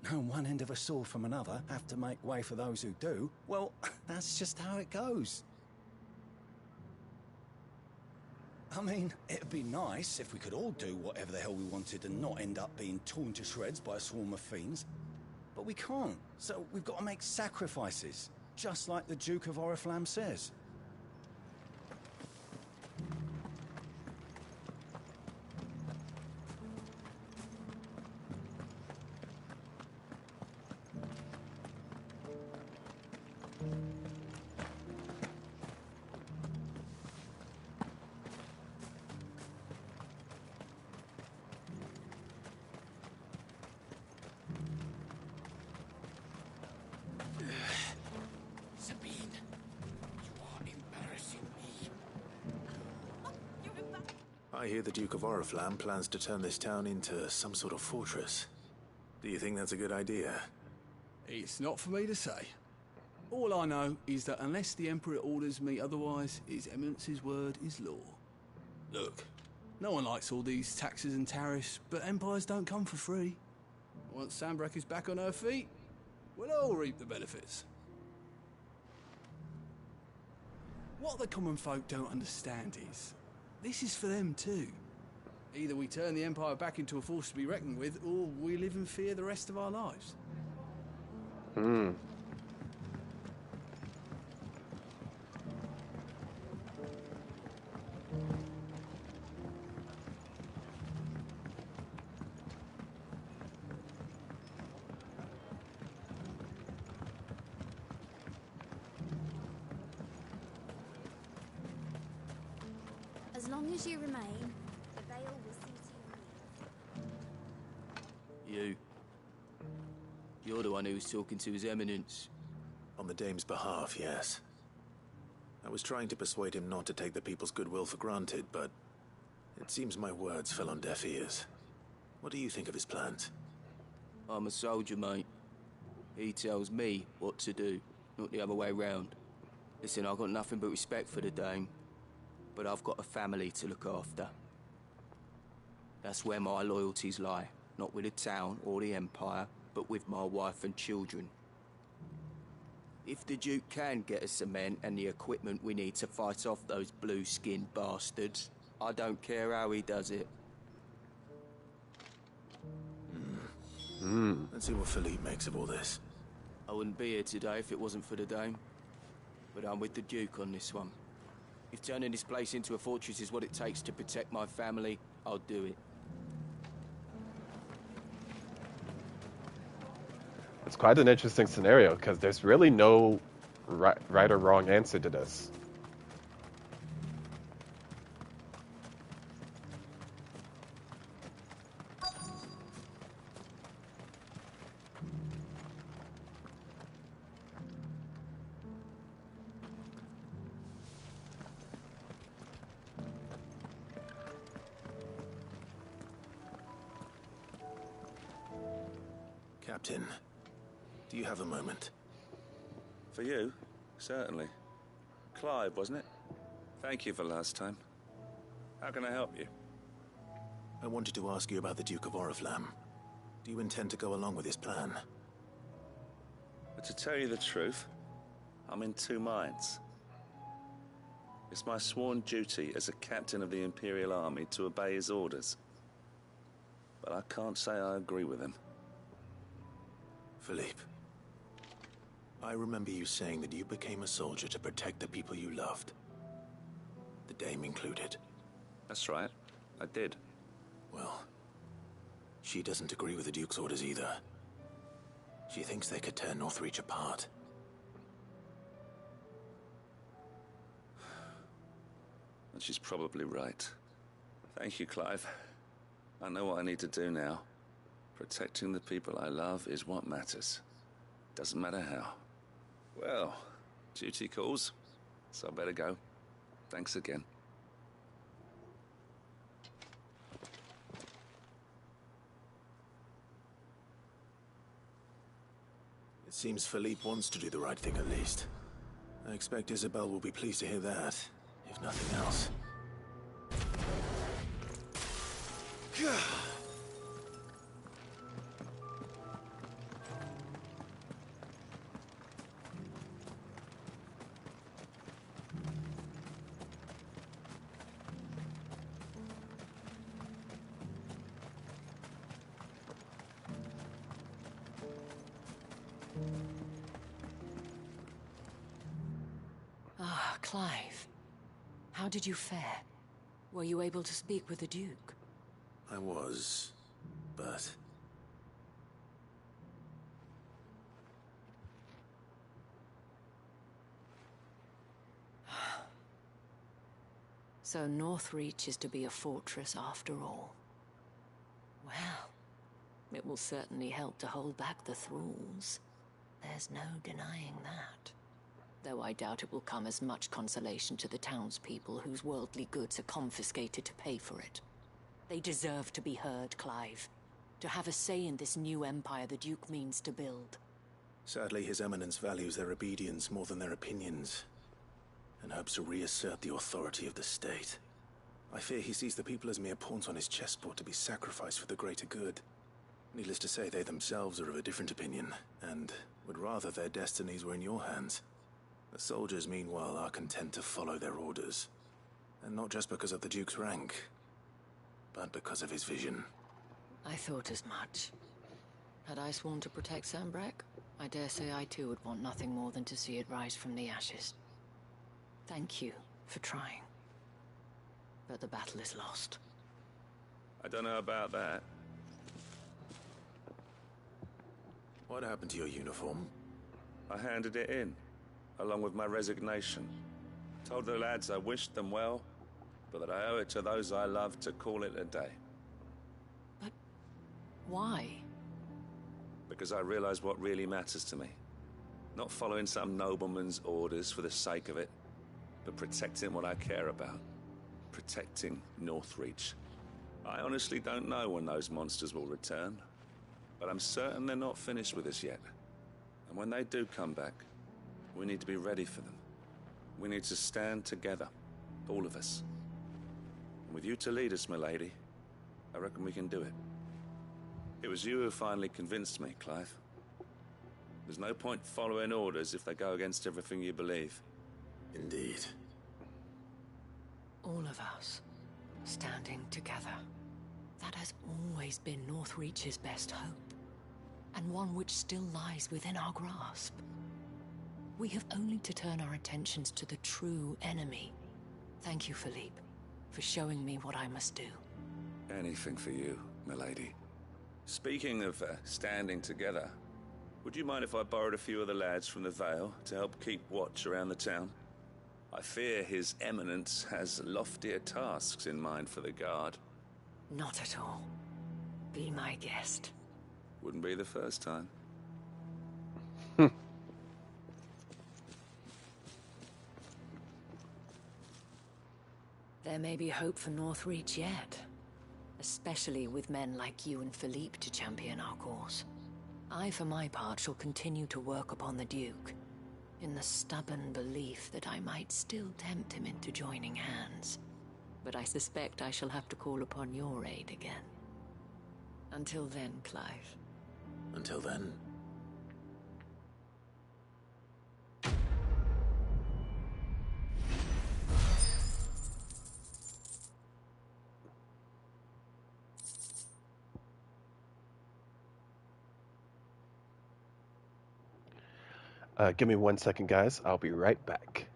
know one end of a sword from another, have to make way for those who do, well, that's just how it goes. I mean, it'd be nice if we could all do whatever the hell we wanted and not end up being torn to shreds by a swarm of fiends. But we can't, so we've got to make sacrifices, just like the Duke of Oriflamme says. I hear the Duke of Oriflamme plans to turn this town into some sort of fortress. Do you think that's a good idea? It's not for me to say. All I know is that unless the Emperor orders me otherwise, His Eminence's word is law. Look, no one likes all these taxes and tariffs, but empires don't come for free. Once Sandbreak is back on her feet, we'll all reap the benefits. What the common folk don't understand is, this is for them too. Either we turn the Empire back into a force to be reckoned with, or we live in fear the rest of our lives. As long as you remain, the veil will see to you. You're the one who was talking to His Eminence. On the Dame's behalf, yes. I was trying to persuade him not to take the people's goodwill for granted, but it seems my words fell on deaf ears. What do you think of his plans? I'm a soldier, mate. He tells me what to do, not the other way round. Listen, I've got nothing but respect for the Dame, but I've got a family to look after. That's where my loyalties lie, not with the town or the Empire, but with my wife and children. If the Duke can get us the men and the equipment we need to fight off those blue-skinned bastards, I don't care how he does it. Let's see what Philippe makes of all this. I wouldn't be here today if it wasn't for the Dame, but I'm with the Duke on this one. If turning this place into a fortress is what it takes to protect my family, I'll do it. It's quite an interesting scenario, because there's really no right or wrong answer to this. Captain, do you have a moment? For you? Certainly. Clive, wasn't it? Thank you for last time. How can I help you? I wanted to ask you about the Duke of Oriflamme. Do you intend to go along with his plan? But to tell you the truth, I'm in two minds. It's my sworn duty as a captain of the Imperial Army to obey his orders. But I can't say I agree with him. Philippe, I remember you saying that you became a soldier to protect the people you loved. The Dame included. That's right, I did. Well, she doesn't agree with the Duke's orders either. She thinks they could tear Northreach apart. And she's probably right. Thank you, Clive. I know what I need to do now. Protecting the people I love is what matters. Doesn't matter how. Well, duty calls, so I better go. Thanks again. It seems Philippe wants to do the right thing at least. I expect Isabel will be pleased to hear that, if nothing else. Ah, Clive. How did you fare? Were you able to speak with the Duke? I was, but... So Northreach is to be a fortress after all. Well, it will certainly help to hold back the thralls. There's no denying that. Though I doubt it will come as much consolation to the townspeople whose worldly goods are confiscated to pay for it. They deserve to be heard, Clive. To have a say in this new empire the Duke means to build. Sadly, His Eminence values their obedience more than their opinions, and hopes to reassert the authority of the state. I fear he sees the people as mere pawns on his chessboard to be sacrificed for the greater good. Needless to say, they themselves are of a different opinion, and would rather their destinies were in your hands. The soldiers, meanwhile, are content to follow their orders. And not just because of the Duke's rank, but because of his vision. I thought as much. Had I sworn to protect Sandbreck, I dare say I too would want nothing more than to see it rise from the ashes. Thank you for trying. But the battle is lost. I don't know about that. What happened to your uniform? I handed it in, along with my resignation. Told the lads I wished them well, but that I owe it to those I love to call it a day. But why? Because I realize what really matters to me. Not following some nobleman's orders for the sake of it, but protecting what I care about. Protecting Northreach. I honestly don't know when those monsters will return, but I'm certain they're not finished with us yet. And when they do come back, we need to be ready for them. We need to stand together, all of us. And with you to lead us, milady, I reckon we can do it. It was you who finally convinced me, Clive. There's no point following orders if they go against everything you believe. Indeed. All of us, standing together. That has always been Northreach's best hope, and one which still lies within our grasp. We have only to turn our attentions to the true enemy. Thank you, Philippe, for showing me what I must do. Anything for you, milady. Speaking of standing together, would you mind if I borrowed a few of the lads from the Vale to help keep watch around the town? I fear His Eminence has loftier tasks in mind for the guard. Not at all. Be my guest. Wouldn't be the first time. There may be hope for Northreach yet. Especially with men like you and Philippe to champion our cause. I, for my part, shall continue to work upon the Duke, in the stubborn belief that I might still tempt him into joining hands. But I suspect I shall have to call upon your aid again. Until then, Clive. Until then... Give me 1 second, guys. I'll be right back.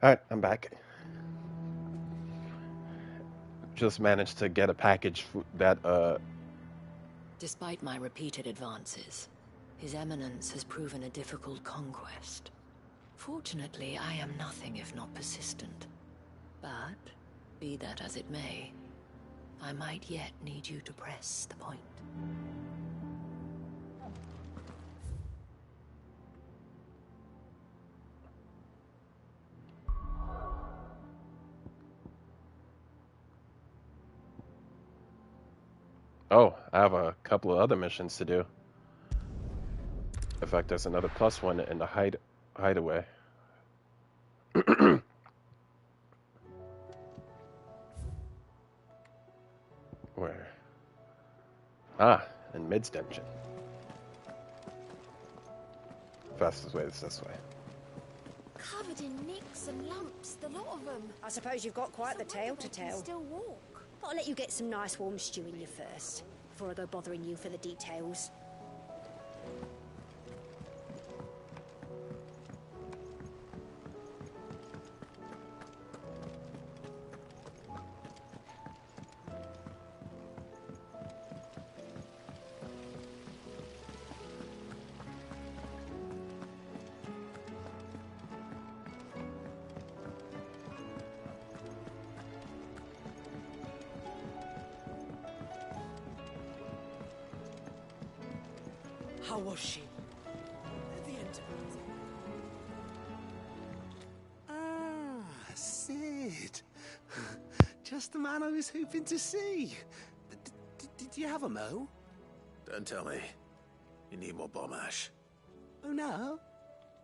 Alright, I'm back. Just managed to get a package that, Despite my repeated advances, His Eminence has proven a difficult conquest. Fortunately, I am nothing if not persistent. But, be that as it may, I might yet need you to press the point. oh, I have a couple of other missions to do. In fact, there's another +1 in the hideaway. Where? Ah, in Mid's dungeon. Fastest way is this way. Covered in nicks and lumps, the lot of them. I suppose you've got quite the tale to tell. Still walk. But I'll let you get some nice warm stew in you first, before I go bothering you for the details. How was she? At the end. Ah, Sid. Just the man I was hoping to see. Did you have a mo? Don't tell me. You need more bomb ash. Oh no,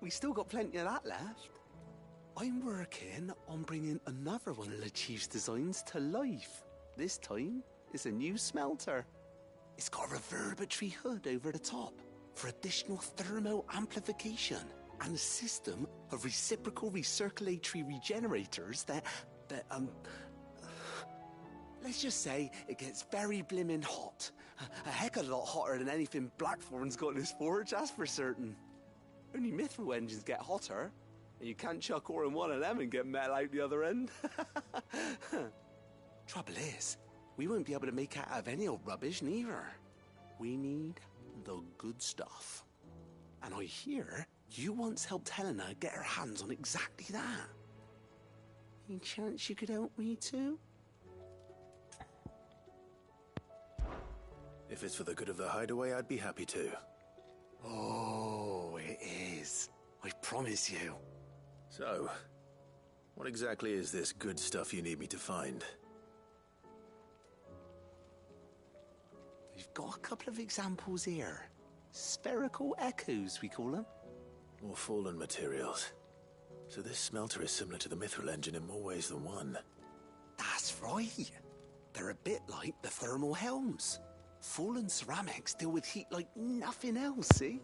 we still got plenty of that left. I'm working on bringing another one of the Chief's designs to life. This time, it's a new smelter. It's got a reverberatory hood over the top for additional thermal amplification and a system of reciprocal recirculatory regenerators that let's just say it gets very blimmin' hot. A heck of a lot hotter than anything Blackthorn's got in his forge, that's for certain. Only mithril engines get hotter, and you can't chuck ore in one of them and get metal out the other end. Trouble is, we won't be able to make out of any old rubbish neither. We need the good stuff. And I hear you once helped Helena get her hands on exactly that. Any chance you could help me too? If it's for the good of the hideaway, I'd be happy to. Oh, it is. I promise you. So, what exactly is this good stuff you need me to find? We've got a couple of examples here. Spherical echoes, we call them. More fallen materials. So this smelter is similar to the mithril engine in more ways than one. That's right. They're a bit like the thermal helms. Fallen ceramics deal with heat like nothing else, see?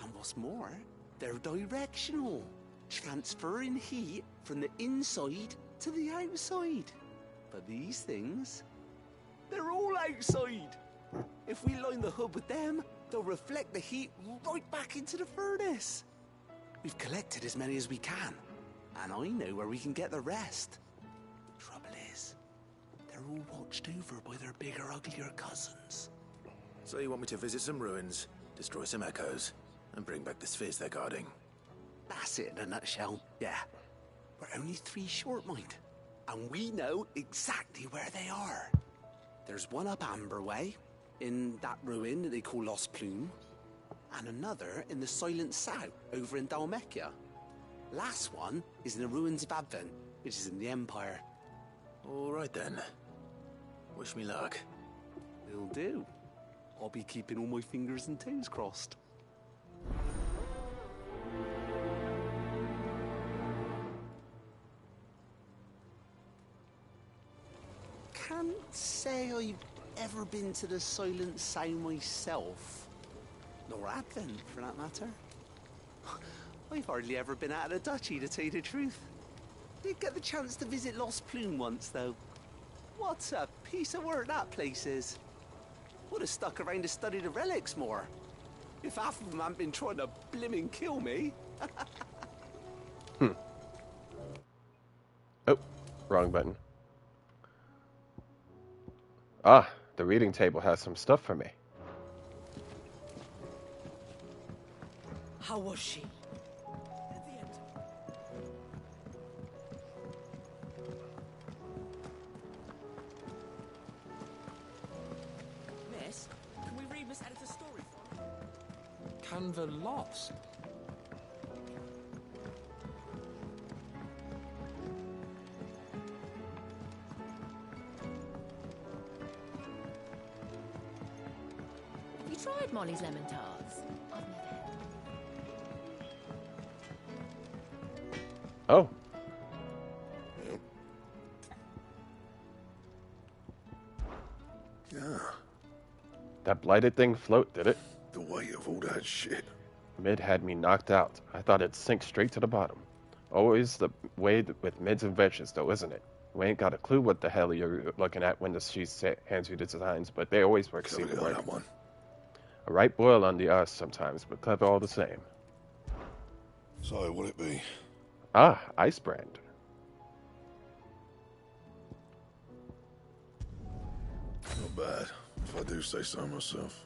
And what's more, they're directional, transferring heat from the inside to the outside. But these things, they're all outside. If we line the hood with them, they'll reflect the heat right back into the furnace. We've collected as many as we can, and I know where we can get the rest. Trouble is, they're all watched over by their bigger, uglier cousins. So you want me to visit some ruins, destroy some echoes, and bring back the spheres they're guarding? That's it in a nutshell, yeah. We're only 3 short, mind, and we know exactly where they are. There's one up Amber Way, in that ruin that they call Lost Plume, and another in the Silent South, over in Dalmekia. Last one is in the ruins of Advent, which is in the Empire. All right then. Wish me luck. Will do. I'll be keeping all my fingers and toes crossed. Can't say I've ever been to the Silent Sound myself. Nor Advent, for that matter. I've hardly ever been out of the duchy, to tell you the truth. Did get the chance to visit Lost Plume once, though. What a piece of work that place is. Would have stuck around to study the relics more. If half of them hadn't been trying to blimmin' kill me. Wrong button. Ah, the reading table has some stuff for me. How was she? At the end. Miss, can we read Miss Editor's story for her? Canva lost. Have you tried Molly's lemon tarts? I've never had them. Oh. Yeah, That blighted thing float, did it? the weight of all that shit. Mid had me knocked out. I thought it'd sink straight to the bottom. Always the way with mids and veggies, though, isn't it? We ain't got a clue what the hell you're looking at when she hands you the designs, but they always work. Seem to work. That one. A right boil on the us sometimes, but clever all the same. So, what'd it be? Ah, Ice Brand. Not bad, if I do say so myself.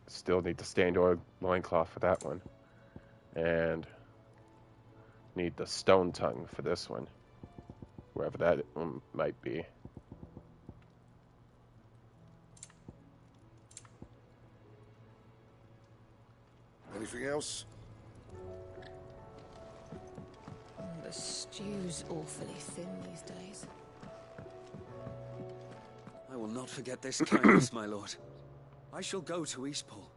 Still need the stained oil loincloth for that one. And need the stone tongue for this one. Wherever that one might be. Anything else? The stew's awfully thin these days. I will not forget this kindness, my lord. I shall go to Eastport,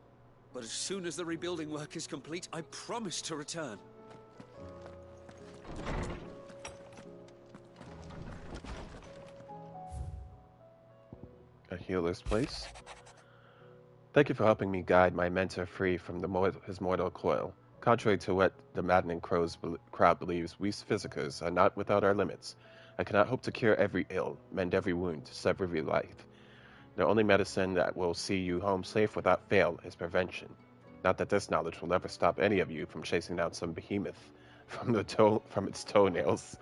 but as soon as the rebuilding work is complete, I promise to return. A healer's place. Thank you for helping me guide my mentor free from his mortal coil. Contrary to what the maddening crowd believes, we physicers are not without our limits. I cannot hope to cure every ill, mend every wound, save every life. The only medicine that will see you home safe without fail is prevention. Not that this knowledge will ever stop any of you from chasing down some behemoth from its toenails.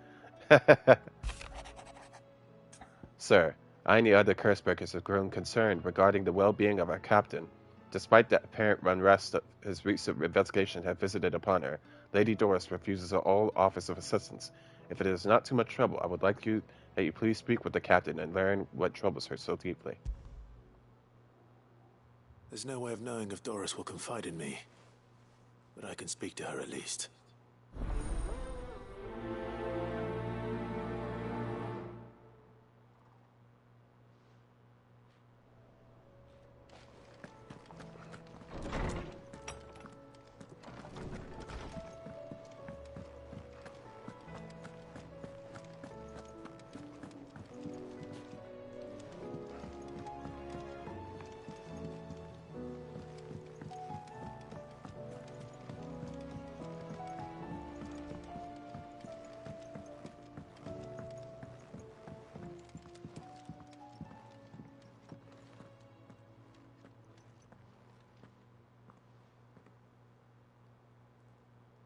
Sir, I and the other Cursebreakers have grown concerned regarding the well-being of our captain. Despite the apparent unrest that his recent investigation had visited upon her, Lady Doris refuses all offers of assistance. If it is not too much trouble, I would like that you please speak with the captain and learn what troubles her so deeply. There's no way of knowing if Doris will confide in me, but I can speak to her at least.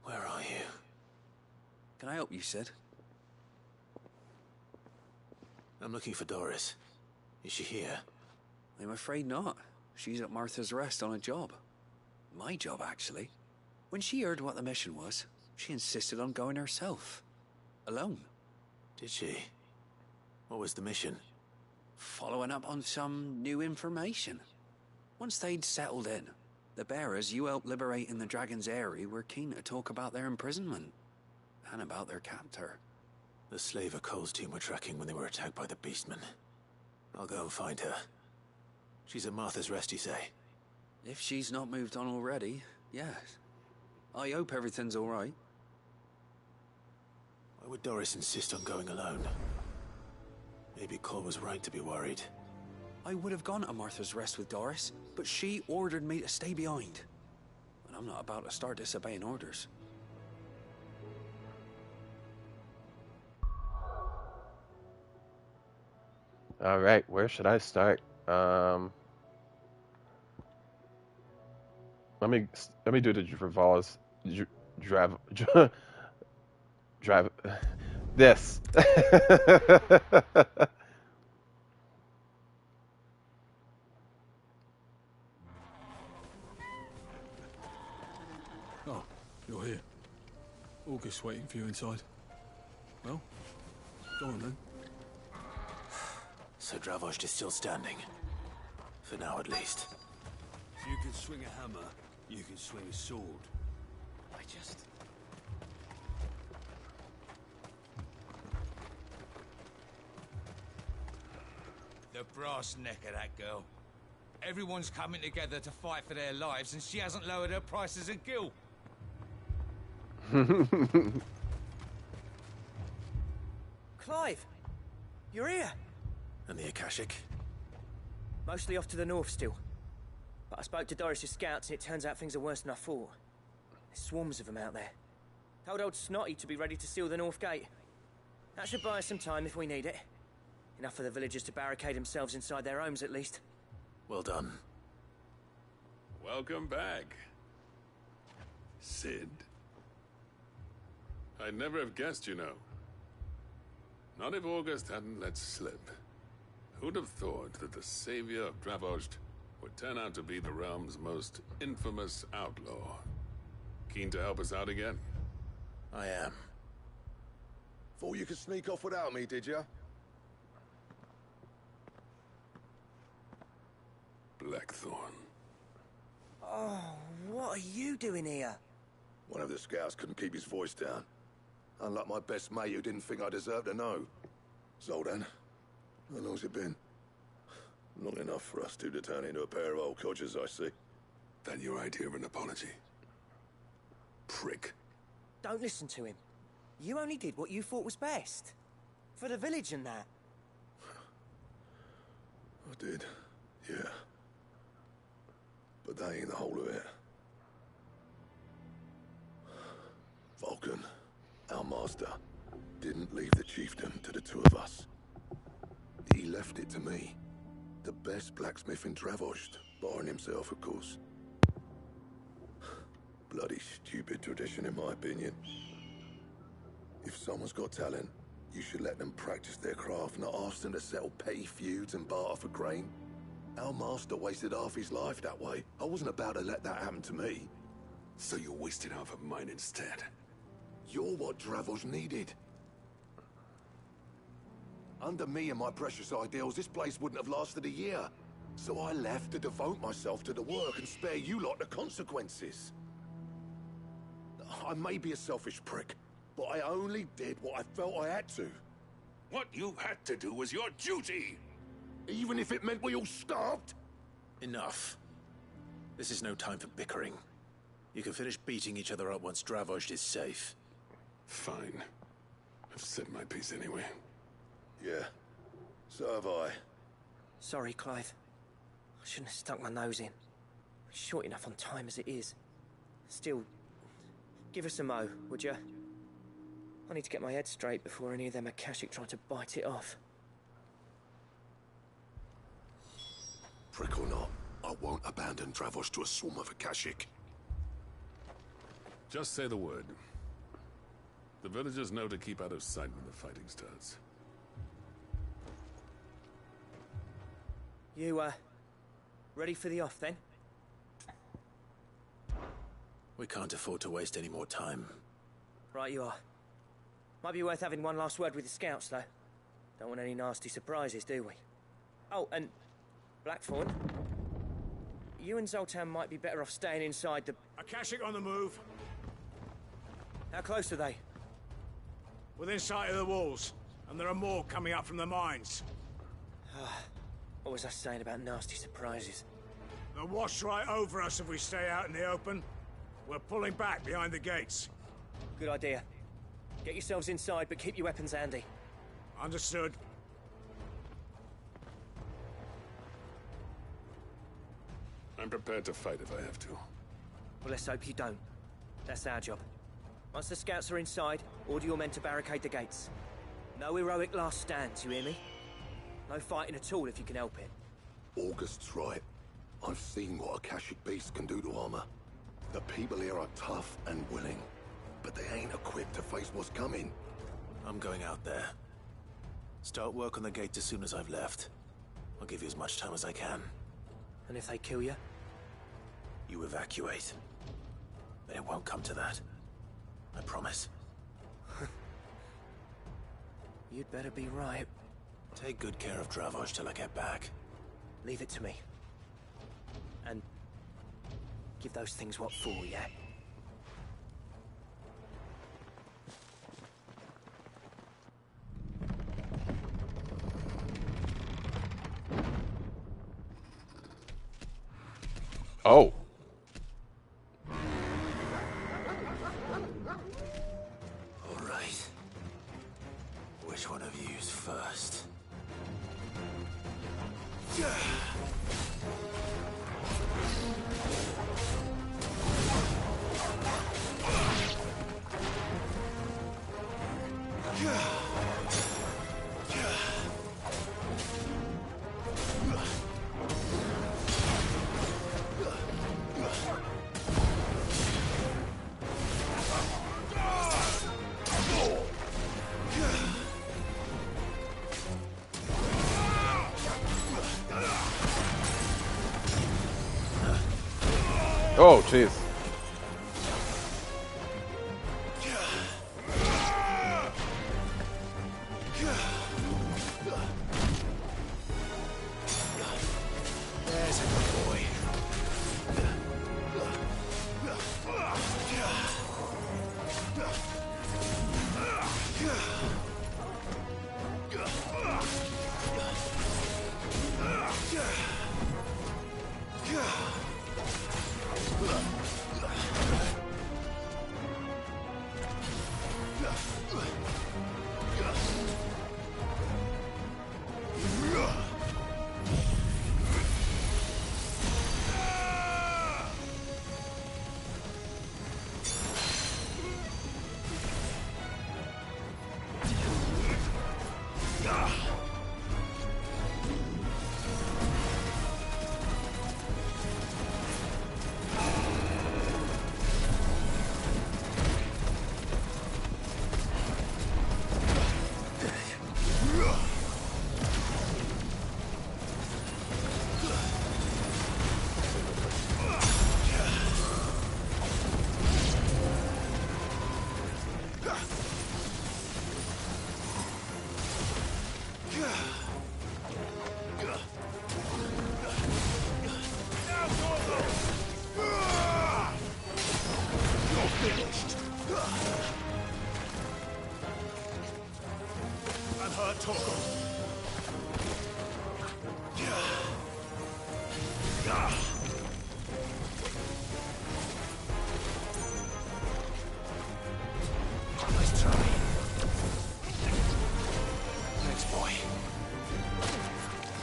Where are you? Can I help you, Sid? I'm looking for Doris. Is she here? I'm afraid not. She's at Martha's Rest on a job. My job, actually. When she heard what the mission was, she insisted on going herself. Alone. Did she? What was the mission? Following up on some new information. Once they'd settled in, the bearers you helped liberate in the Dragon's Eyrie were keen to talk about their imprisonment. And about their captor. The slaver Cole's team were tracking when they were attacked by the Beastmen. I'll go and find her. She's at Martha's Rest, you say? If she's not moved on already, yes. I hope everything's all right. Why would Doris insist on going alone? Maybe Cole was right to be worried. I would have gone to Martha's Rest with Doris, but she ordered me to stay behind. And I'm not about to start disobeying orders. Alright, where should I start? Let me do the Dravalis. Drive this. Oh, you're here. August's waiting for you inside. Well, go on then. So Dravost is still standing. For now, at least. If you can swing a hammer, you can swing a sword. The brass neck of that girl. Everyone's coming together to fight for their lives, and she hasn't lowered her prices a gill. Clive! You're here! And the Akashic? Mostly off to the north still. But I spoke to Doris's scouts, and it turns out things are worse than I thought. There's swarms of them out there. Told old Snotty to be ready to seal the north gate. That should buy us some time if we need it. Enough for the villagers to barricade themselves inside their homes, at least. Well done. Welcome back, Sid. I'd never have guessed, you know. Not if August hadn't let slip. Who'd have thought that the savior of Dravost would turn out to be the realm's most infamous outlaw? Keen to help us out again? I am. Thought you could sneak off without me, did you? Blackthorn. Oh, what are you doing here? One of the scouts couldn't keep his voice down. Unlike my best mate who didn't think I deserved to know. Zoldan, how long's it been? Long enough for us two to turn into a pair of old codgers, I see. That your idea of an apology? Prick. Don't listen to him. You only did what you thought was best. For the village and that. I did, yeah. But that ain't the whole of it. Vulcan, our master, didn't leave the chiefdom to the two of us. He left it to me. The best blacksmith in Dravost, barring himself, of course. Bloody stupid tradition, in my opinion. If someone's got talent, you should let them practice their craft, not ask them to settle petty feuds and barter for grain. Our master wasted half his life that way. I wasn't about to let that happen to me. So you wasted half of mine instead? You're what Dravost needed. Under me and my precious ideals, this place wouldn't have lasted a year. So I left to devote myself to the work and spare you lot the consequences. I may be a selfish prick, but I only did what I felt I had to. What you had to do was your duty! Even if it meant we all starved? Enough. This is no time for bickering. You can finish beating each other up once Dravost is safe. Fine. I've said my piece anyway. Yeah, so have I. Sorry, Clive. I shouldn't have stuck my nose in. Short enough on time as it is. Still, give us a mo, would you? I need to get my head straight before any of them Akashic try to bite it off. Prick or not, I won't abandon Dravost to a swarm of Akashic. Just say the word. The villagers know to keep out of sight when the fighting starts. You, ready for the off, then? We can't afford to waste any more time. Right you are. Might be worth having one last word with the scouts, though. Don't want any nasty surprises, do we? Oh, and Blackthorn, you and Zoltan might be better off staying inside the... Akashic on the move. How close are they? Within sight of the walls, and there are more coming up from the mines. What was I saying about nasty surprises? They'll wash right over us if we stay out in the open. We're pulling back behind the gates. Good idea. Get yourselves inside, but keep your weapons handy. Understood. I'm prepared to fight if I have to. Well, let's hope you don't. That's our job. Once the scouts are inside, order your men to barricade the gates. No heroic last stands, you hear me? No fighting at all if you can help it. August's right. I've seen what Akashic beasts can do to armor. The people here are tough and willing, but they ain't equipped to face what's coming. I'm going out there. Start work on the gate as soon as I've left. I'll give you as much time as I can. And if they kill you? You evacuate. But it won't come to that. I promise. You'd better be right. Take good care of Dravoj till I get back. Leave it to me. And give those things what for, yeah? Oh. All right. Which one of you's first? Oh, jeez. There's a good boy.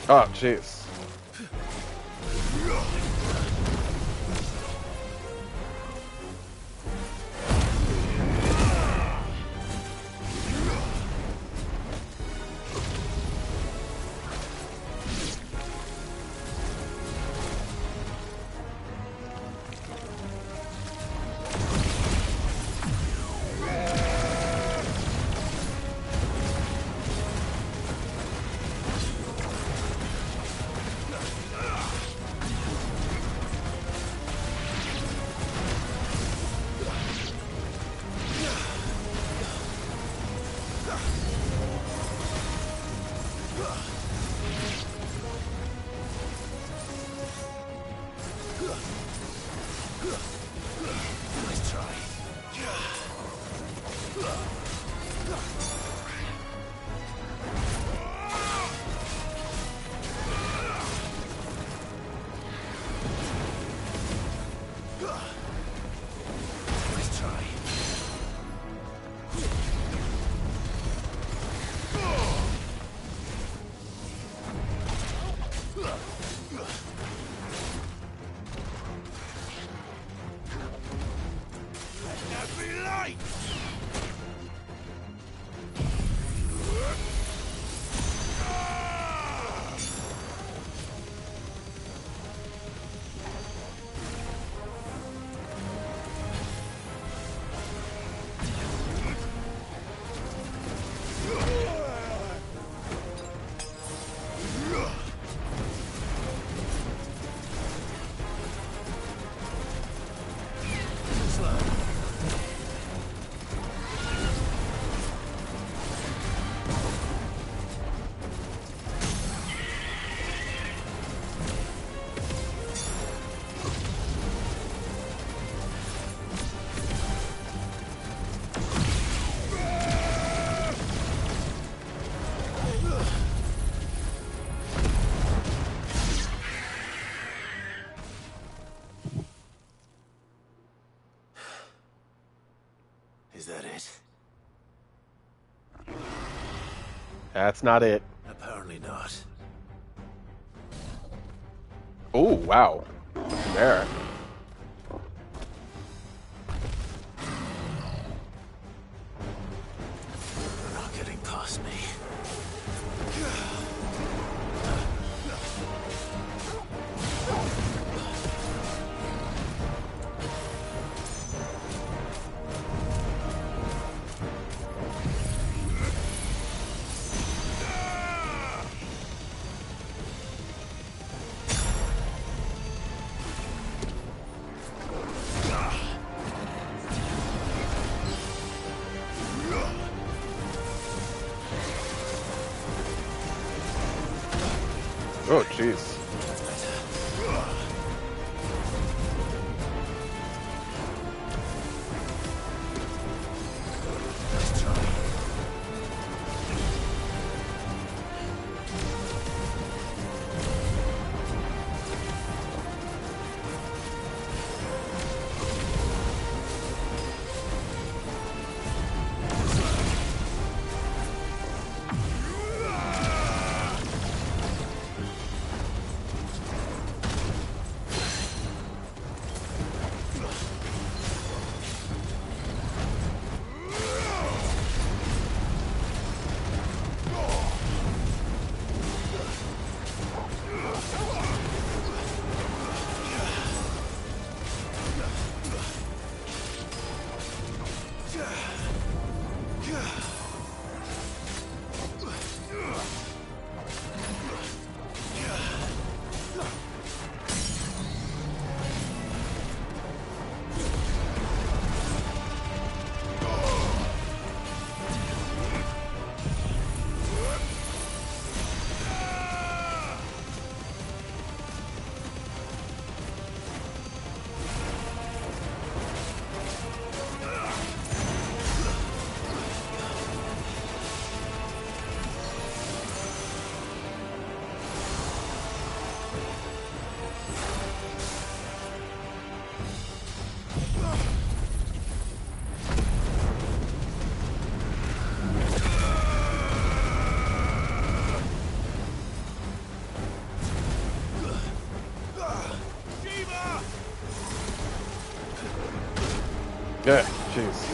Oh, jeez. Is that it? That's not it. Apparently not. Oh, wow. There. They're not getting past me. Oh, jeez. Yeah, jeez.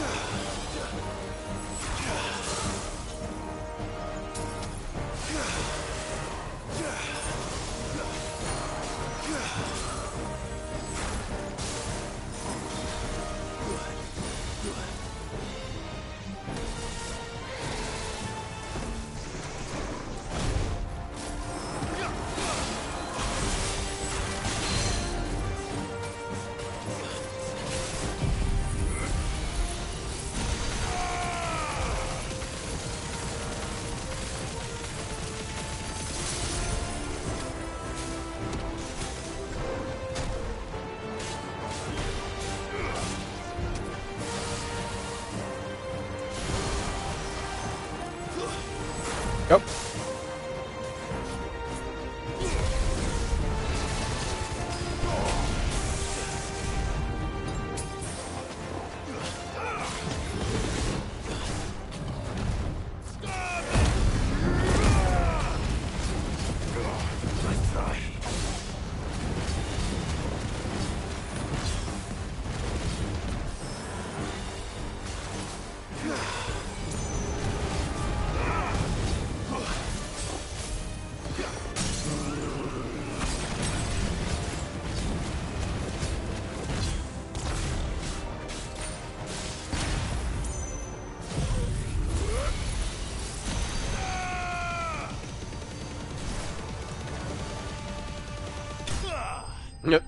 Yep. Yep.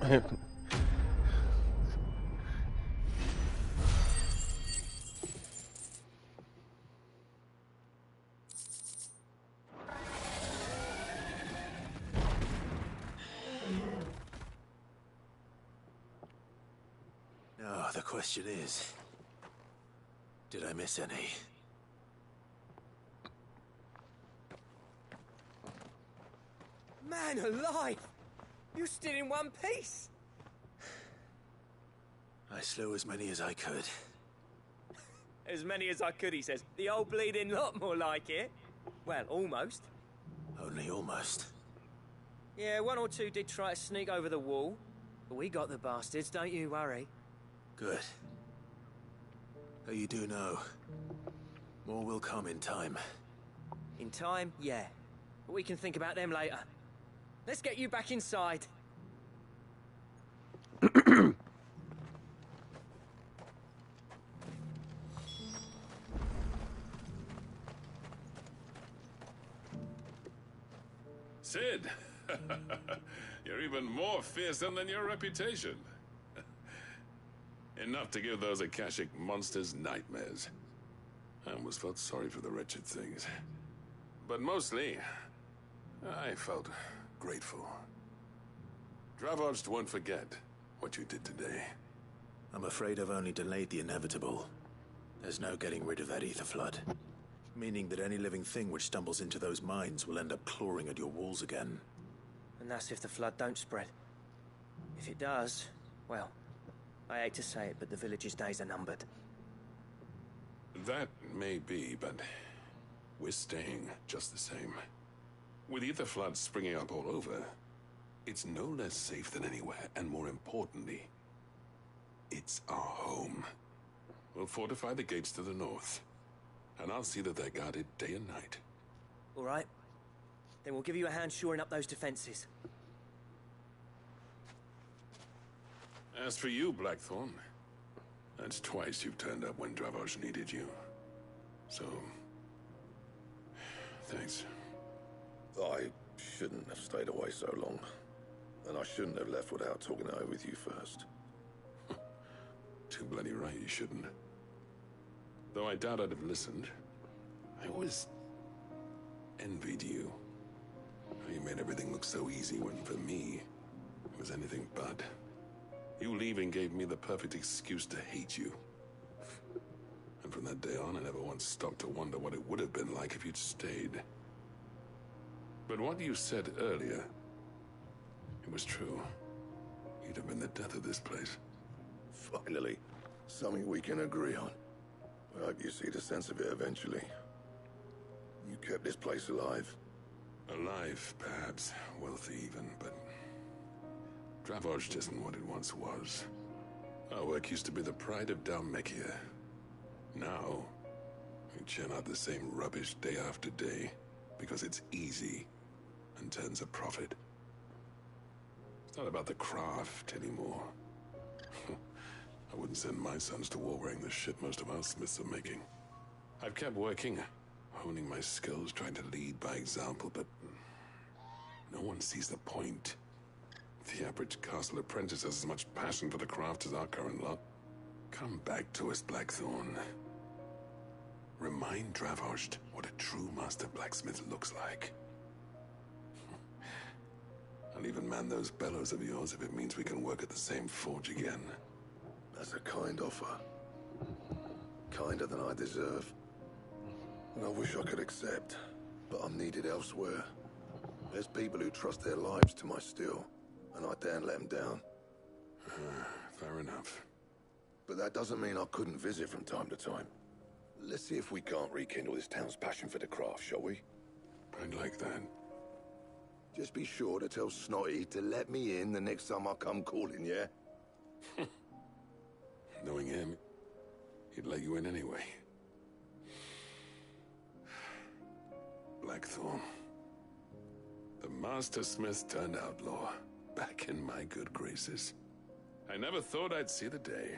Now, the question is, did I miss any? Man alive! You're still in one piece! I slew as many as I could. As many as I could, he says. The old bleeding lot, more like it. Well, almost. Only almost. Yeah, one or two did try to sneak over the wall. But we got the bastards, don't you worry. Good. Though you do know, more will come in time. In time, yeah. But we can think about them later. Let's get you back inside. Sid! You're even more fearsome than your reputation. Enough to give those Akashic monsters nightmares. I almost felt sorry for the wretched things. But mostly, I felt grateful. Dravoged won't forget what you did today. I'm afraid I've only delayed the inevitable. There's no getting rid of that ether flood. Meaning that any living thing which stumbles into those mines will end up clawing at your walls again. And that's if the flood don't spread. If it does, well, I hate to say it, but the village's days are numbered. That may be, but we're staying just the same. With ether floods springing up all over, it's no less safe than anywhere, and more importantly, it's our home. We'll fortify the gates to the north, and I'll see that they're guarded day and night. All right. Then we'll give you a hand shoring up those defenses. As for you, Blackthorn, that's twice you've turned up when Dravos needed you. So, thanks. I shouldn't have stayed away so long. And I shouldn't have left without talking it over with you first. Too bloody right you shouldn't. Though I doubt I'd have listened. I always envied you. How you made everything look so easy when, for me, it was anything but. You leaving gave me the perfect excuse to hate you. And from that day on, I never once stopped to wonder what it would have been like if you'd stayed. But what you said earlier, it was true. You'd have been the death of this place. Finally, something we can agree on. I hope you see the sense of it eventually. You kept this place alive. Alive, perhaps. Wealthy even, but Dravoged isn't what it once was. Our work used to be the pride of Dalmekia. Now, we churn out the same rubbish day after day because it's easy and turns a profit. It's not about the craft anymore. I wouldn't send my sons to war wearing the shit most of our smiths are making. I've kept working, honing my skills, trying to lead by example, but no one sees the point. The average castle apprentice has as much passion for the craft as our current lot. Come back to us, Blackthorn. Remind Dravoged what a true master blacksmith looks like. I'll even man those bellows of yours if it means we can work at the same forge again. That's a kind offer. Kinder than I deserve. And I wish I could accept, but I'm needed elsewhere. There's people who trust their lives to my steel, and I daren't let them down. Fair enough. But that doesn't mean I couldn't visit from time to time. Let's see if we can't rekindle this town's passion for the craft, shall we? I'd like that. Just be sure to tell Snotty to let me in the next time I come calling, yeah? Knowing him, he'd let you in anyway. Blackthorn. The Master Smith turned outlaw, back in my good graces. I never thought I'd see the day.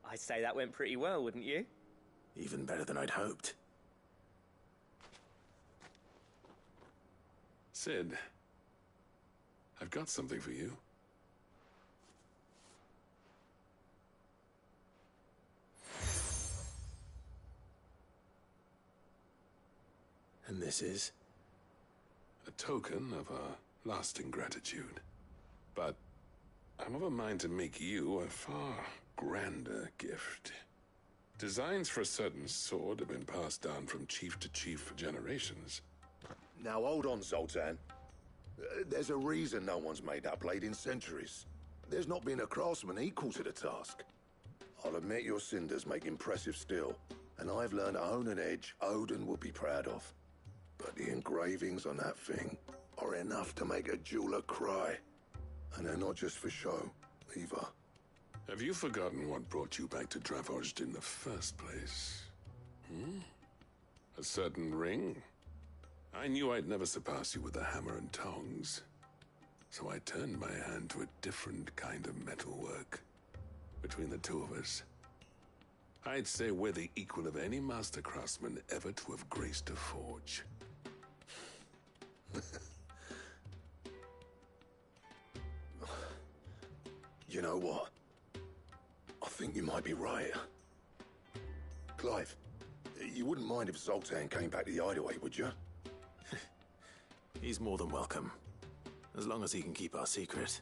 I'd say that went pretty well, wouldn't you? Even better than I'd hoped. Sid, I've got something for you. And this is? A token of our lasting gratitude. But I'm of a mind to make you a far grander gift. Designs for a certain sword have been passed down from chief to chief for generations. Now hold on, Zoltan. There's a reason no one's made that blade in centuries. There's not been a craftsman equal to the task. I'll admit your cinders make impressive steel, and I've learned to own an edge Odin will be proud of. But the engravings on that thing are enough to make a jeweler cry. And they're not just for show, either. Have you forgotten what brought you back to Dravozd in the first place? Hmm? A certain ring? I knew I'd never surpass you with the hammer and tongs. So I turned my hand to a different kind of metalwork. Between the two of us, I'd say we're the equal of any master craftsman ever to have graced a forge. You know what? I think you might be right. Clive, you wouldn't mind if Zoltan came back to the Hideaway, would you? He's more than welcome. As long as he can keep our secret.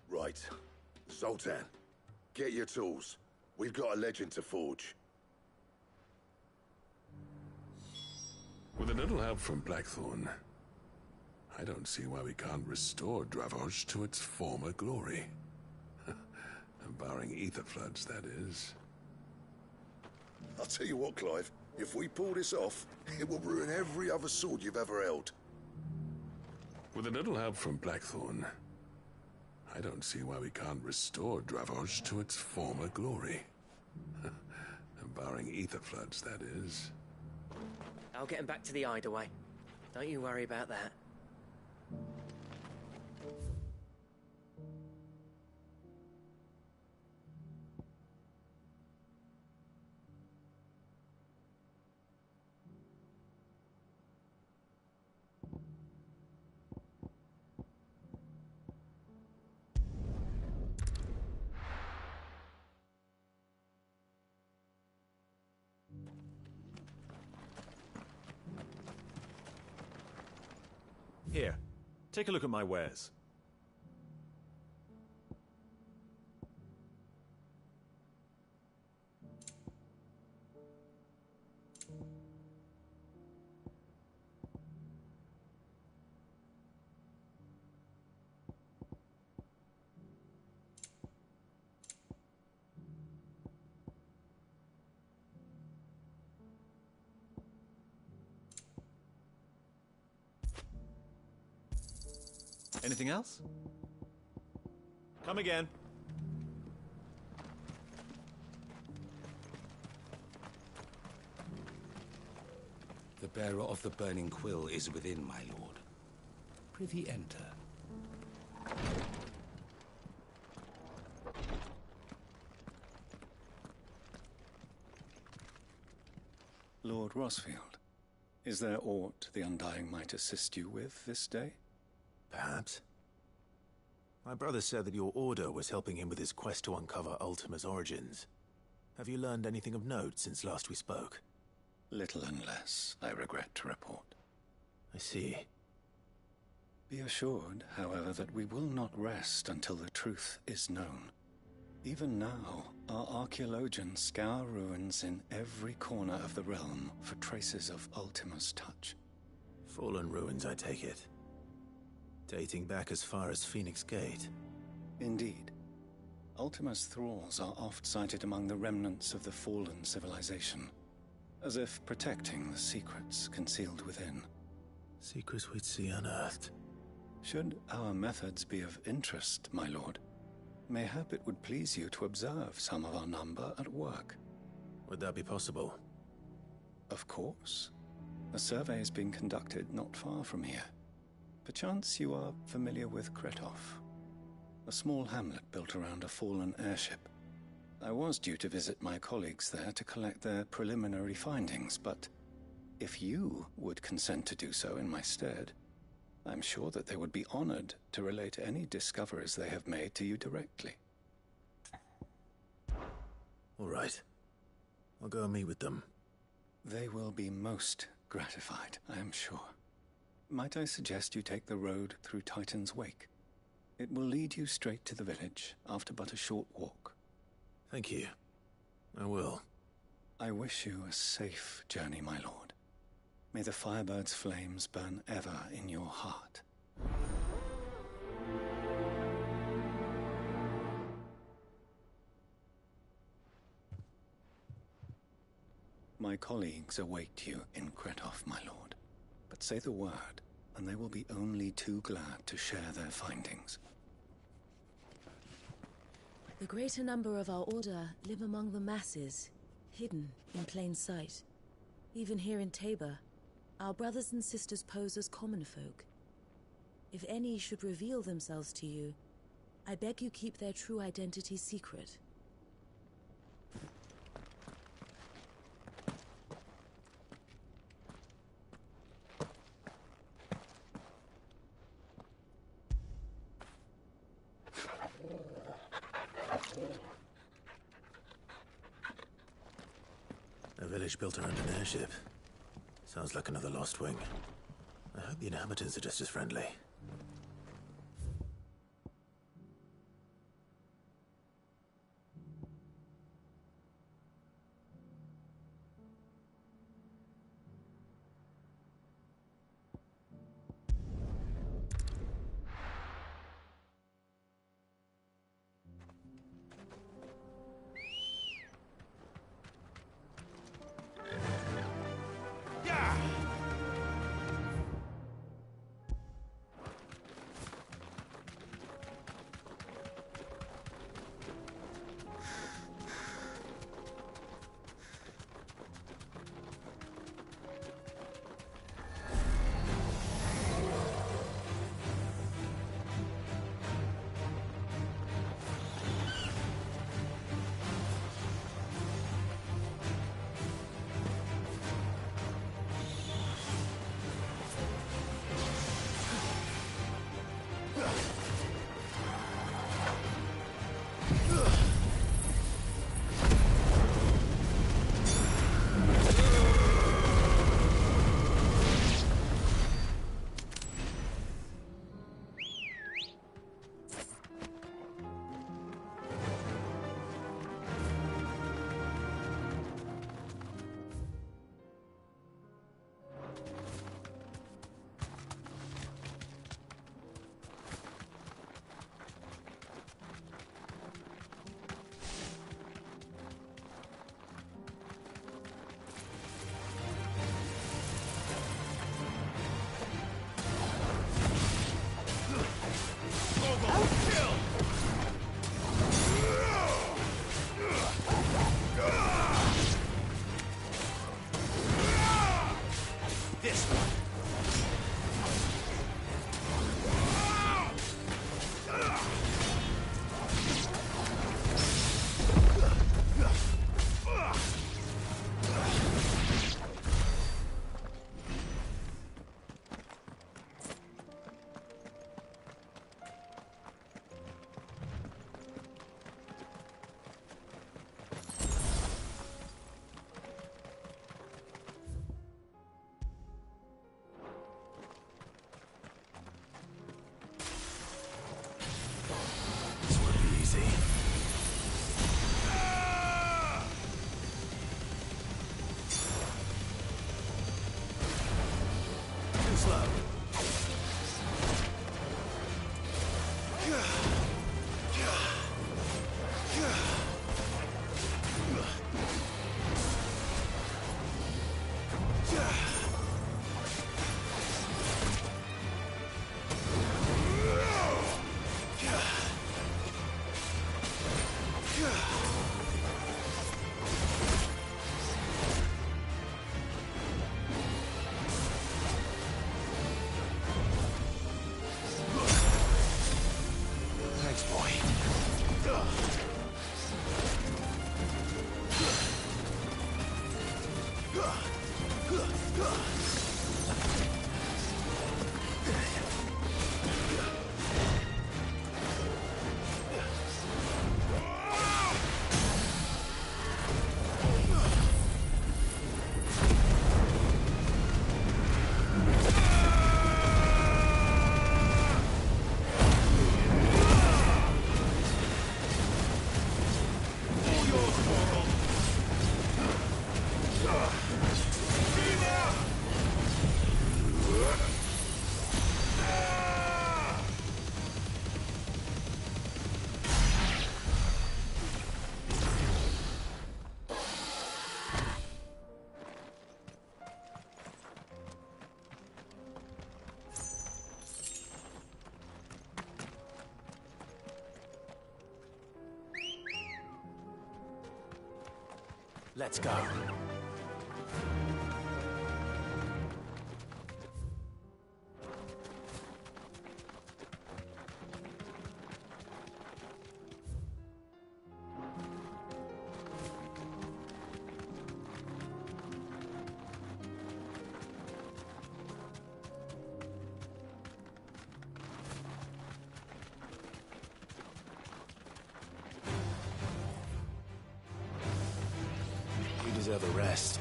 Right. Zoltan, get your tools. We've got a legend to forge. With a little help from Blackthorn, I don't see why we can't restore Dravozd to its former glory. Barring ether floods, that is. I'll tell you what, Clive. If we pull this off, it will ruin every other sword you've ever held. With a little help from Blackthorn, I don't see why we can't restore Dravozd to its former glory. Barring ether floods, that is. I'll get him back to the Hideaway. Don't you worry about that. Here, take a look at my wares. Anything else? Come again. The bearer of the burning quill is within, my lord. Prithee enter. Lord Rosfield, is there aught the Undying might assist you with this day? Perhaps. My brother said that your order was helping him with his quest to uncover Ultima's origins. Have you learned anything of note since last we spoke? Little and less, I regret to report. I see. Be assured, however, that we will not rest until the truth is known. Even now, our archaeologians scour ruins in every corner of the realm for traces of Ultima's touch. Fallen ruins, I take it. Dating back as far as Phoenix Gate. Indeed. Ultima's thralls are oft sighted among the remnants of the fallen civilization, as if protecting the secrets concealed within. Secrets we'd see unearthed. Should our methods be of interest, my lord, mayhap it would please you to observe some of our number at work. Would that be possible? Of course. A survey is being conducted not far from here. Perchance you are familiar with Kretov, a small hamlet built around a fallen airship. I was due to visit my colleagues there to collect their preliminary findings, but if you would consent to do so in my stead, I'm sure that they would be honored to relate any discoveries they have made to you directly. All right. I'll go and meet with them. They will be most gratified, I am sure. Might I suggest you take the road through Titan's Wake? It will lead you straight to the village after but a short walk. Thank you. I will. I wish you a safe journey, my lord. May the Firebird's flames burn ever in your heart. My colleagues await you in Kretov, my lord. But say the word, and they will be only too glad to share their findings. The greater number of our order live among the masses, hidden in plain sight. Even here in Tabor, our brothers and sisters pose as common folk. If any should reveal themselves to you, I beg you keep their true identity secret. A village built around an airship. Sounds like another lost wing. I hope the inhabitants are just as friendly. Let's go. You deserve a rest.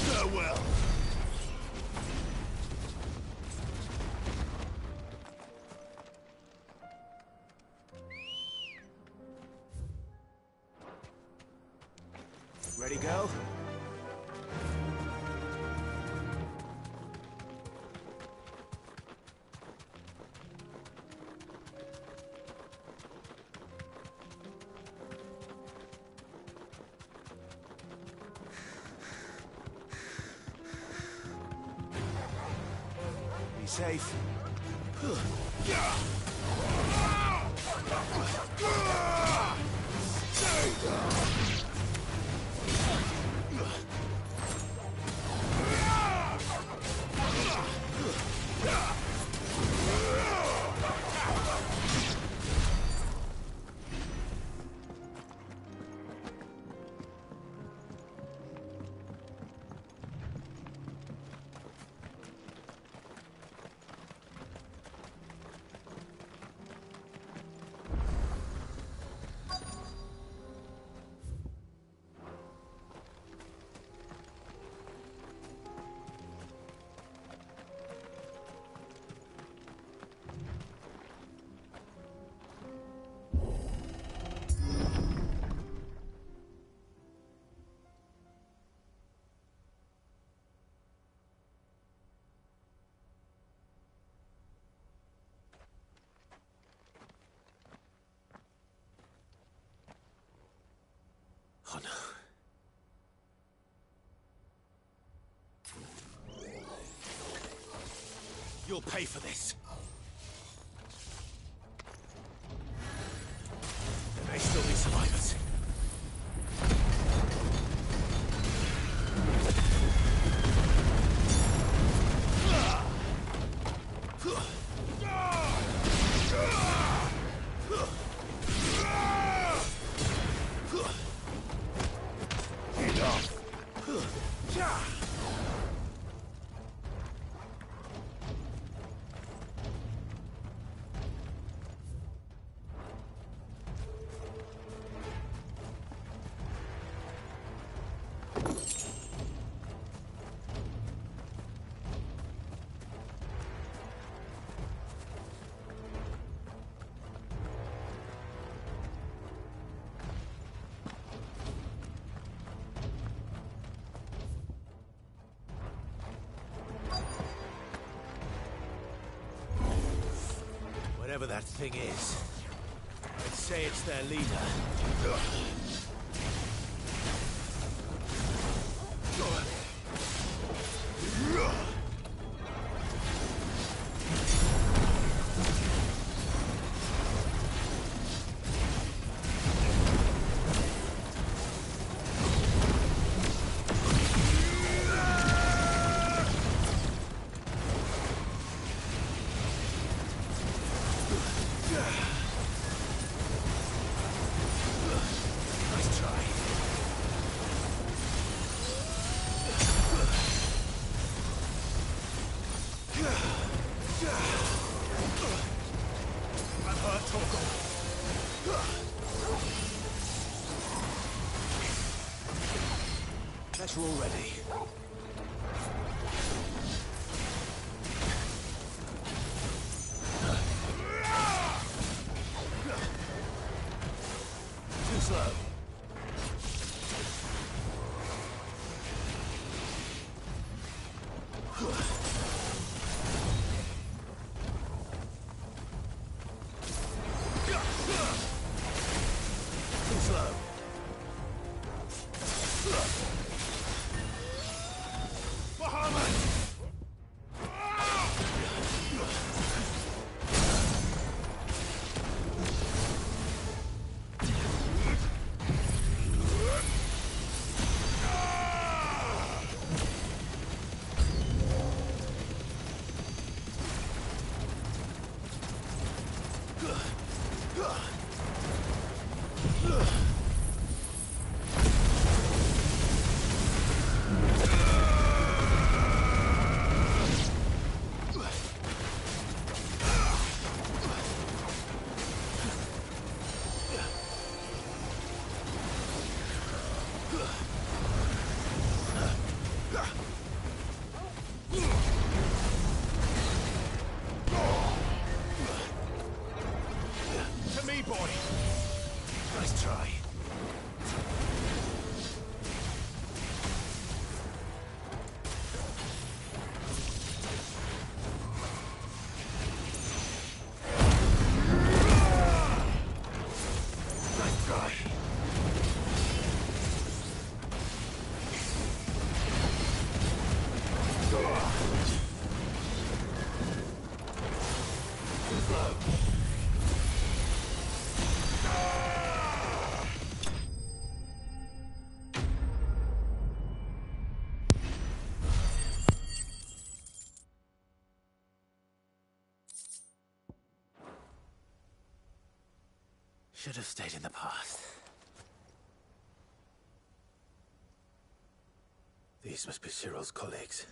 Farewell. Ready, girl? Be safe. Oh no. You'll pay for this. There may still be survivors. Whatever that thing is, I'd say it's their leader. We're all ready. Should have stayed in the past. These must be Cyril's colleagues.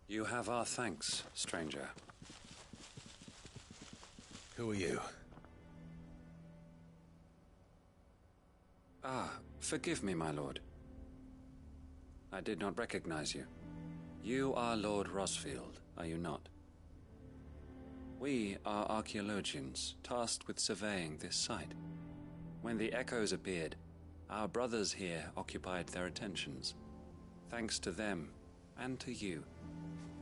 You have our thanks, stranger. Who are you? Ah, forgive me, my lord. I did not recognize you. You are Lord Rosfield, are you not? We are archaeologians, tasked with surveying this site. When the echoes appeared, our brothers here occupied their attentions. Thanks to them, and to you,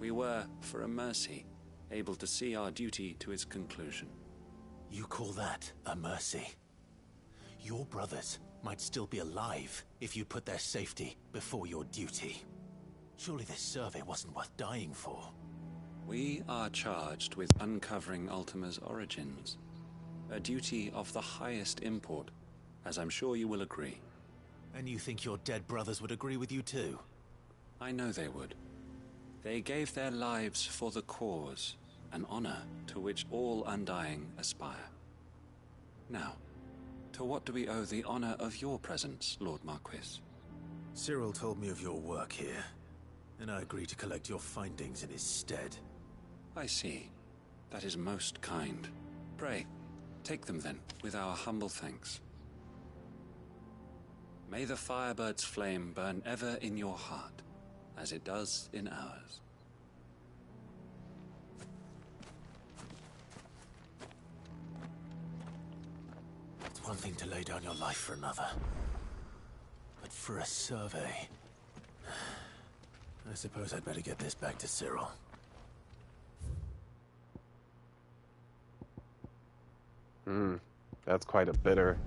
we were, for a mercy, able to see our duty to its conclusion. You call that a mercy? Your brothers might still be alive if you put their safety before your duty. Surely this survey wasn't worth dying for. We are charged with uncovering Ultima's origins. A duty of the highest import, as I'm sure you will agree. And you think your dead brothers would agree with you too? I know they would. They gave their lives for the cause, an honor to which all Undying aspire. Now, to what do we owe the honor of your presence, Lord Marquis? Cyril told me of your work here, and I agreed to collect your findings in his stead. I see. That is most kind. Pray, take them then, with our humble thanks. May the Firebird's flame burn ever in your heart, as it does in ours. It's one thing to lay down your life for another, but for a survey... I suppose I'd better get this back to Cyril. That's quite a bitter.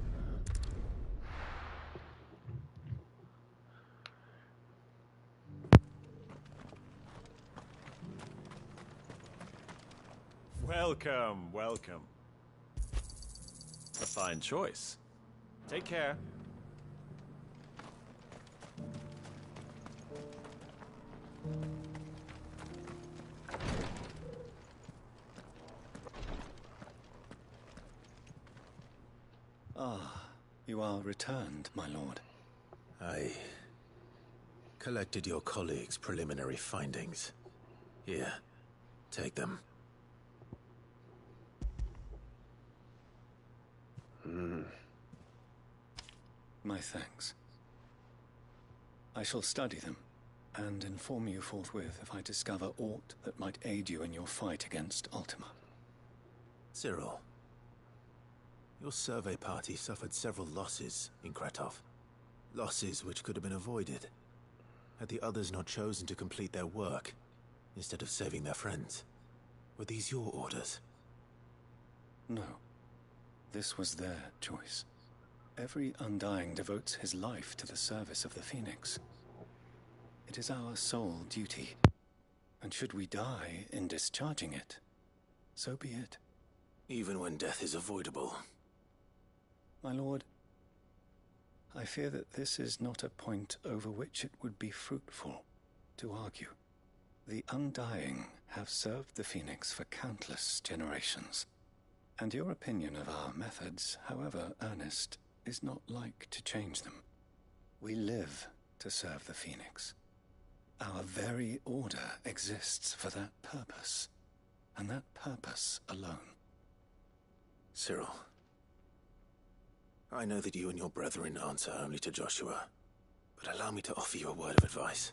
Welcome, welcome. A fine choice. Take care. Ah, you are returned, my lord. I collected your colleagues' preliminary findings. Here, take them. My thanks. I shall study them, and inform you forthwith if I discover aught that might aid you in your fight against Ultima. Cyril, your survey party suffered several losses in Kratov. Losses which could have been avoided, had the others not chosen to complete their work, instead of saving their friends. Were these your orders? No. This was their choice. Every Undying devotes his life to the service of the Phoenix. It is our sole duty, and should we die in discharging it, so be it. Even when death is avoidable. My lord, I fear that this is not a point over which it would be fruitful to argue. The Undying have served the Phoenix for countless generations, and your opinion of our methods, however earnest, is not like to change them. We live to serve the Phoenix. Our very order exists for that purpose, and that purpose alone. Cyril, I know that you and your brethren answer only to Joshua, but allow me to offer you a word of advice.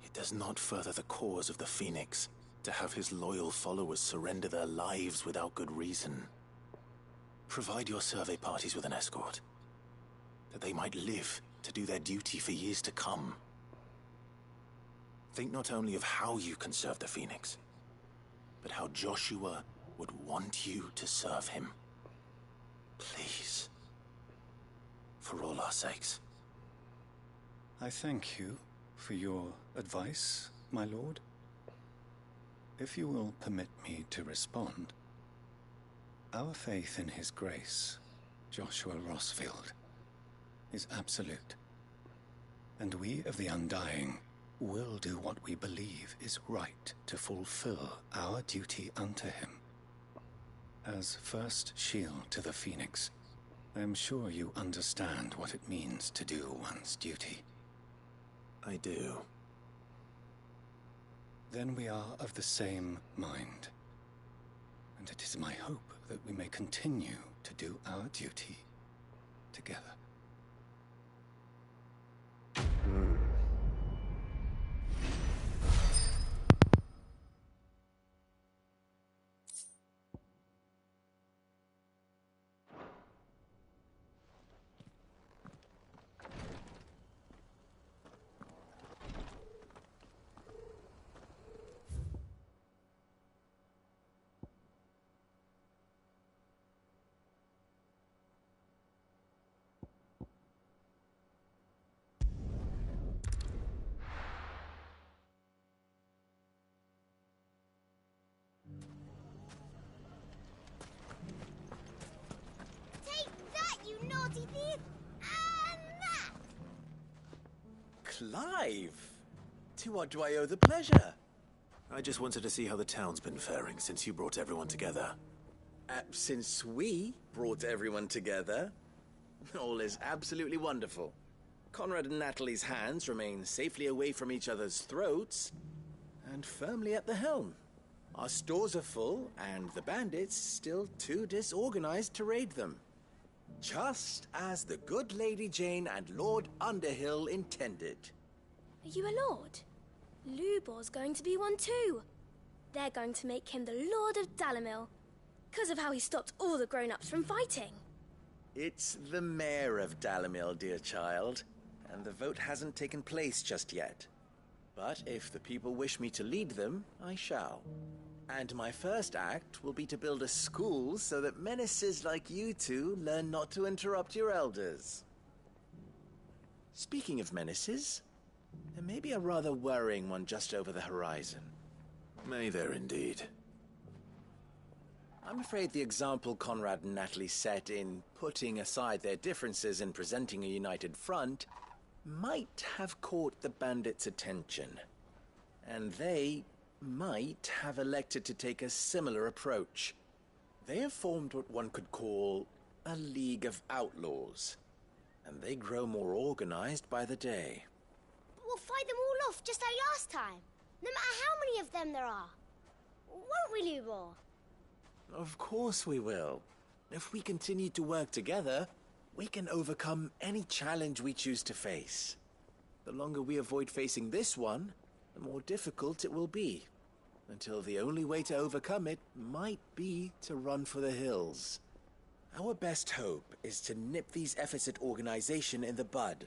It does not further the cause of the Phoenix to have his loyal followers surrender their lives without good reason. Provide your survey parties with an escort, that they might live to do their duty for years to come. Think not only of how you can serve the Phoenix, but how Joshua would want you to serve him. Please. For all our sakes. I thank you for your advice, my lord. If you will permit me to respond, our faith in his grace, Joshua Rossfield, is absolute. And we of the Undying will do what we believe is right to fulfill our duty unto him. As first shield to the Phoenix, I am sure you understand what it means to do one's duty. I do. Then we are of the same mind. And it is my hope that we may continue to do our duty together. Clive! To what do I owe the pleasure? I just wanted to see how the town's been faring since you brought everyone together. Since we brought everyone together, all is absolutely wonderful. Conrad and Natalie's hands remain safely away from each other's throats and firmly at the helm. Our stores are full, and the bandits still too disorganized to raid them. Just as the good Lady Jane and Lord Underhill intended. Are you a lord? Lubor's going to be one too. They're going to make him the Lord of Dalamil, because of how he stopped all the grown-ups from fighting. It's the mayor of Dalamil, dear child, and the vote hasn't taken place just yet. But if the people wish me to lead them, I shall. And my first act will be to build a school so that menaces like you two learn not to interrupt your elders. Speaking of menaces, there may be a rather worrying one just over the horizon. May there indeed. I'm afraid the example Conrad and Natalie set in putting aside their differences and presenting a united front might have caught the bandits' attention. And they might have elected to take a similar approach. They have formed what one could call a League of Outlaws, and they grow more organized by the day. But we'll fight them all off just like last time, no matter how many of them there are. Won't we, Lubor? Of course we will. If we continue to work together, we can overcome any challenge we choose to face. The longer we avoid facing this one, the more difficult it will be, until the only way to overcome it might be to run for the hills. Our best hope is to nip these efforts at organization in the bud,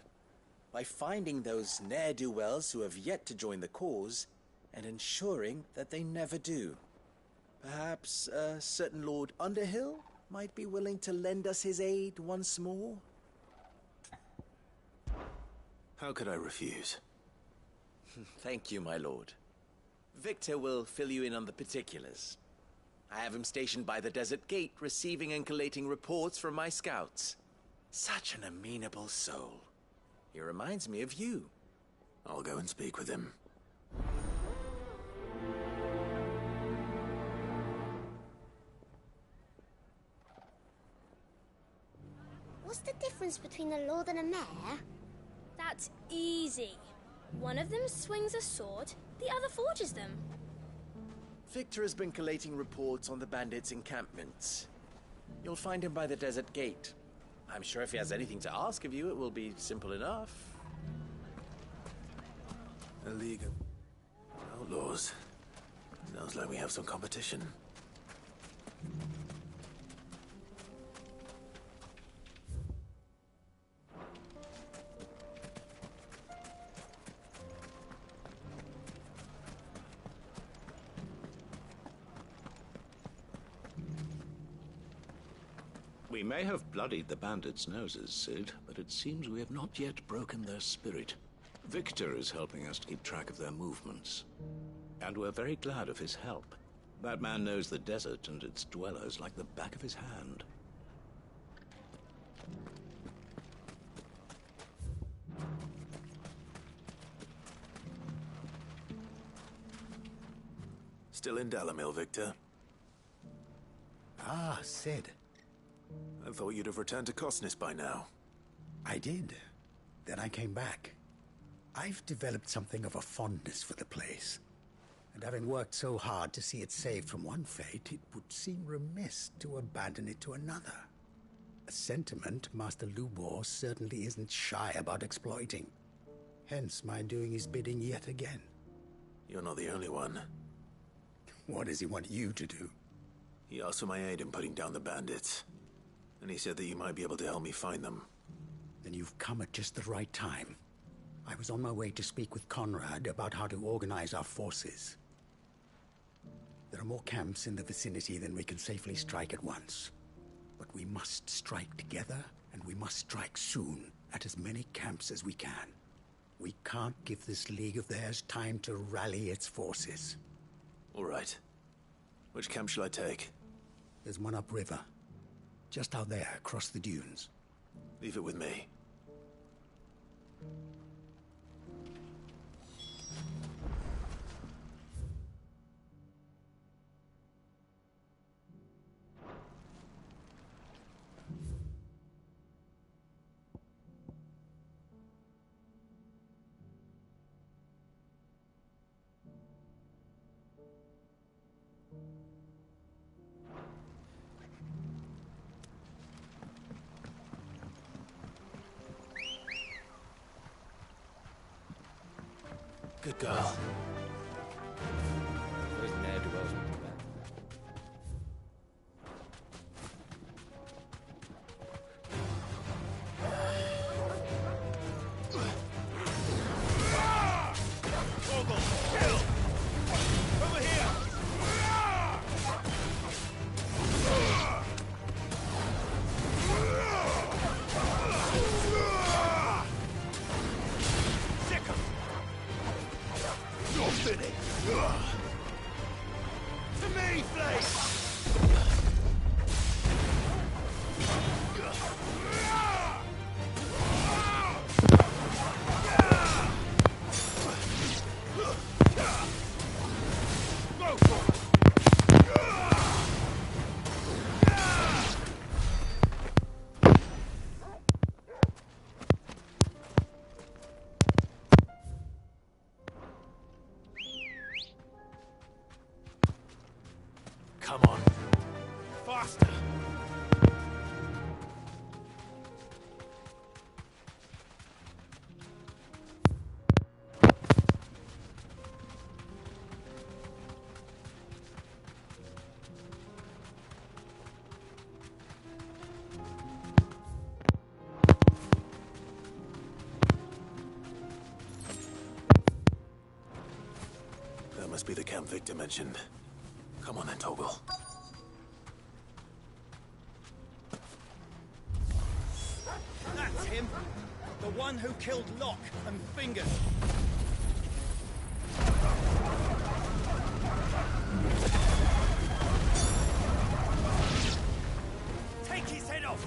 by finding those ne'er-do-wells who have yet to join the cause, and ensuring that they never do. Perhaps a certain Lord Underhill might be willing to lend us his aid once more? How could I refuse? Thank you, my lord. Victor will fill you in on the particulars. I have him stationed by the Desert Gate, receiving and collating reports from my scouts. Such an amenable soul. He reminds me of you. I'll go and speak with him. What's the difference between a lord and a mayor? That's easy. One of them swings a sword, the other forges them. Victor has been collating reports on the bandits' encampments. You'll find him by the Desert Gate. I'm sure if he has anything to ask of you, it will be simple enough. A League of Outlaws. Sounds like we have some competition. We may have bloodied the bandits' noses, Sid, but it seems we have not yet broken their spirit. Victor is helping us to keep track of their movements. And we're very glad of his help. That man knows the desert and its dwellers like the back of his hand. Still in Dalamil, Victor? Ah, Sid. I thought you'd have returned to Cosnis by now. I did. Then I came back. I've developed something of a fondness for the place. And having worked so hard to see it saved from one fate, it would seem remiss to abandon it to another. A sentiment Master Lubor certainly isn't shy about exploiting. Hence my doing his bidding yet again. You're not the only one. What does he want you to do? He asked for my aid in putting down the bandits. And he said that you might be able to help me find them. Then you've come at just the right time. I was on my way to speak with Conrad about how to organize our forces. There are more camps in the vicinity than we can safely strike at once. But we must strike together, and we must strike soon at as many camps as we can. We can't give this league of theirs time to rally its forces. All right. Which camp shall I take? There's one upriver. Just out there, across the dunes. Leave it with me. Good girl. Come on. Faster! That must be the camp Victor mentioned. Come on then, Toggle. That's him! The one who killed Locke and Fingers! Take his head off!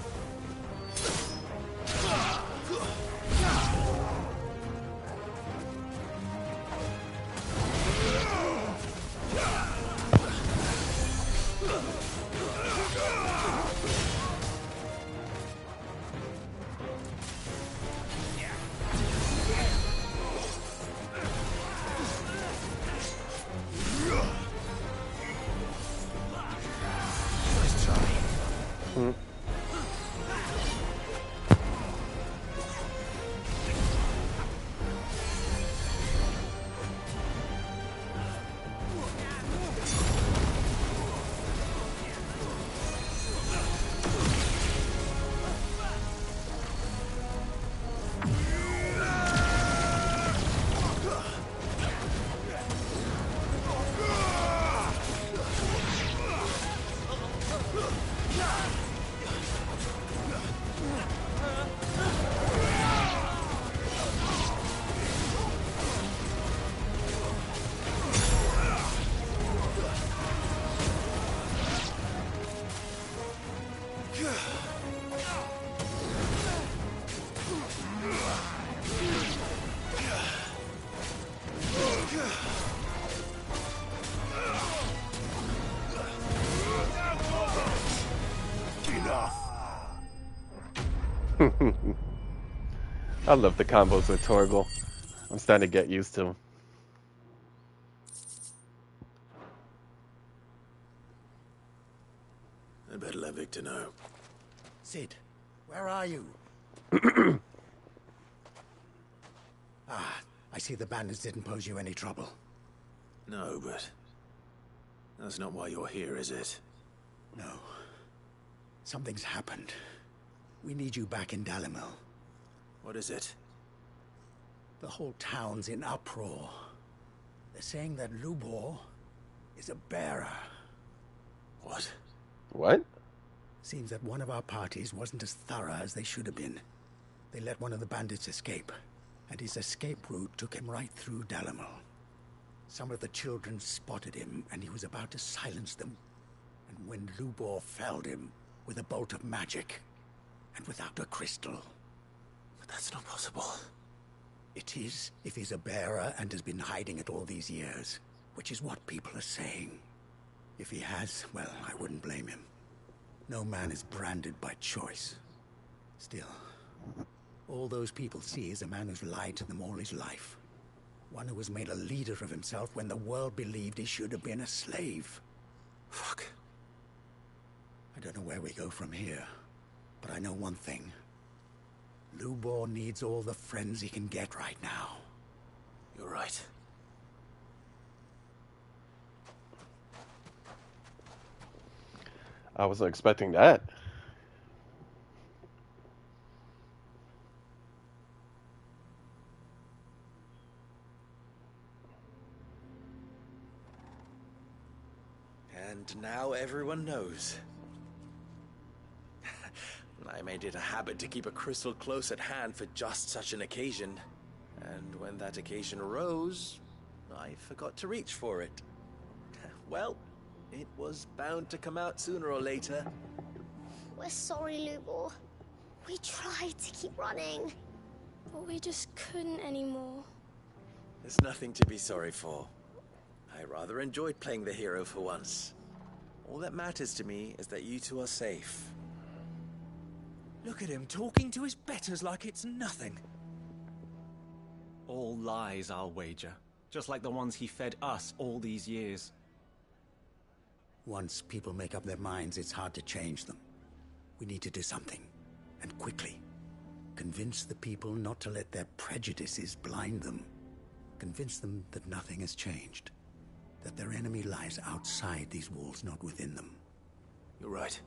I love the combos with Torgal. I'm starting to get used to them. I better let Victor know. Sid, where are you? I see the bandits didn't pose you any trouble. No, but that's not why you're here, is it? No. Something's happened. We need you back in Dalimil. What is it? The whole town's in uproar. They're saying that Lubor is a bearer. What? What? Seems that one of our parties wasn't as thorough as they should have been. They let one of the bandits escape, and his escape route took him right through Dalimil. Some of the children spotted him, and he was about to silence them. And when Lubor felled him with a bolt of magic, and without a crystal. But that's not possible. It is, if he's a bearer and has been hiding it all these years, which is what people are saying. If he has, well, I wouldn't blame him. No man is branded by choice. Still, all those people see is a man who's lied to them all his life. One who was made a leader of himself when the world believed he should have been a slave. Fuck. I don't know where we go from here, but I know one thing. Lubor needs all the friends he can get right now. You're right. I wasn't expecting that. And now everyone knows. I made it a habit to keep a crystal close at hand for just such an occasion. And when that occasion arose, I forgot to reach for it. Well, it was bound to come out sooner or later. We're sorry, Lubor. We tried to keep running. But we just couldn't anymore. There's nothing to be sorry for. I rather enjoyed playing the hero for once. All that matters to me is that you two are safe. Look at him talking to his betters like it's nothing. All lies, I'll wager. Just like the ones he fed us all these years. Once people make up their minds, it's hard to change them. We need to do something, and quickly. Convince the people not to let their prejudices blind them. Convince them that nothing has changed. That their enemy lies outside these walls, not within them. You're right.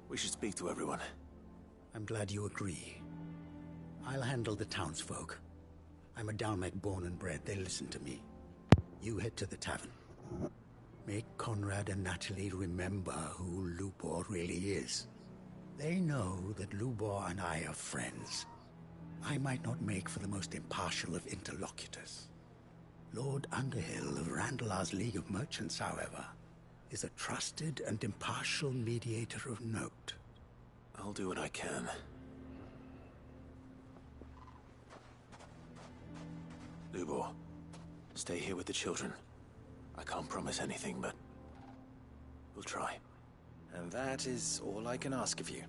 We should speak to everyone. I'm glad you agree. I'll handle the townsfolk. I'm a Dalmec born and bred. They listen to me. You head to the tavern. Make Conrad and Natalie remember who Lubor really is. They know that Lubor and I are friends. I might not make for the most impartial of interlocutors. Lord Underhill of Randalar's League of Merchants, however, is a trusted and impartial mediator of note. I'll do what I can. Lubor, stay here with the children. I can't promise anything, but we'll try. And that is all I can ask of you.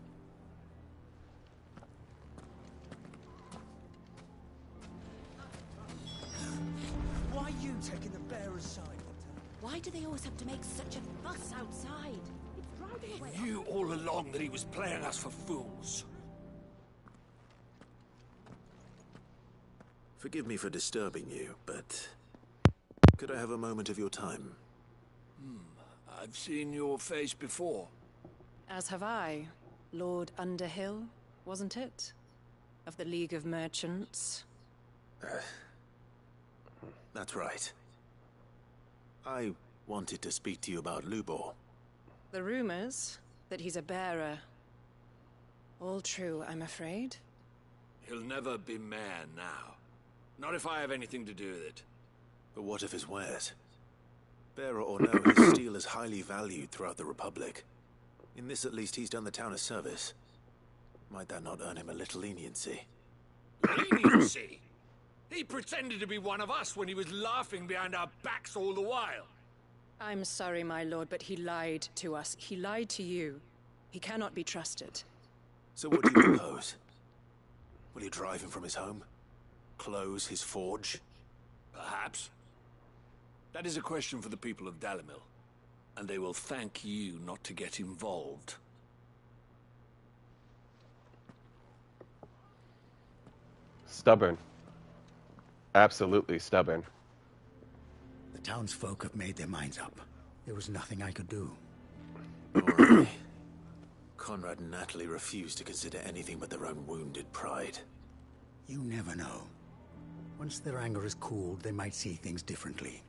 Why are you taking the bearer's side? Why do they always have to make such a fuss outside? It's driving away. He knew all along that he was playing us for fools. Forgive me for disturbing you, but could I have a moment of your time? I've seen your face before. As have I. Lord Underhill, wasn't it? Of the League of Merchants. That's right. I wanted to speak to you about Lubor. The rumors that he's a bearer. All true, I'm afraid. He'll never be mayor now. Not if I have anything to do with it. But what of his wares? Bearer or no, his steel is highly valued throughout the Republic. In this at least he's done the town a service. Might that not earn him a little leniency? Leniency? He pretended to be one of us when he was laughing behind our backs all the while. I'm sorry, my lord, but he lied to us. He lied to you. He cannot be trusted. So what do you propose? Will you drive him from his home? Close his forge? Perhaps. That is a question for the people of Dalimil, and they will thank you not to get involved. Stubborn. Absolutely stubborn. The townsfolk have made their minds up. There was nothing I could do. Alright. Conrad and Natalie refused to consider anything but their own wounded pride. You never know. Once their anger is cooled, they might see things differently.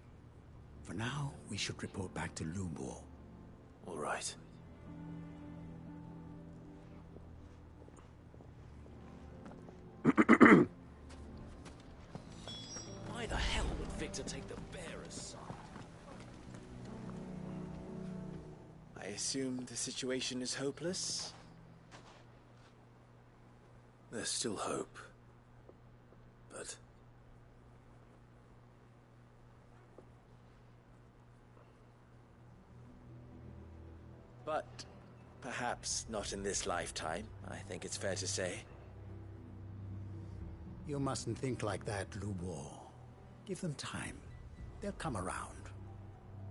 For now, we should report back to Lubor. All right. Why the hell would Victor take the bearer's side? I assume the situation is hopeless? There's still hope. But... But perhaps not in this lifetime, I think it's fair to say. You mustn't think like that, Lubor. Give them time. They'll come around.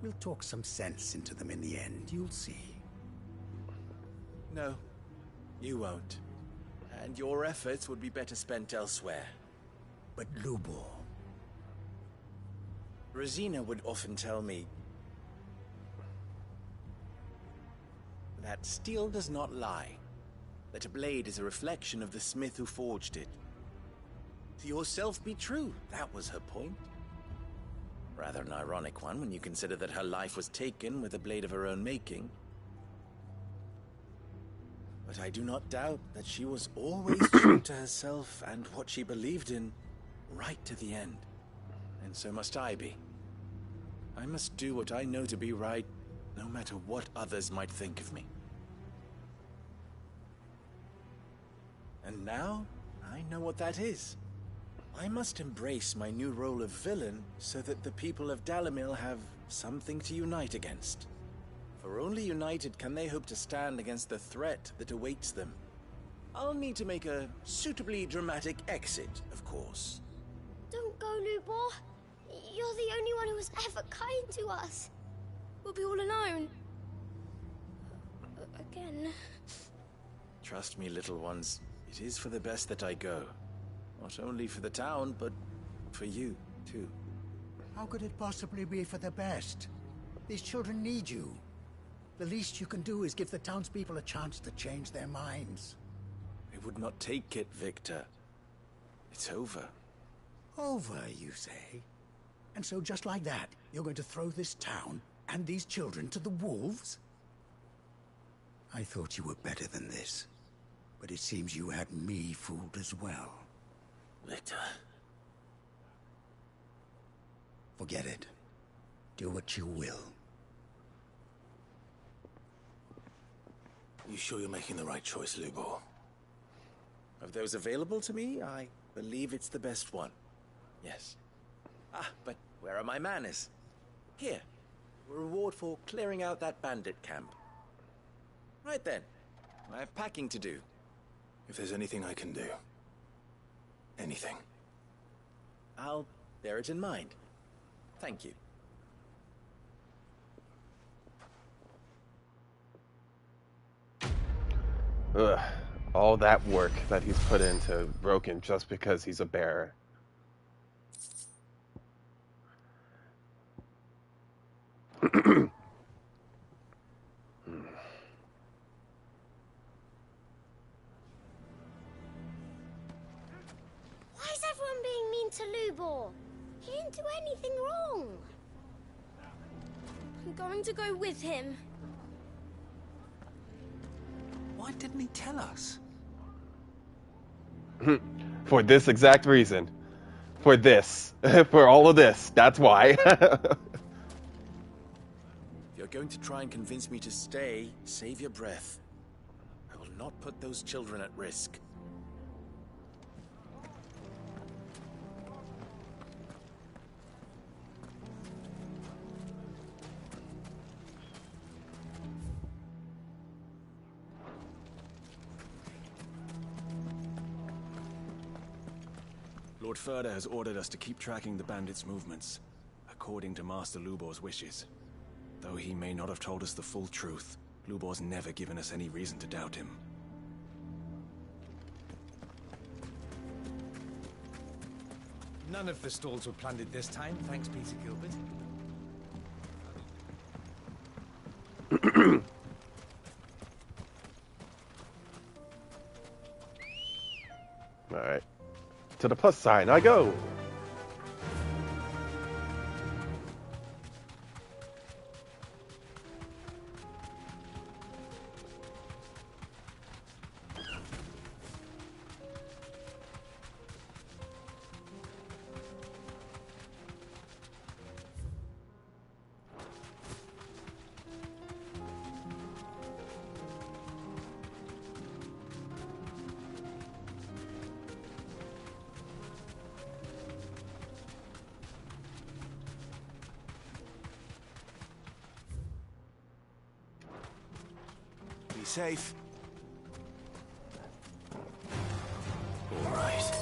We'll talk some sense into them in the end, you'll see. No, you won't. And your efforts would be better spent elsewhere. But Lubor... Rosina would often tell me that steel does not lie, that a blade is a reflection of the smith who forged it. To yourself be true, that was her point. Rather an ironic one when you consider that her life was taken with a blade of her own making. But I do not doubt that she was always true to herself and what she believed in, right to the end. And so must I be. I must do what I know to be right, no matter what others might think of me. And now, I know what that is. I must embrace my new role of villain so that the people of Dalimil have something to unite against. For only united can they hope to stand against the threat that awaits them. I'll need to make a suitably dramatic exit, of course. Don't go, Lubor. You're the only one who was ever kind to us. We'll be all alone. Again. Trust me, little ones. It is for the best that I go. Not only for the town, but for you, too. How could it possibly be for the best? These children need you. The least you can do is give the townspeople a chance to change their minds. I would not take it, Victor. It's over. Over, you say? And so just like that, you're going to throw this town and these children to the wolves? I thought you were better than this. But it seems you had me fooled as well. Victor. Forget it. Do what you will. You sure you're making the right choice, Lubor? Of those available to me, I believe it's the best one. Yes. Ah, but where are my manners? Here. A reward for clearing out that bandit camp. Right then. I have packing to do. If there's anything I can do. Anything. I'll bear it in mind. Thank you. Ugh. All that work that he's put into Broken just because he's a bearer. Why is everyone being mean to Lubor? He didn't do anything wrong. I'm going to go with him. Why didn't he tell us? For this exact reason. For this. For all of this. That's why. If you're going to try and convince me to stay, save your breath. I will not put those children at risk. Lord Furda has ordered us to keep tracking the bandits' movements, according to Master Lubor's wishes. Though he may not have told us the full truth, Lubor's never given us any reason to doubt him. None of the stalls were plundered this time, thanks, Peter Gilbert. Alright. To the plus sign I go! Be safe. All right.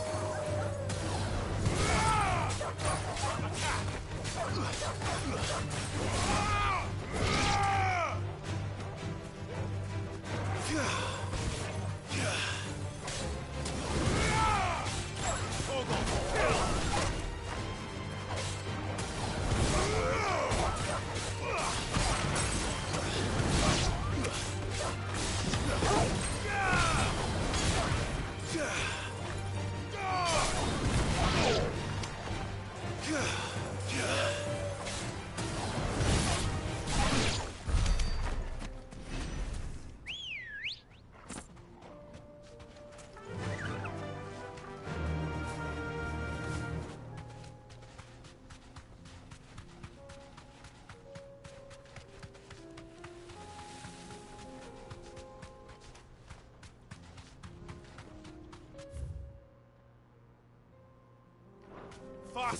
I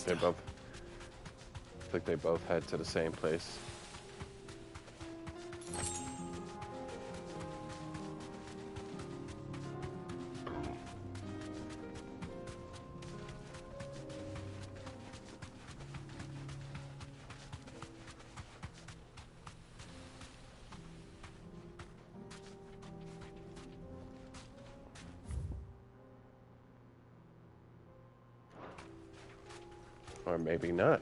think they both head to the same place. Or maybe not.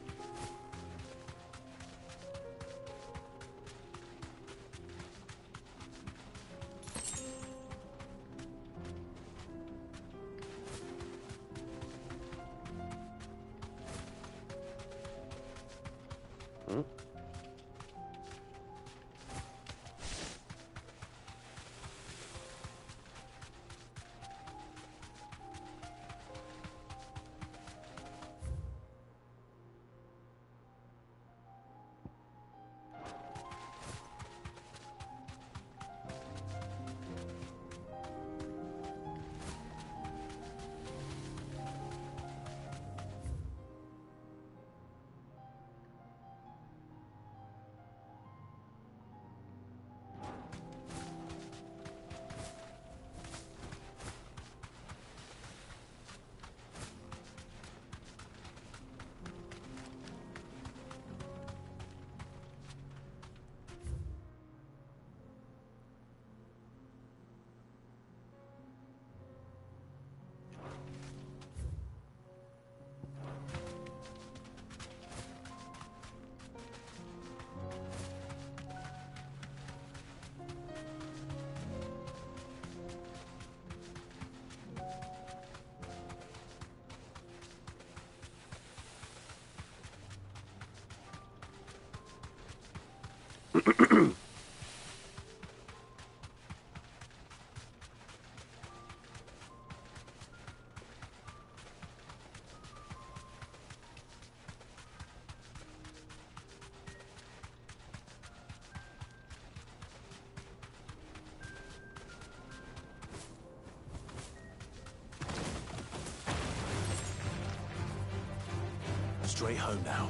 Straight home now.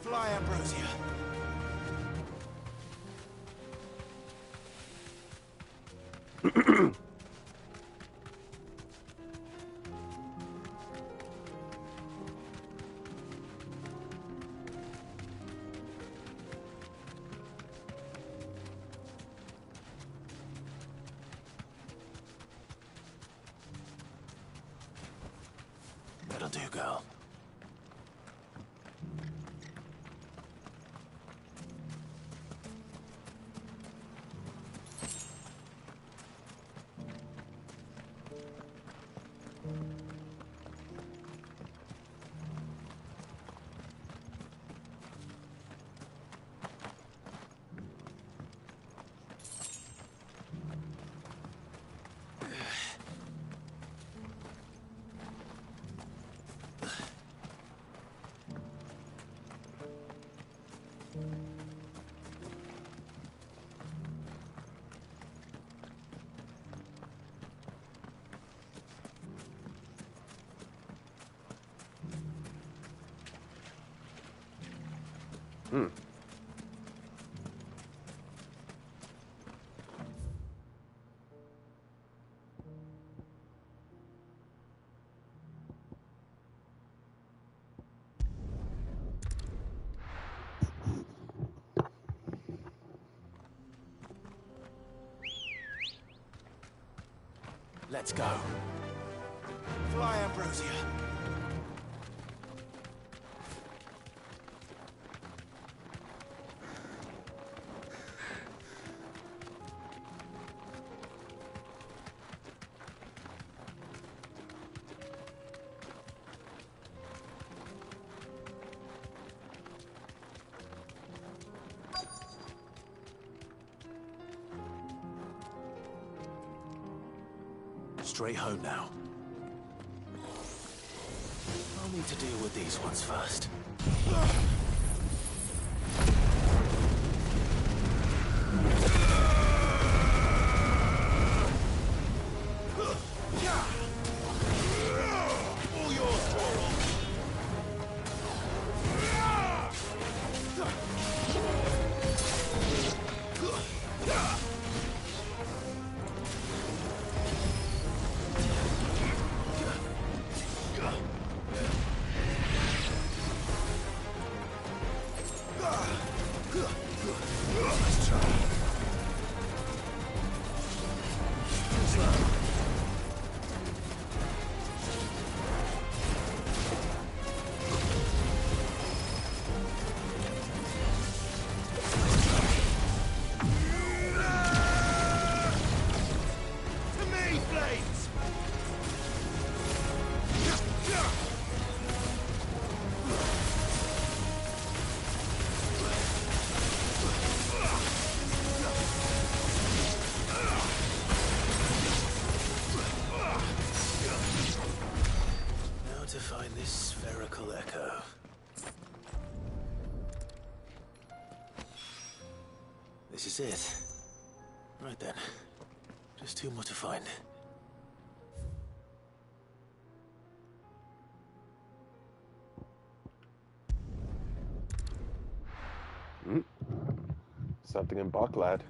Fly, Ambrosia. That'll do, girl. Let's go. Fly, Ambrosia. Straight home now. I'll need to deal with these ones first. All yours, Toro. This is it. Right then. Just two more to find. Something in Buck, lad.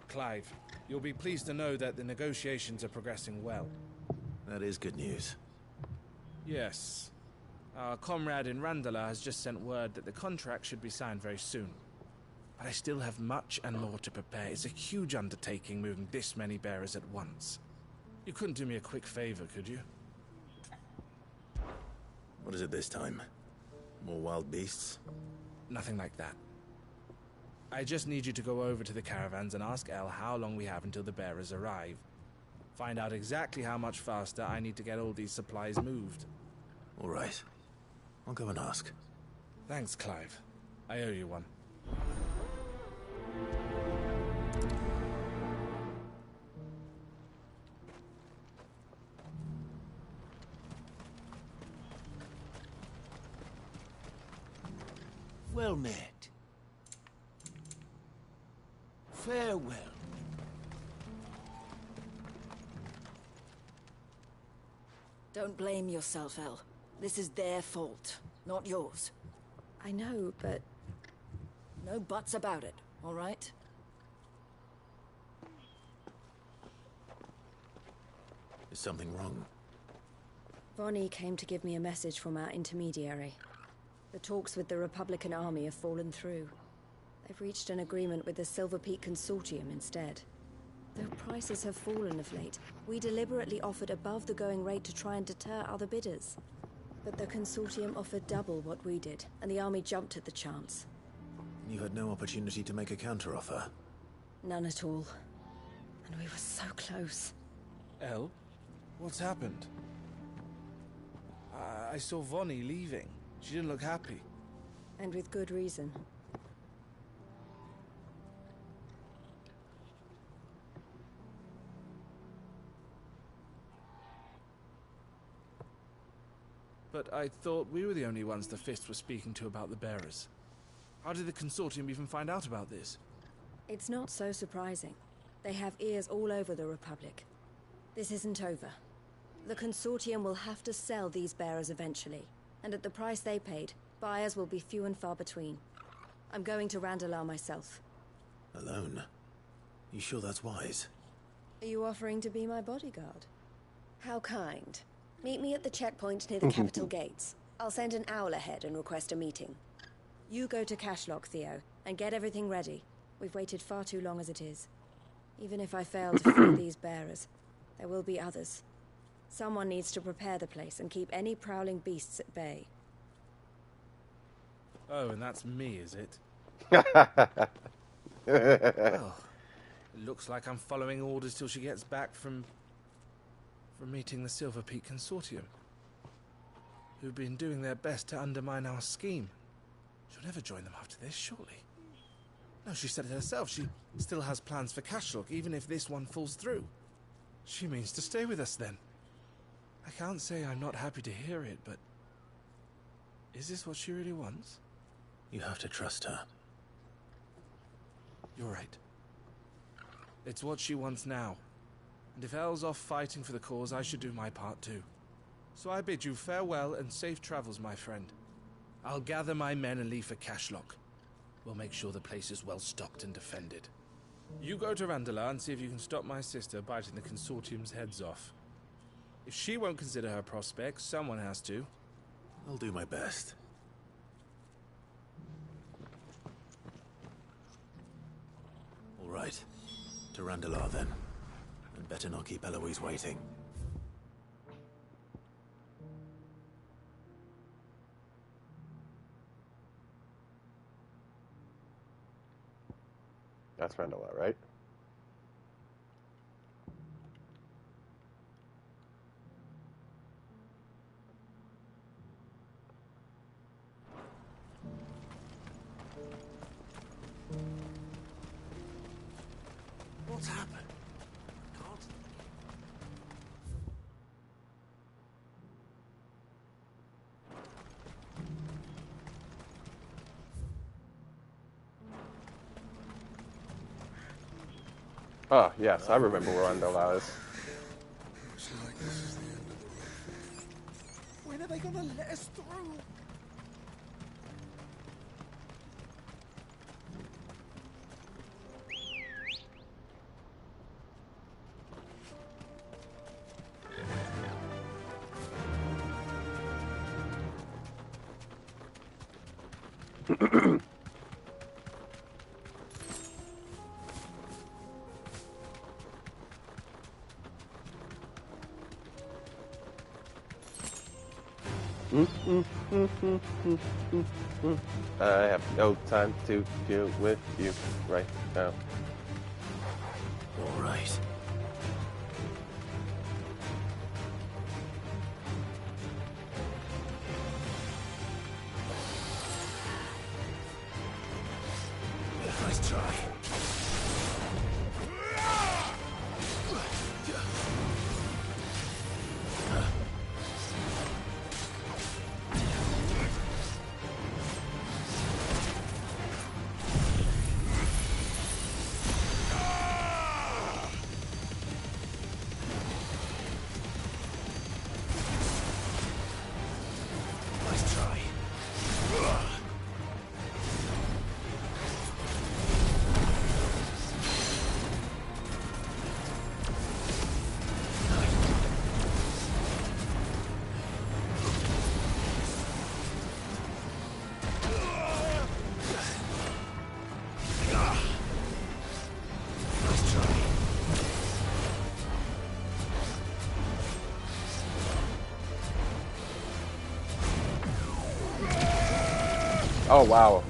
Clive, you'll be pleased to know that the negotiations are progressing well. That is good news. Yes. Our comrade in Randala has just sent word that the contract should be signed very soon. But I still have much and more to prepare. It's a huge undertaking moving this many bearers at once. You couldn't do me a quick favor, could you? What is it this time? More wild beasts? Nothing like that. I just need you to go over to the caravans and ask El how long we have until the bearers arrive. Find out exactly how much faster I need to get all these supplies moved. All right. I'll go and ask. Thanks, Clive. I owe you one. Well met. Farewell. Don't blame yourself, El. This is their fault, not yours. I know, but... No buts about it, all right? Is something wrong? Vonnie came to give me a message from our intermediary. The talks with the Republican army have fallen through. They've reached an agreement with the Silver Peak Consortium instead. Though prices have fallen of late, we deliberately offered above the going rate to try and deter other bidders. But the Consortium offered double what we did, and the army jumped at the chance. You had no opportunity to make a counteroffer? None at all. And we were so close. El? What's happened? I saw Vonnie leaving. She didn't look happy. And with good reason. But I thought we were the only ones the Fist was speaking to about the bearers. How did the Consortium even find out about this? It's not so surprising. They have ears all over the Republic. This isn't over. The Consortium will have to sell these bearers eventually, and at the price they paid, buyers will be few and far between. I'm going to Randalar myself. Alone? You sure that's wise? Are you offering to be my bodyguard? How kind. Meet me at the checkpoint near the capital gates. I'll send an owl ahead and request a meeting. You go to Cashlock, Theo, and get everything ready. We've waited far too long as it is. Even if I fail to free these bearers, there will be others. Someone needs to prepare the place and keep any prowling beasts at bay. Oh, and that's me, is it? Well, it looks like I'm following orders till she gets back from meeting the Silver Peak Consortium, who've been doing their best to undermine our scheme. She'll never join them after this, surely. No, she said it herself. She still has plans for Cashlock, even if this one falls through. She means to stay with us, then. I can't say I'm not happy to hear it, but... is this what she really wants? You have to trust her. You're right. It's what she wants now. And if El's off fighting for the cause, I should do my part too. So I bid you farewell and safe travels, my friend. I'll gather my men and leave for Cashlock. We'll make sure the place is well stocked and defended. You go to Randalar and see if you can stop my sister biting the Consortium's heads off. If she won't consider her prospects, someone has to. I'll do my best. All right. To Randalar, then. And better not keep Eloise waiting. That's Randalar, right? What's happened? Oh, yes, I remember Rondell is. Looks like this is the end of the road. When are they gonna let us through? I have no time to deal with you right now. All right. Nice try. Nice try. Oh, wow.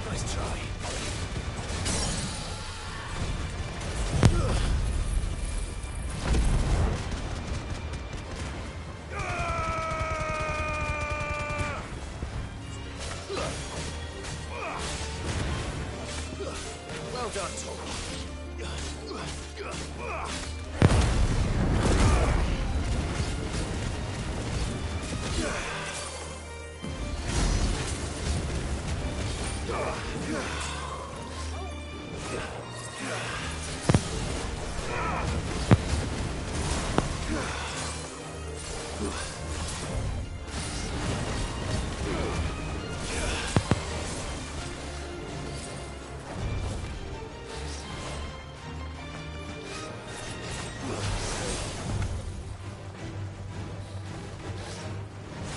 Nice try. Well done, Tom.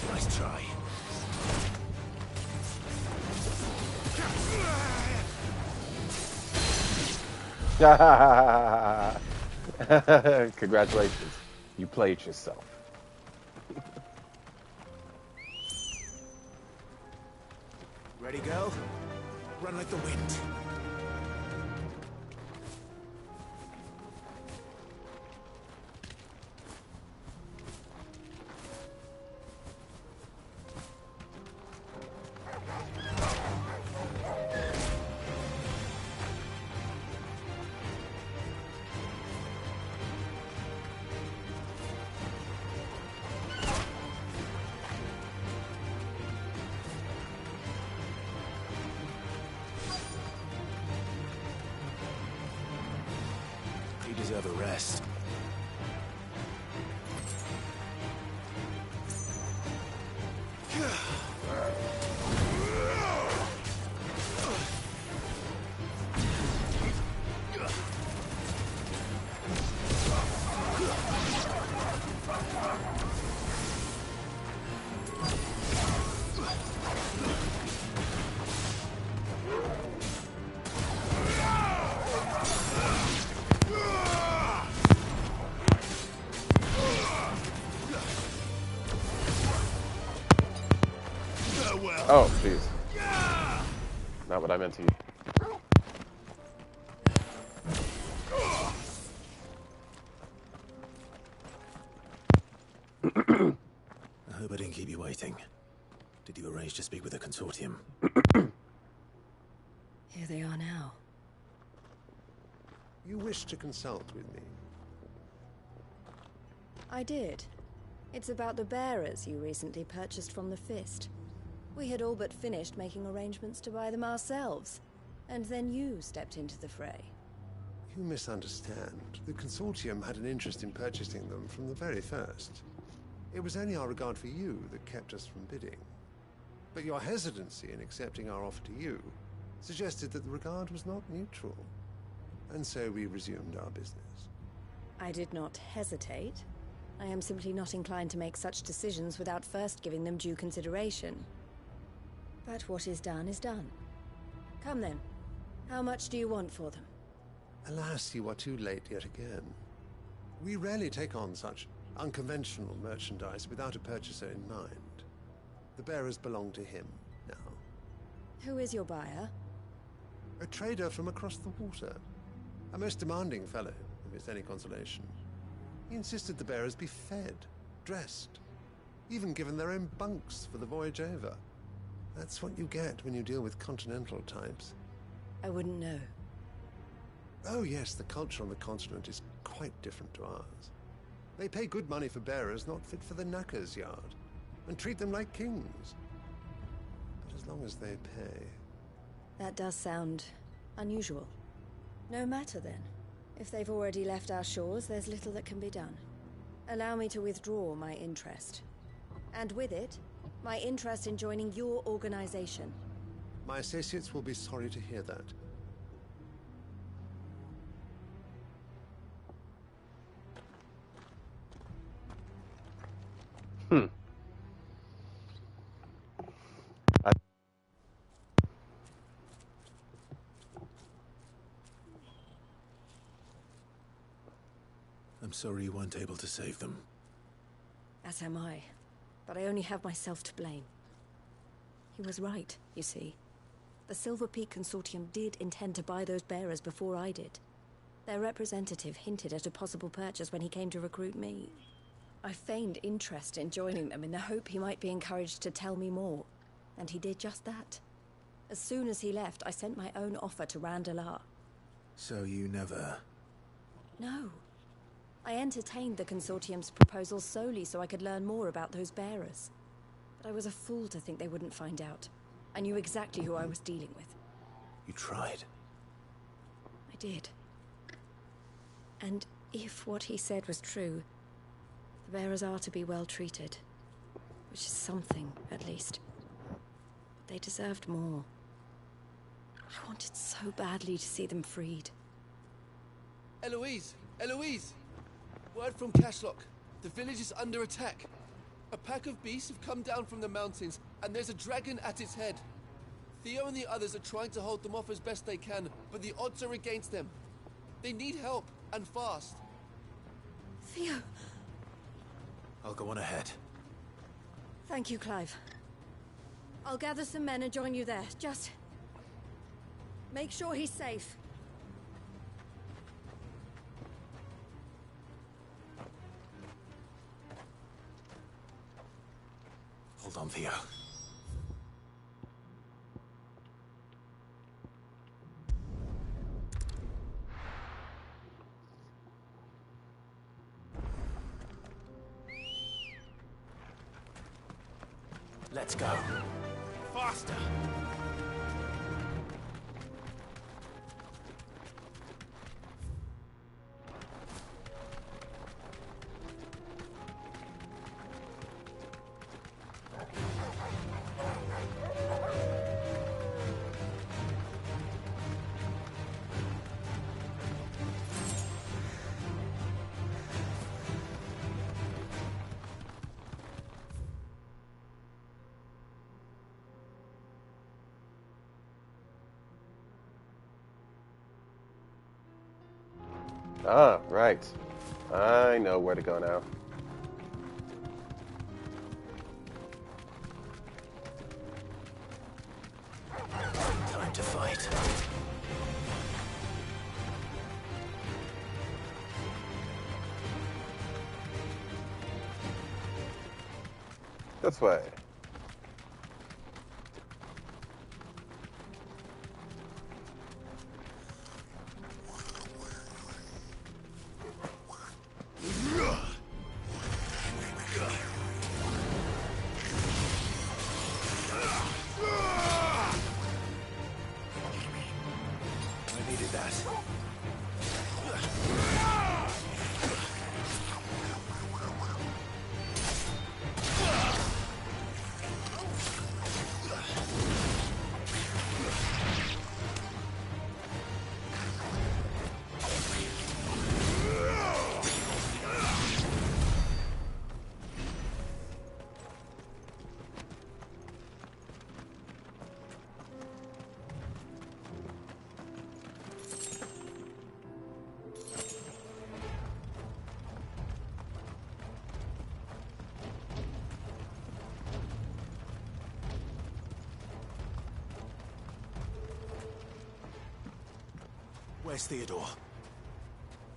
Nice try. Congratulations. You played yourself. Ready, girl? Run like the wind. You deserve a rest. Oh, jeez. Not what I meant to. I hope I didn't keep you waiting. Did you arrange to speak with the consortium? Here they are now. You wish to consult with me? I did. It's about the bearers you recently purchased from the Fist. We had all but finished making arrangements to buy them ourselves, and then you stepped into the fray. You misunderstand. The Consortium had an interest in purchasing them from the very first. It was only our regard for you that kept us from bidding. But your hesitancy in accepting our offer to you suggested that the regard was not mutual. And so we resumed our business. I did not hesitate. I am simply not inclined to make such decisions without first giving them due consideration. But what is done is done. Come then. How much do you want for them? Alas, you are too late yet again. We rarely take on such unconventional merchandise without a purchaser in mind. The bearers belong to him now. Who is your buyer? A trader from across the water. A most demanding fellow, if it's any consolation. He insisted the bearers be fed, dressed, even given their own bunks for the voyage over. That's what you get when you deal with continental types. I wouldn't know. Oh yes, the culture on the continent is quite different to ours. They pay good money for bearers not fit for the knacker's yard, and treat them like kings. But as long as they pay... That does sound unusual. No matter then. If they've already left our shores, there's little that can be done. Allow me to withdraw my interest. And with it, my interest in joining your organization. My associates will be sorry to hear that. I'm sorry you weren't able to save them. As am I. But I only have myself to blame. He was right, you see. The Silver Peak Consortium did intend to buy those bearers before I did. Their representative hinted at a possible purchase when he came to recruit me. I feigned interest in joining them in the hope he might be encouraged to tell me more. And he did just that. As soon as he left, I sent my own offer to Randalar. So you never... No. I entertained the Consortium's proposal solely so I could learn more about those bearers. But I was a fool to think they wouldn't find out. I knew exactly who I was dealing with. You tried. I did. And if what he said was true, the bearers are to be well treated. Which is something, at least. But they deserved more. I wanted so badly to see them freed. Eloise! Eloise! Word from Cashlock. The village is under attack. A pack of beasts have come down from the mountains, and there's a dragon at its head. Theo and the others are trying to hold them off as best they can, but the odds are against them. They need help, and fast. Theo! I'll go on ahead. Thank you, Clive. I'll gather some men and join you there. Just... make sure he's safe. Hold on, Theo. Let's go. Faster! Ah, right. I know where to go now. Time to fight. This way. Where's Theodore?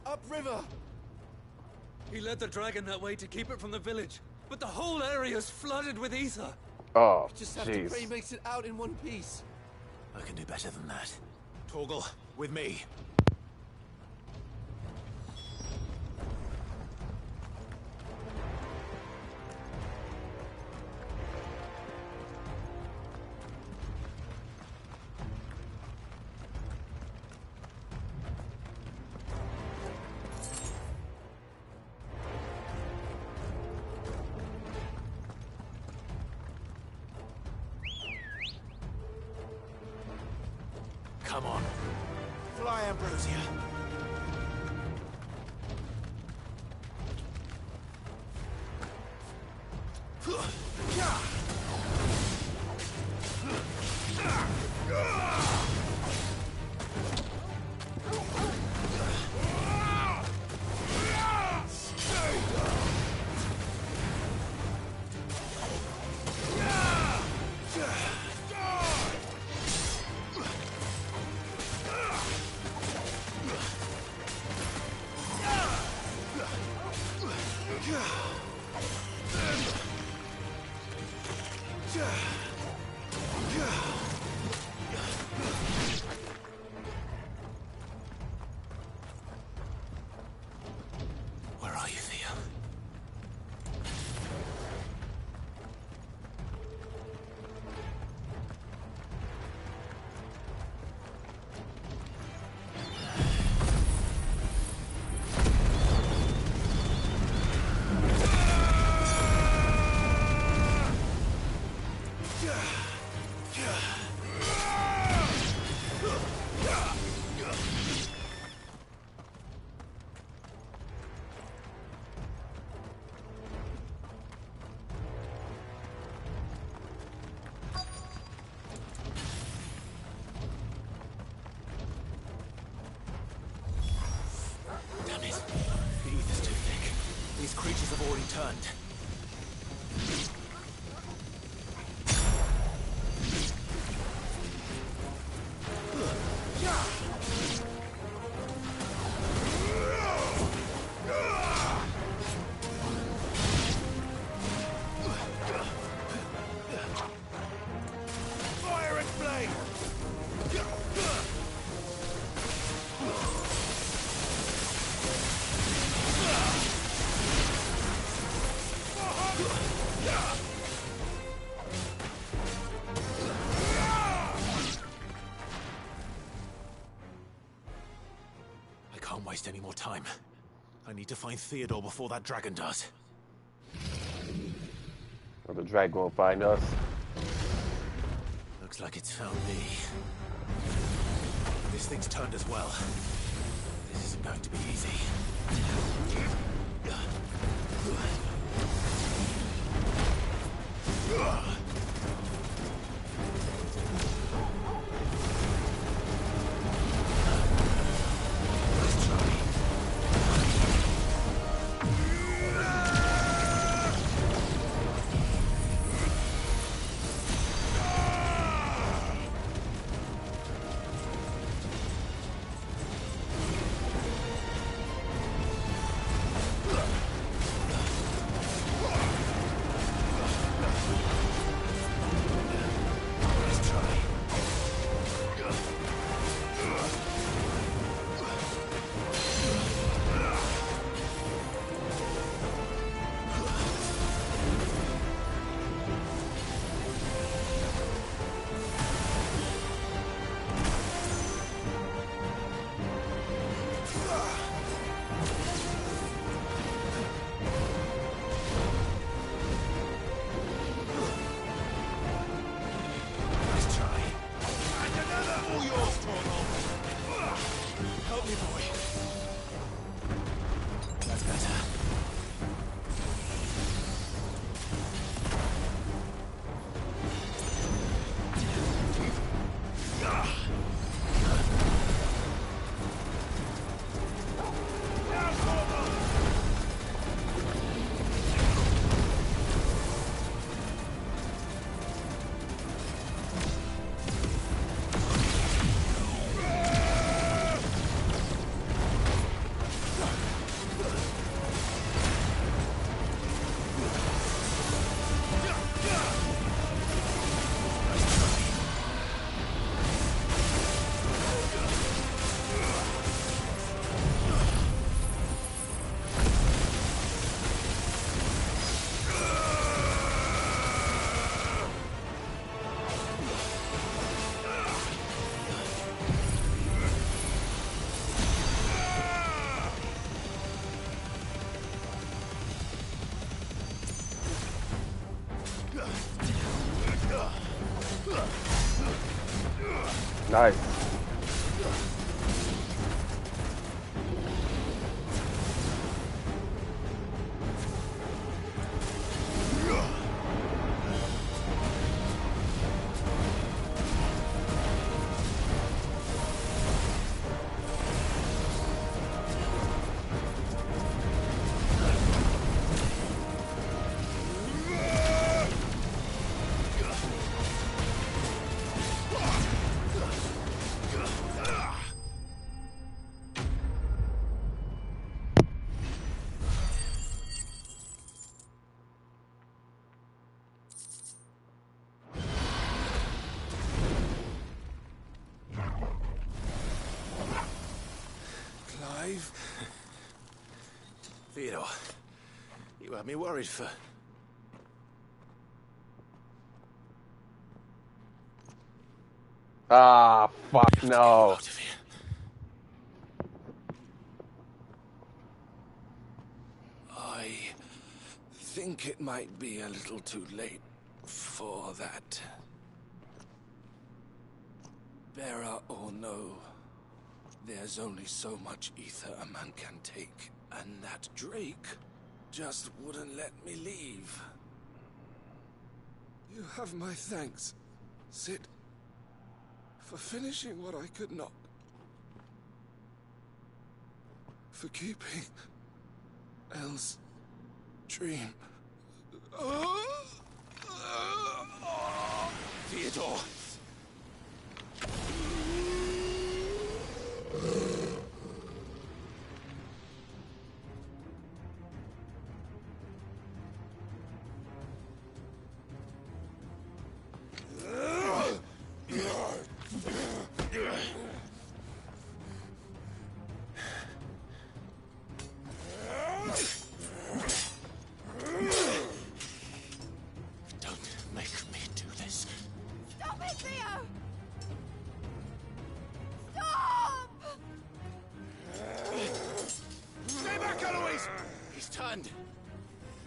Upriver! He led the dragon that way to keep it from the village, but the whole area's flooded with ether. Oh, Just have to pray he makes it out in one piece. I can do better than that. Torgal, with me. Come on. Fly, Ambrosia. Where are you, Theo? Damn it. The ether's too thick. These creatures have already turned. Fire and flame! I can't waste any more time. I need to find Theodore before that dragon does. Or the dragon will find us. Looks like it's found me. This thing's turned as well. This isn't going to be easy. Nice. Clive? Theodore, you had me worried for... Ah, fuck no. I think it might be a little too late for that. Bearer or no, there's only so much ether a man can take, and that Drake just wouldn't let me leave. You have my thanks, Sid, for finishing what I could not. For keeping Elle's dream. Theodore!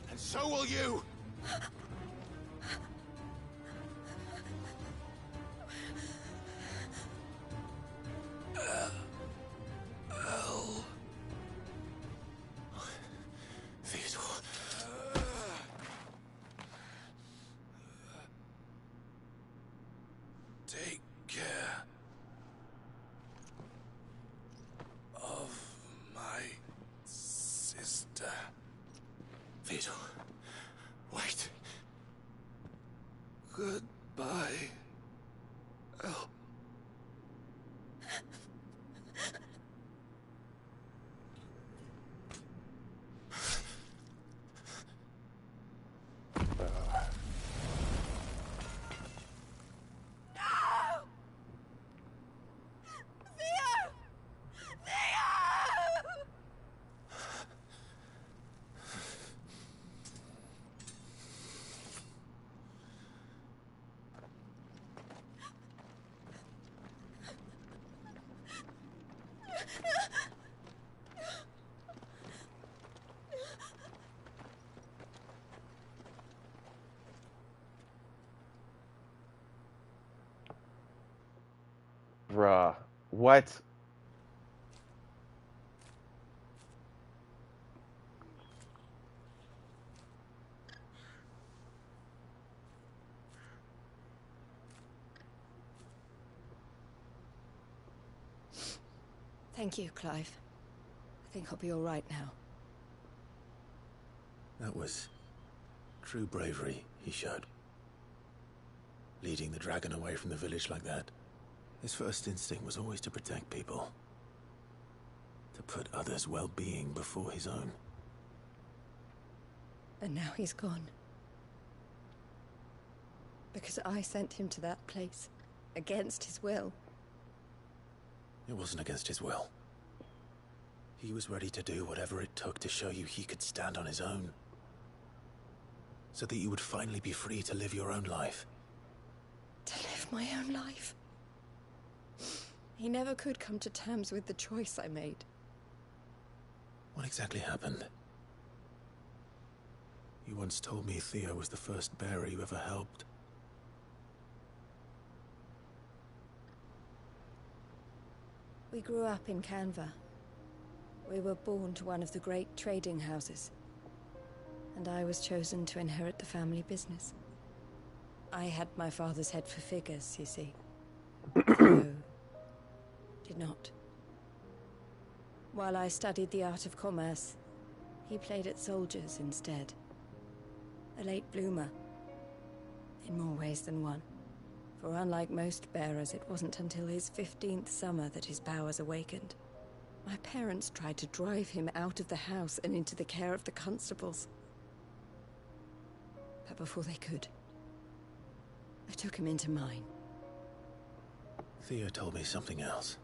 And so will you! Theodore. Take care of my sister. Theodore, wait. Goodbye, Elle. Bruh. What? Thank you, Clive. I think I'll be all right now. That was true bravery he showed. Leading the dragon away from the village like that. His first instinct was always to protect people. To put others' well-being before his own. And now he's gone. Because I sent him to that place, against his will. It wasn't against his will. He was ready to do whatever it took to show you he could stand on his own. So that you would finally be free to live your own life. To live my own life? He never could come to terms with the choice I made. What exactly happened? You once told me Theo was the first bearer you ever helped. We grew up in Canva. We were born to one of the great trading houses. And I was chosen to inherit the family business. I had my father's head for figures, you see. Theo did not. While I studied the art of commerce, he played at soldiers instead. A late bloomer. In more ways than one. For unlike most bearers, it wasn't until his 15th summer that his powers awakened. My parents tried to drive him out of the house and into the care of the constables. But before they could, I took him into mine. Theo told me something else.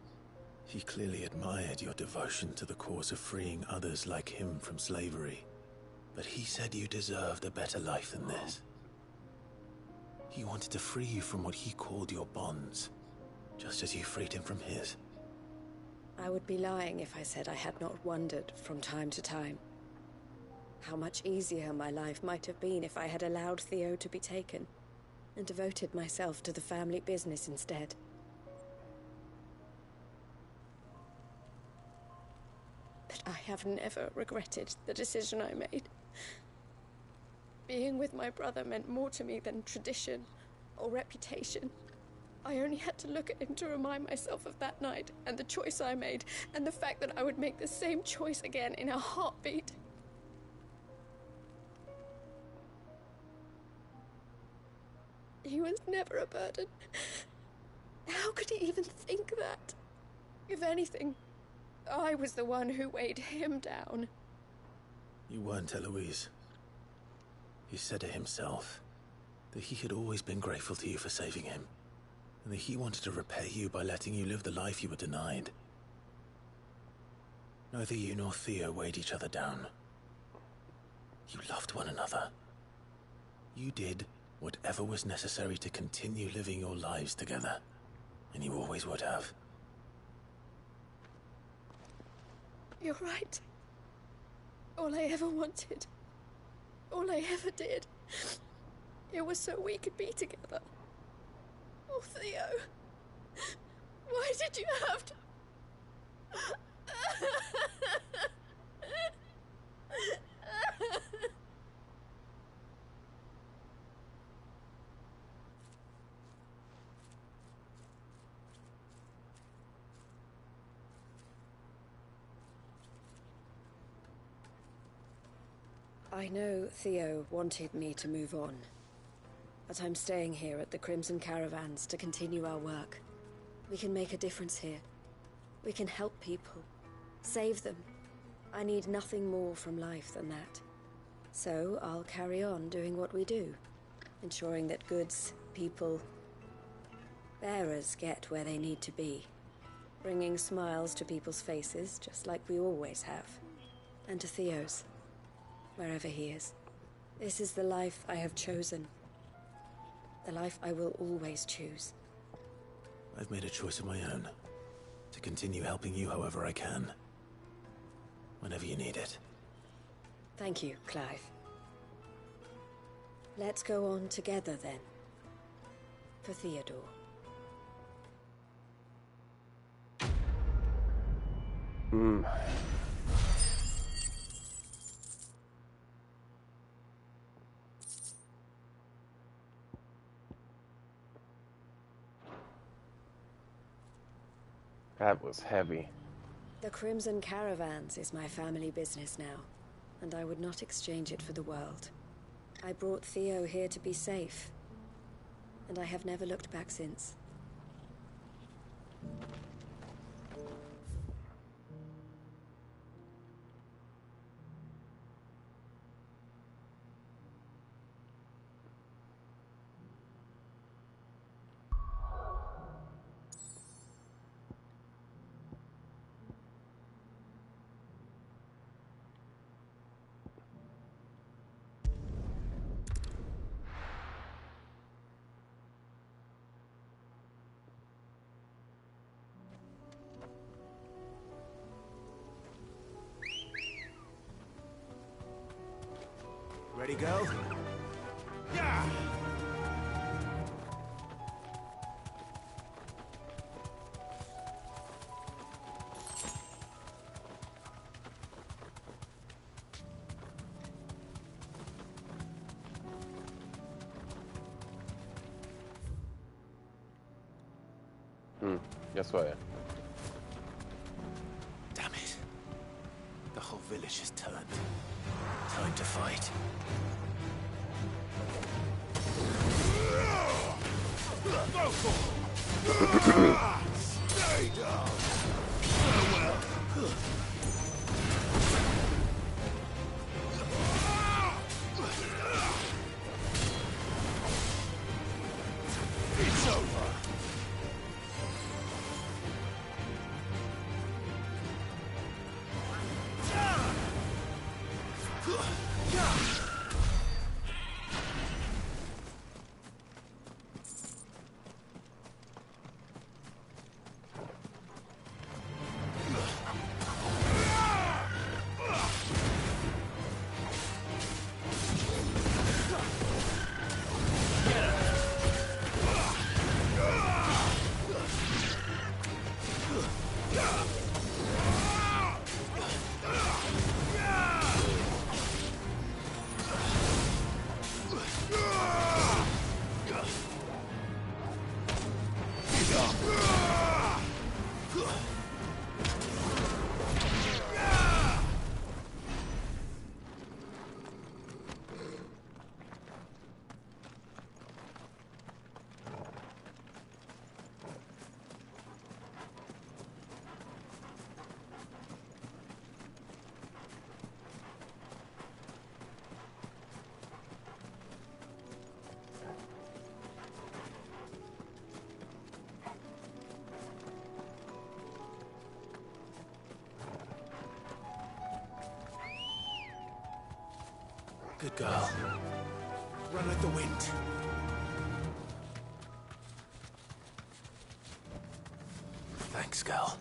He clearly admired your devotion to the cause of freeing others like him from slavery. But he said you deserved a better life than this. He wanted to free you from what he called your bonds, just as you freed him from his. I would be lying if I said I had not wondered from time to time how much easier my life might have been if I had allowed Theo to be taken and devoted myself to the family business instead. But I have never regretted the decision I made. Being with my brother meant more to me than tradition or reputation. I only had to look at him to remind myself of that night and the choice I made and the fact that I would make the same choice again in a heartbeat. He was never a burden. How could he even think that? If anything, I was the one who weighed him down. You weren't, Eloise. He said it himself, that he had always been grateful to you for saving him, and that he wanted to repay you by letting you live the life you were denied. Neither you nor Theo weighed each other down. You loved one another. You did whatever was necessary to continue living your lives together, and you always would have. You're right. All I ever wanted, all I ever did, it was so we could be together. Oh, Theo, why did you have to... I know Theo wanted me to move on, but I'm staying here at the Crimson Caravans to continue our work. We can make a difference here. We can help people, save them. I need nothing more from life than that. So I'll carry on doing what we do, ensuring that goods, people, bearers get where they need to be, bringing smiles to people's faces just like we always have, and to Theo's. Wherever he is. This is the life I have chosen. The life I will always choose. I've made a choice of my own. To continue helping you however I can. Whenever you need it. Thank you, Clive. Let's go on together then. For Theodore. That was heavy. The Crimson Caravans is my family business now, and I would not exchange it for the world. I brought Theo here to be safe, and I have never looked back since. Ready, go? Yeah! Guess what? Damn it. The whole village has turned. Time to fight. Stay down. Farewell. It's over. Good girl. Run like the wind. Thanks, girl.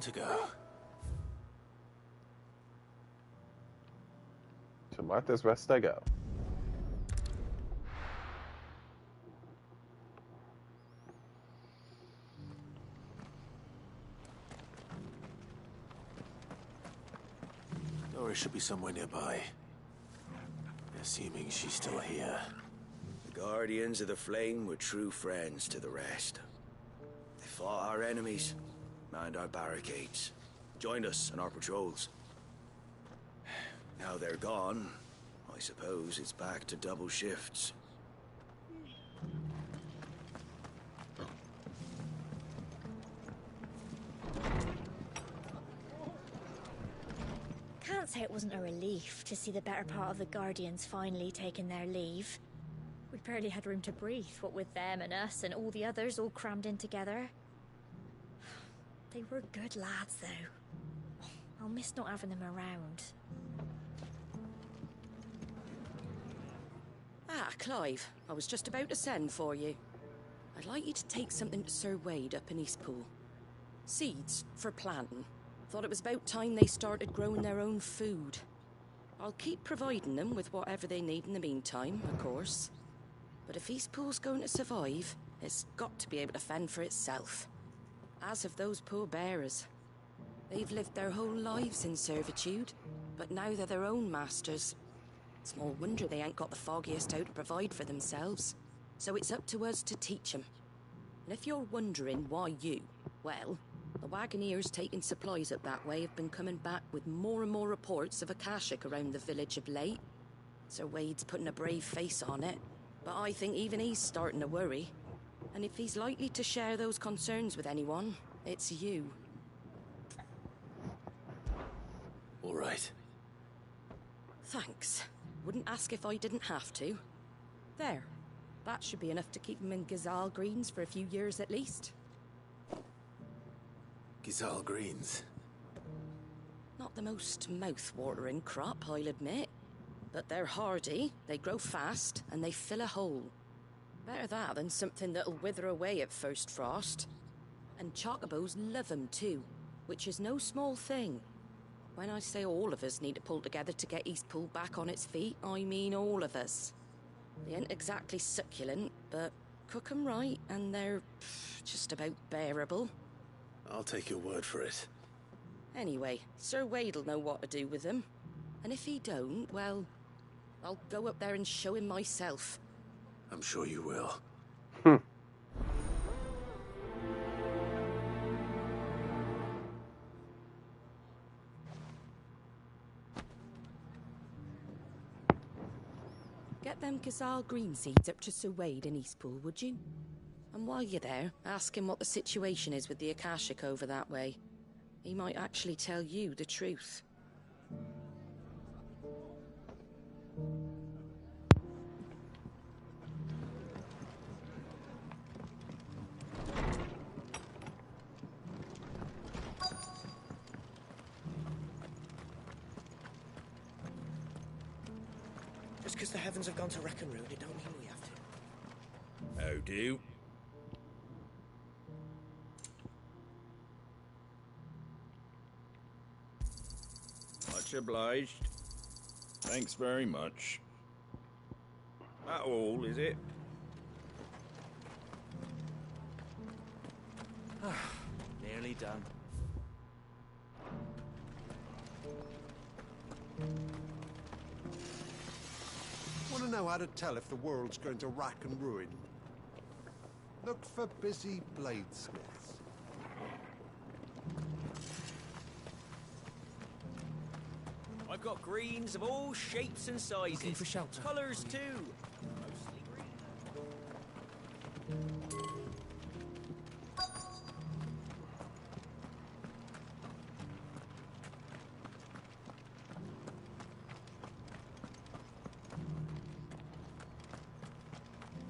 want to go? To Martha's Rest I go. Doris should be somewhere nearby. Assuming she's still here. The Guardians of the Flame were true friends to the rest. They fought our enemies, manned our barricades, joined us in our patrols. Now they're gone, I suppose it's back to double shifts. Can't say it wasn't a relief to see the better part of the Guardians finally taking their leave. We barely had room to breathe, what with them and us and all the others all crammed in together. They were good lads, though. I'll miss not having them around. Ah, Clive, I was just about to send for you. I'd like you to take something to Sir Wade up in Eastpool. Seeds for planting. Thought it was about time they started growing their own food. I'll keep providing them with whatever they need in the meantime, of course. But if Eastpool's going to survive, it's got to be able to fend for itself. As have those poor bearers. They've lived their whole lives in servitude, but now they're their own masters. Small wonder they ain't got the foggiest how to provide for themselves. So it's up to us to teach them. And if you're wondering why you, well, the Wagoneers taking supplies up that way have been coming back with more and more reports of Akashic around the village of late. Sir Wade's putting a brave face on it, but I think even he's starting to worry. And if he's likely to share those concerns with anyone, it's you. All right. Thanks. Wouldn't ask if I didn't have to. There. That should be enough to keep him in Gazal Greens for a few years at least. Gazal Greens? Not the most mouth-watering crop, I'll admit. But they're hardy, they grow fast, and they fill a hole. Better that than something that'll wither away at first frost. And chocobos love 'em too, which is no small thing. When I say all of us need to pull together to get Eastpool back on its feet, I mean all of us. They ain't exactly succulent, but cook 'em right, and they're just about bearable. I'll take your word for it. Anyway, Sir Wade'll know what to do with them. And if he don't, well, I'll go up there and show him myself. I'm sure you will. Get them Gazal green seeds up to Sir Wade in Eastpool, would you? And while you're there, ask him what the situation is with the Akashic over that way. He might actually tell you the truth. Just because the heavens have gone to wreck and ruin, it don't mean we have to. How do? Much obliged. Thanks very much. That all, is it? Nearly done. Want to know how to tell if the world's going to rack and ruin? Look for busy bladesmiths. I've got greens of all shapes and sizes. Looking for shelter. Colours too.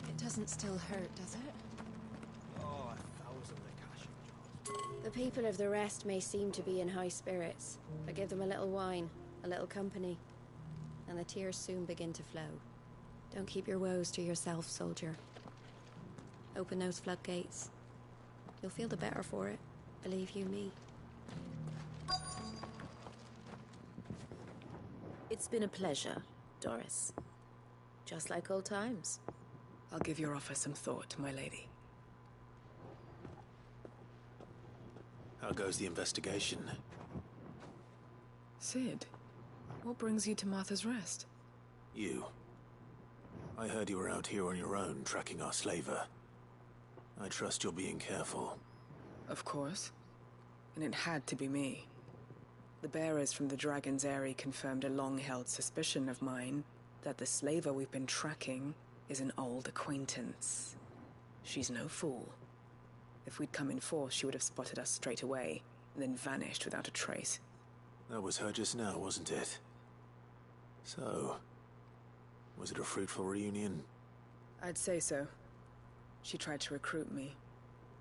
It doesn't still hurt, does it? Oh, 1,000 Akashic. The people of the rest may seem to be in high spirits, but give them a little wine, a little company, and the tears soon begin to flow. Don't keep your woes to yourself, soldier. Open those floodgates. You'll feel the better for it, believe you me. It's been a pleasure, Doris. Just like old times. I'll give your offer some thought, my lady. How goes the investigation? Sid, what brings you to Martha's Rest? You. I heard you were out here on your own, tracking our slaver. I trust you're being careful. Of course. And it had to be me. The bearers from the Dragon's Eyrie confirmed a long-held suspicion of mine that the slaver we've been tracking is an old acquaintance. She's no fool. If we'd come in force, she would have spotted us straight away, and then vanished without a trace. That was her just now, wasn't it? So, was it a fruitful reunion? I'd say so. She tried to recruit me.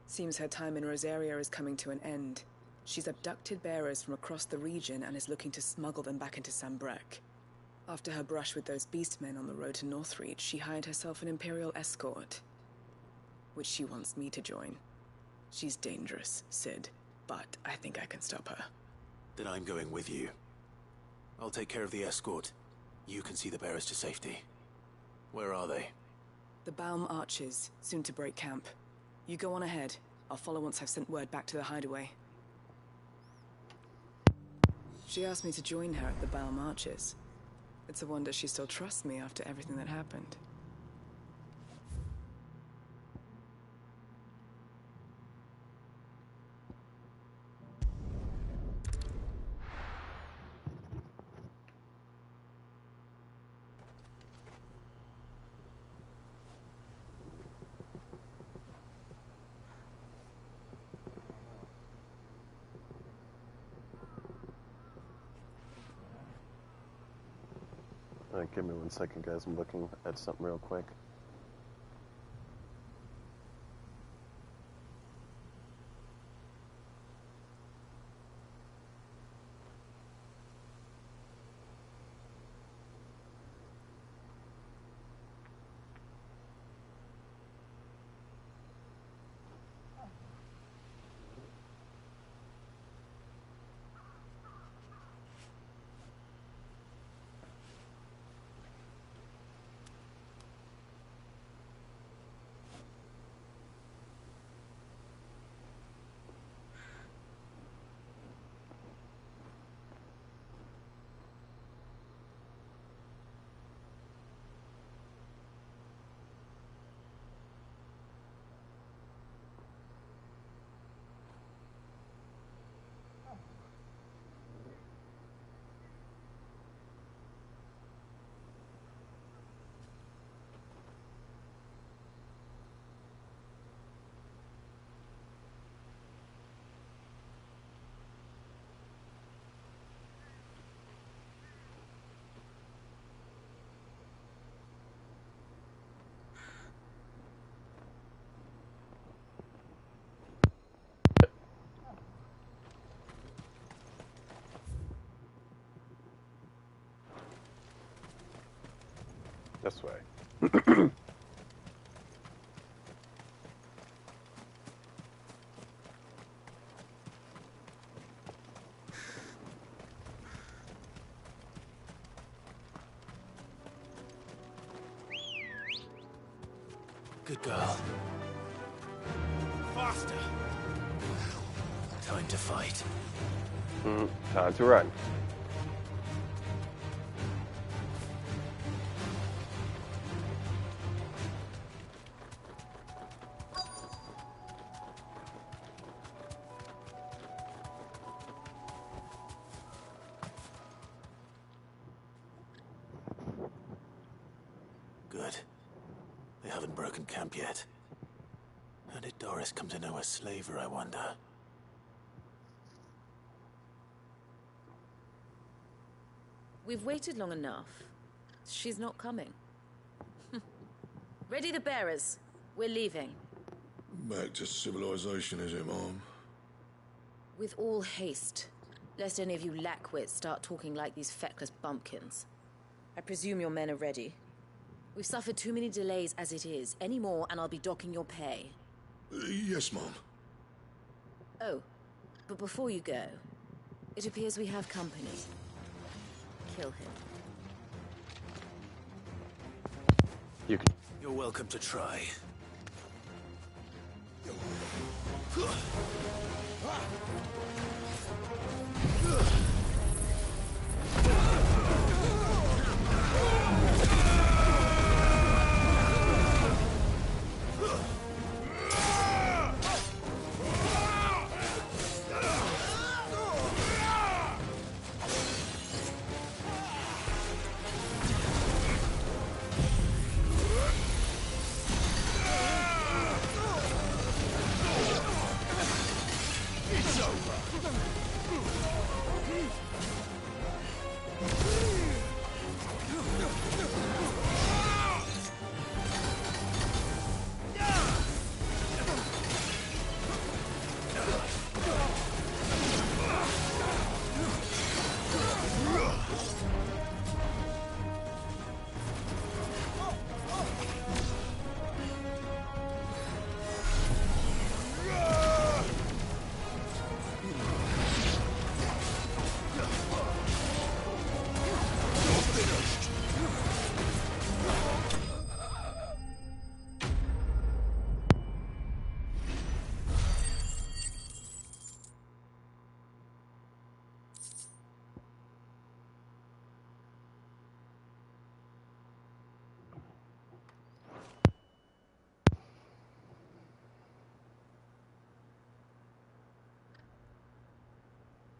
Seems her time in Rosaria is coming to an end. She's abducted bearers from across the region and is looking to smuggle them back into Sambrec. After her brush with those beastmen on the road to Northreach, she hired herself an Imperial escort, which she wants me to join. She's dangerous, Sid, but I think I can stop her. Then I'm going with you. I'll take care of the escort. You can see the bearers to safety. Where are they? The Baum Archers, soon to break camp. You go on ahead. I'll follow once I've sent word back to the hideaway. She asked me to join her at the Baum Archers. It's a wonder she still trusts me after everything that happened. Give me 1 second, guys. I'm looking at something real quick. This way. Good girl. Faster! Time to fight. Time to run. Good. They haven't broken camp yet. How did Doris come to know a slaver, I wonder? We've waited long enough. She's not coming. Ready the bearers. We're leaving. Back to civilization, is it, Mom? With all haste, lest any of you lackwits start talking like these feckless bumpkins. I presume your men are ready. We've suffered too many delays as it is. Any more and I'll be docking your pay. Yes, Mom. Oh, but before you go, it appears we have company. Kill him. You can. You're welcome to try.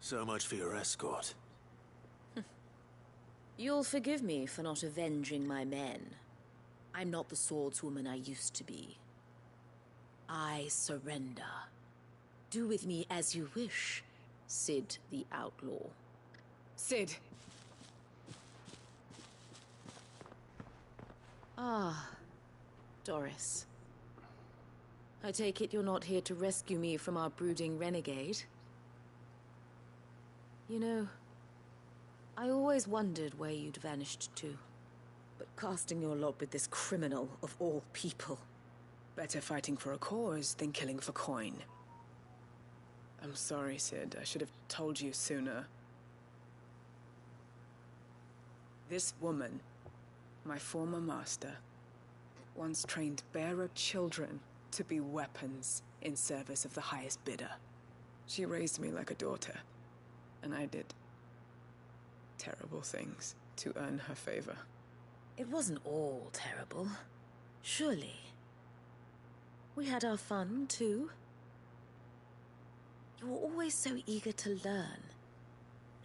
So much for your escort. You'll forgive me for not avenging my men. I'm not the swordswoman I used to be. I surrender. Do with me as you wish, Sid the Outlaw. Sid! Ah, Doris. I take it you're not here to rescue me from our brooding renegade? You know, I always wondered where you'd vanished to. But casting your lot with this criminal of all people... Better fighting for a cause than killing for coin. I'm sorry, Sid. I should have told you sooner. This woman, my former master, once trained bearer children to be weapons in service of the highest bidder. She raised me like a daughter. And I did terrible things to earn her favor. It wasn't all terrible, surely. We had our fun, too. You were always so eager to learn,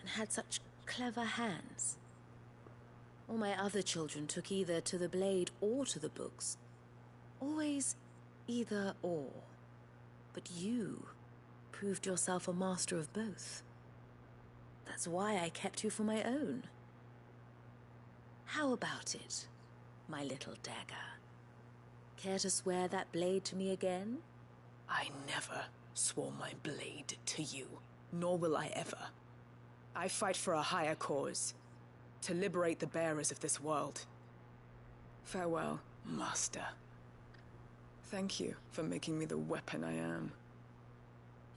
and had such clever hands. All my other children took either to the blade or to the books. Always either or. But you proved yourself a master of both. That's why I kept you for my own. How about it, my little dagger? Care to swear that blade to me again? I never swore my blade to you, nor will I ever. I fight for a higher cause, to liberate the bearers of this world. Farewell, Master. Thank you for making me the weapon I am.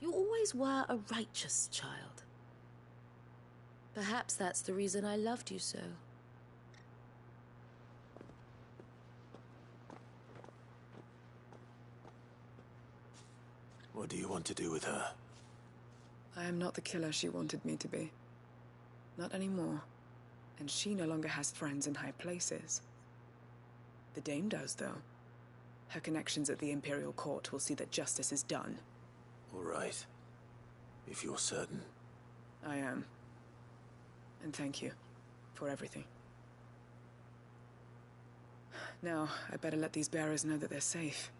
You always were a righteous child. Perhaps that's the reason I loved you so. What do you want to do with her? I am not the killer she wanted me to be. Not anymore. And she no longer has friends in high places. The Dame does, though. Her connections at the Imperial Court will see that justice is done. All right. If you're certain. I am. And thank you for everything. Now, I better let these bearers know that they're safe.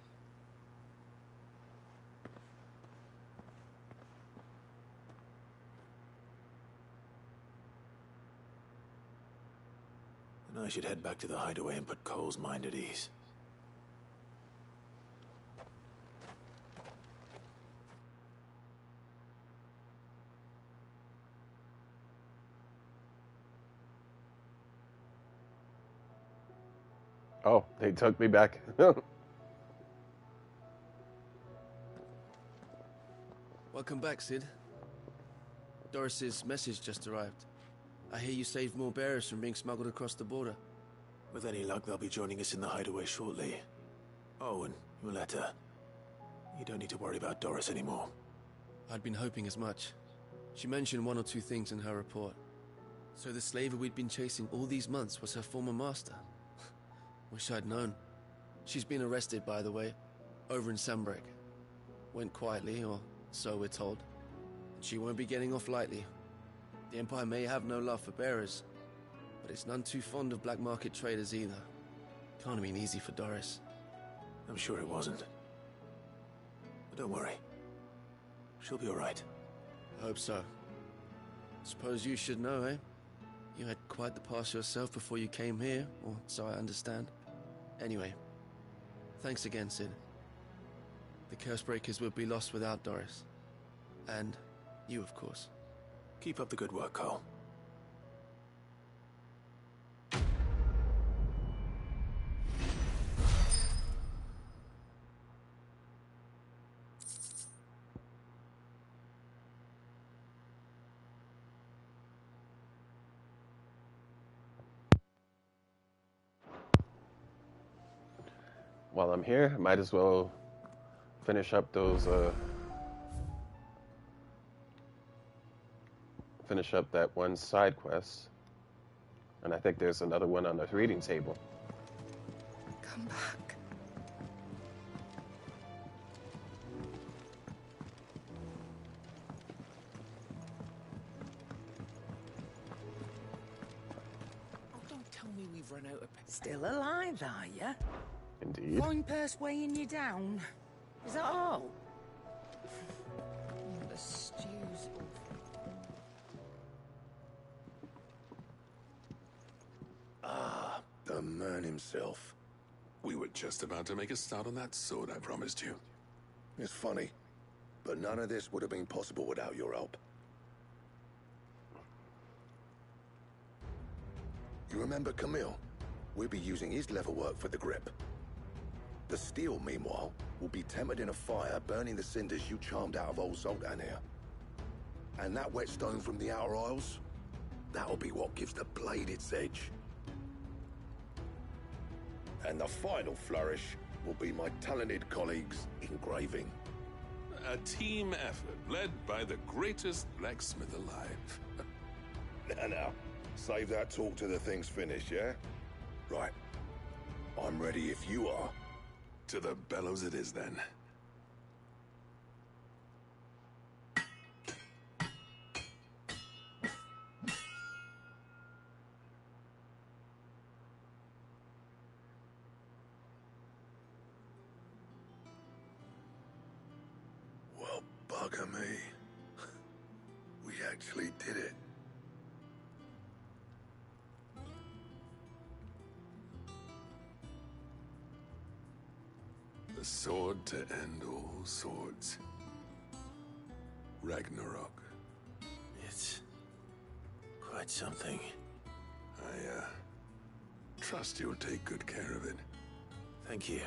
Then I should head back to the hideaway and put Cole's mind at ease. Oh, they took me back. Welcome back, Sid. Doris's message just arrived. I hear you saved more bearers from being smuggled across the border. With any luck, they'll be joining us in the hideaway shortly. Oh, and your letter. You don't need to worry about Doris anymore. I'd been hoping as much. She mentioned one or two things in her report. So the slaver we'd been chasing all these months was her former master. Wish I'd known. She's been arrested, by the way, over in Sambrek. Went quietly, or so we're told. And she won't be getting off lightly. The Empire may have no love for bearers, but it's none too fond of black market traders either. Can't have been easy for Doris. I'm sure it wasn't. But don't worry. She'll be all right. Hope so. Suppose you should know, eh? You had quite the past yourself before you came here, or so I understand. Anyway, thanks again, Sid. The Cursebreakers would be lost without Doris. And you, of course. Keep up the good work, Cole. While I'm here, I might as well finish up those, finish up that one side quest. And I think there's another one on the reading table. Come back. Oh, don't tell me we've run out of... Still alive, are you? Indeed. Wine purse weighing you down. Is that all? The stew's... Ah, the man himself. We were just about to make a start on that sword I promised you. It's funny, but none of this would have been possible without your help. You remember Camille? We'll be using his leatherwork for the grip. The steel, meanwhile, will be tempered in a fire, burning the cinders you charmed out of old Zoltan here. And that whetstone from the Outer Isles, that'll be what gives the blade its edge. And the final flourish will be my talented colleagues' engraving. A team effort led by the greatest blacksmith alive. Now, save that talk till the thing's finished, yeah? Right. I'm ready if you are. To the bellows it is, then. Well, bugger me. We actually did it. The sword to end all swords. Ragnarok. It's quite something. I, trust you'll take good care of it. Thank you.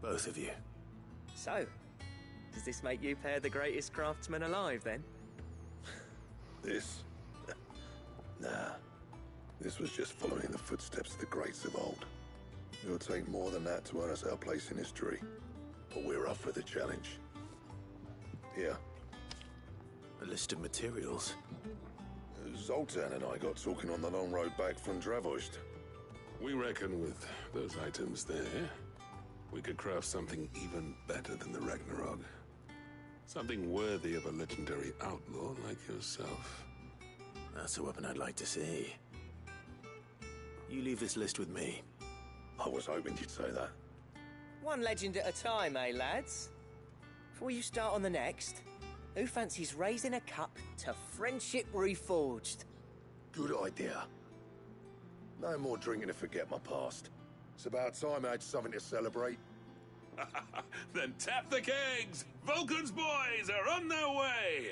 Both of you. So, does this make you pair the greatest craftsmen alive, then? This? Nah. This was just following the footsteps of the greats of old. It'll take more than that to earn us our place in history. But we're up for the challenge. Here. A list of materials. Zoltan and I got talking on the long road back from Dravost. We reckon with those items there, we could craft something even better than the Ragnarok. Something worthy of a legendary outlaw like yourself. That's a weapon I'd like to see. You leave this list with me. I was hoping you'd say that. One legend at a time, eh, lads? Before you start on the next, who fancies raising a cup to friendship reforged? Good idea. No more drinking to forget my past. It's about time I had something to celebrate. Then tap the kegs! Vulcan's boys are on their way!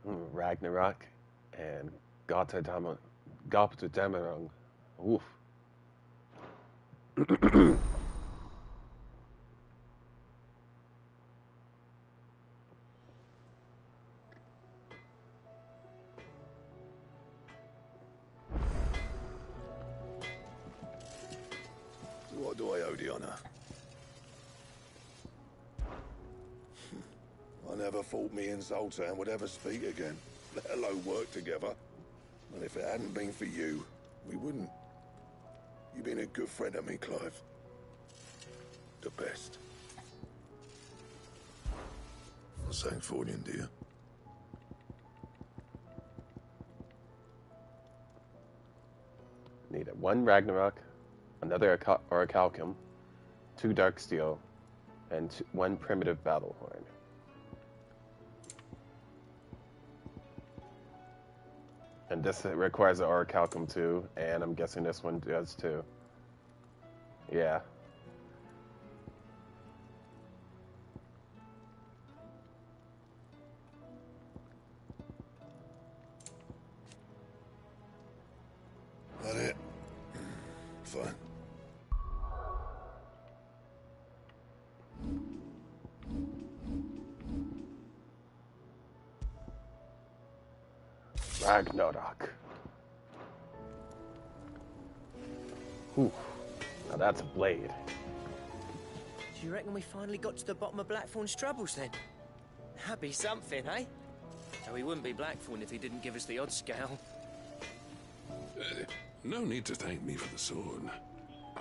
Ragnarok and Götterdämmerung. Oof. What do I owe the honor? I never thought me and Zoltan would ever speak again, let alone work together. And if it hadn't been for you, we wouldn't. You've been a good friend of me, Clive. The best. I sang for you, dear. Need it. 1 Ragnarok, another Orichalcum, 2 Dark Steel, and 1 Primitive Battle Horn. And this requires an Orichalcum too, and I'm guessing this one does too. Yeah. That it? Fine. Ragnarok. Ooh, now that's a blade. Do you reckon we finally got to the bottom of Blackthorn's troubles then? That'd be something, eh? So he wouldn't be Blackthorn if he didn't give us the odd scale. No need to thank me for the sword.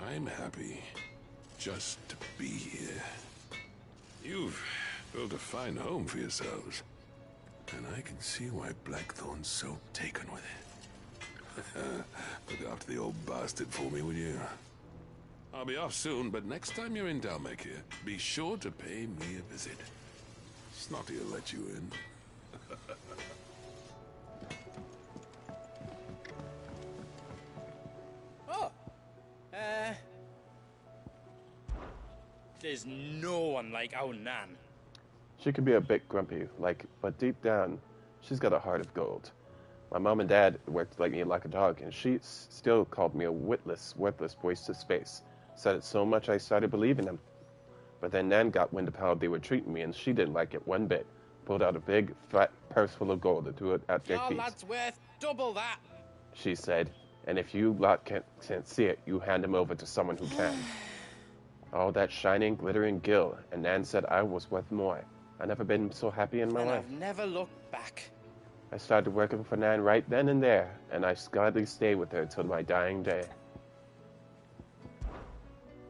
I'm happy just to be here. You've built a fine home for yourselves, and I can see why Blackthorn's so taken with it. Look after the old bastard for me, will you? I'll be off soon, but next time you're in Dalmekir, be sure to pay me a visit. Snotty'll let you in. Oh! There's no one like old Nan. She can be a bit grumpy, but deep down, she's got a heart of gold. My mom and dad worked me like a dog, and she still called me a witless, worthless waste of space. Said it so much I started believing them. But then Nan got wind of how they were treating me, and she didn't like it one bit. Pulled out a big, fat purse full of gold and threw it at their Your feet. lad's worth double that. She said, and if you lot can't see it, you hand him over to someone who can. All that shining, glittering gil, and Nan said I was worth more. I never been so happy in my And life. I've never looked back. I started working for Nan right then and there, and I gladly stayed with her till my dying day.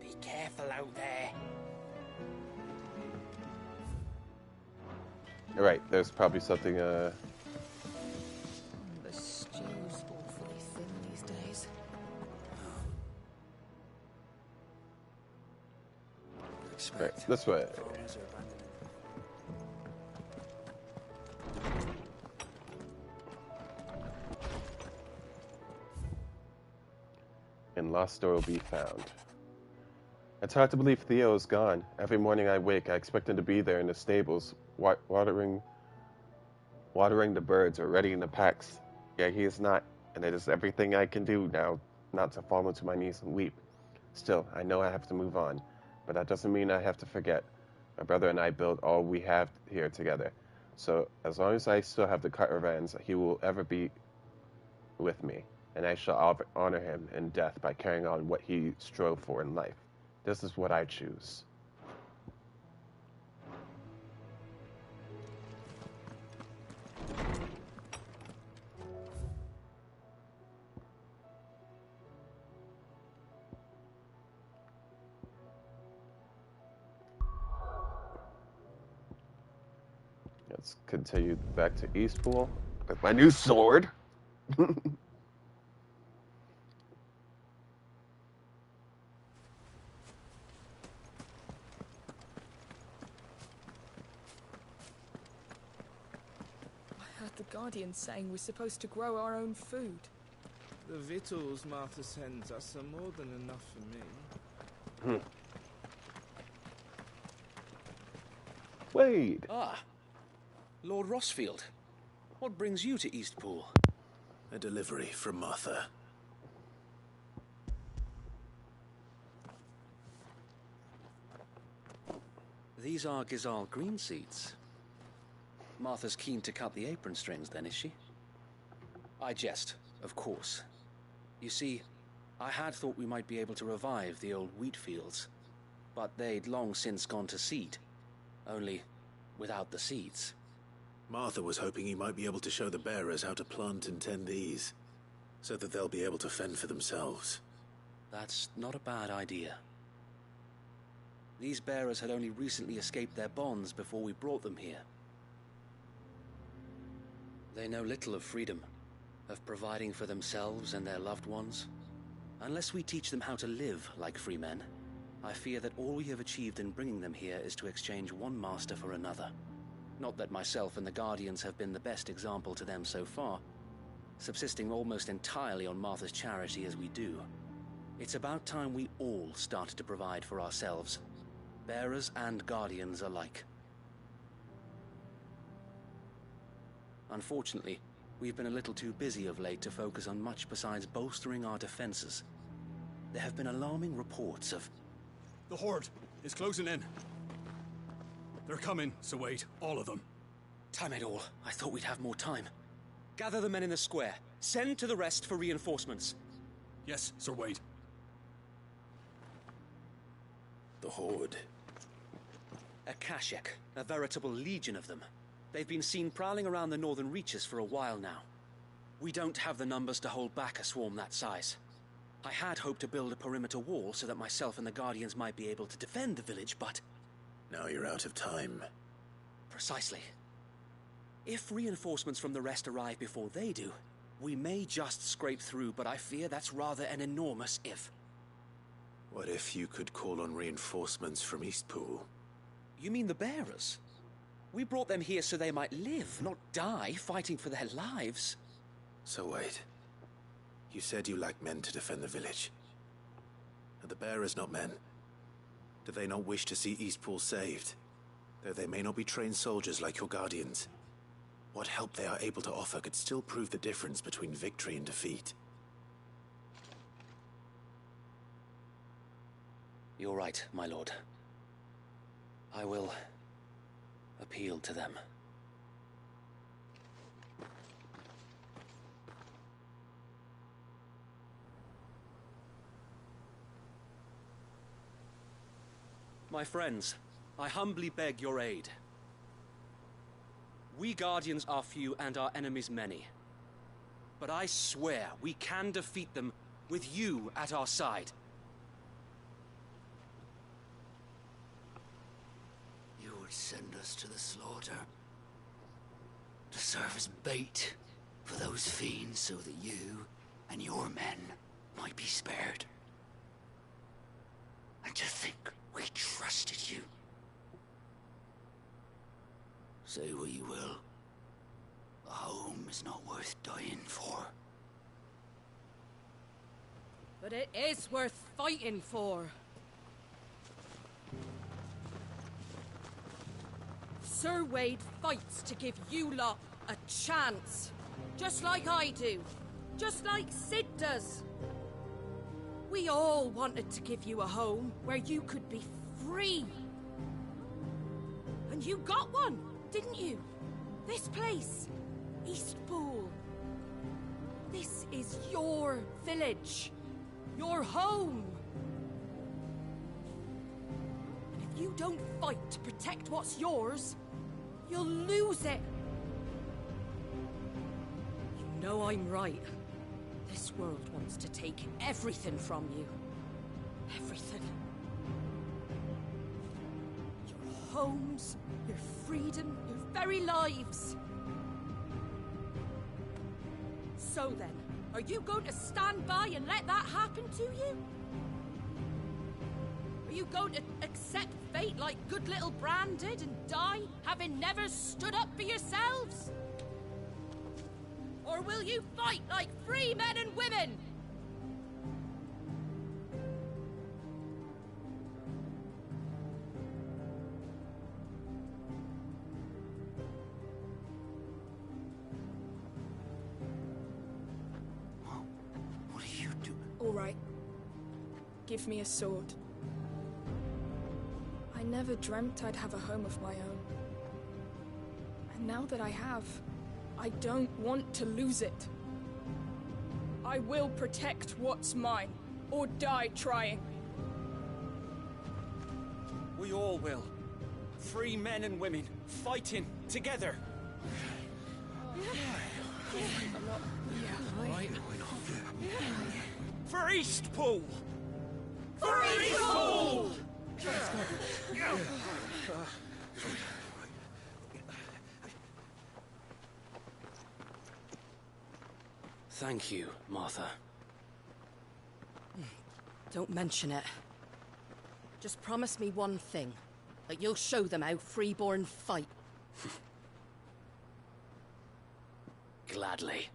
Be careful out there. Alright, there's probably something, The stew's awfully thin these days. Right, this way. And lost door will be found. It's hard to believe Theo is gone. Every morning I wake, I expect him to be there in the stables, watering the birds or readying the packs. Yeah, he is not, and it is everything I can do now not to fall into my knees and weep. Still, I know I have to move on, but that doesn't mean I have to forget. My brother and I built all we have here together, so as long as I still have the caravans, he will ever be with me, and I shall honor him in death by carrying on what he strove for in life. This is what I choose. Let's continue back to Eastpool with my new sword. The Guardian saying we're supposed to grow our own food. The victuals Martha sends us are more than enough for me. Wade! Ah, Lord Rossfield. What brings you to Eastpool? A delivery from Martha. These are Gizal green seeds. Martha's keen to cut the apron strings, then, is she? I jest, of course. You see, I had thought we might be able to revive the old wheat fields, but they'd long since gone to seed. Only without the seeds. Martha was hoping you might be able to show the bearers how to plant and tend these, so that they'll be able to fend for themselves. That's not a bad idea. These bearers had only recently escaped their bonds before we brought them here. They know little of freedom, of providing for themselves and their loved ones. Unless we teach them how to live like free men, I fear that all we have achieved in bringing them here is to exchange one master for another. Not that myself and the Guardians have been the best example to them so far, subsisting almost entirely on Martha's charity as we do. It's about time we all started to provide for ourselves, bearers and Guardians alike. Unfortunately, we've been a little too busy of late to focus on much besides bolstering our defenses. There have been alarming reports of... The Horde is closing in. They're coming, so wait, all of them. Damn it all, I thought we'd have more time. Gather the men in the square. Send to the rest for reinforcements. Yes, Sir Wade. The Horde. A Kashek, a veritable legion of them. They've been seen prowling around the northern reaches for a while now. We don't have the numbers to hold back a swarm that size. I had hoped to build a perimeter wall so that myself and the Guardians might be able to defend the village, but... Now you're out of time. Precisely. If reinforcements from the rest arrive before they do, we may just scrape through, but I fear that's rather an enormous if. What if you could call on reinforcements from Eastpool? You mean the bearers? We brought them here so they might live, not die, fighting for their lives. So wait. You said you lacked men to defend the village. Are the bearers not men? Do they not wish to see Eastpool saved? Though they may not be trained soldiers like your Guardians. What help they are able to offer could still prove the difference between victory and defeat. You're right, my lord. I will appeal to them. My friends, I humbly beg your aid. We Guardians are few and our enemies many. But I swear we can defeat them with you at our side. You would send us to the slaughter, to serve as bait for those fiends so that you and your men might be spared. And to think we trusted you. Say what you will. A home is not worth dying for. But it is worth fighting for. Sir Wade fights to give you lot a chance. Just like I do. Just like Sid does. We all wanted to give you a home where you could be free. And you got one, didn't you? This place, Eastpool. This is your village. Your home. And if you don't fight to protect what's yours, you'll lose it. You know I'm right. This world wants to take everything from you. Everything. Your homes, your freedom, your very lives. So then, are you going to stand by and let that happen to you? Are you going to accept fate like good little Bran did and die, having never stood up for yourselves? Or will you fight like free men and women? give me a sword. I never dreamt I'd have a home of my own. And now that I have, I don't want to lose it. I will protect what's mine, or die trying. We all will. Free men and women, fighting together. I'm not... Right. For Eastpool! For Eastpool! Thank you, Martha. Don't mention it. Just promise me one thing. That you'll show them how freeborn fight. Gladly.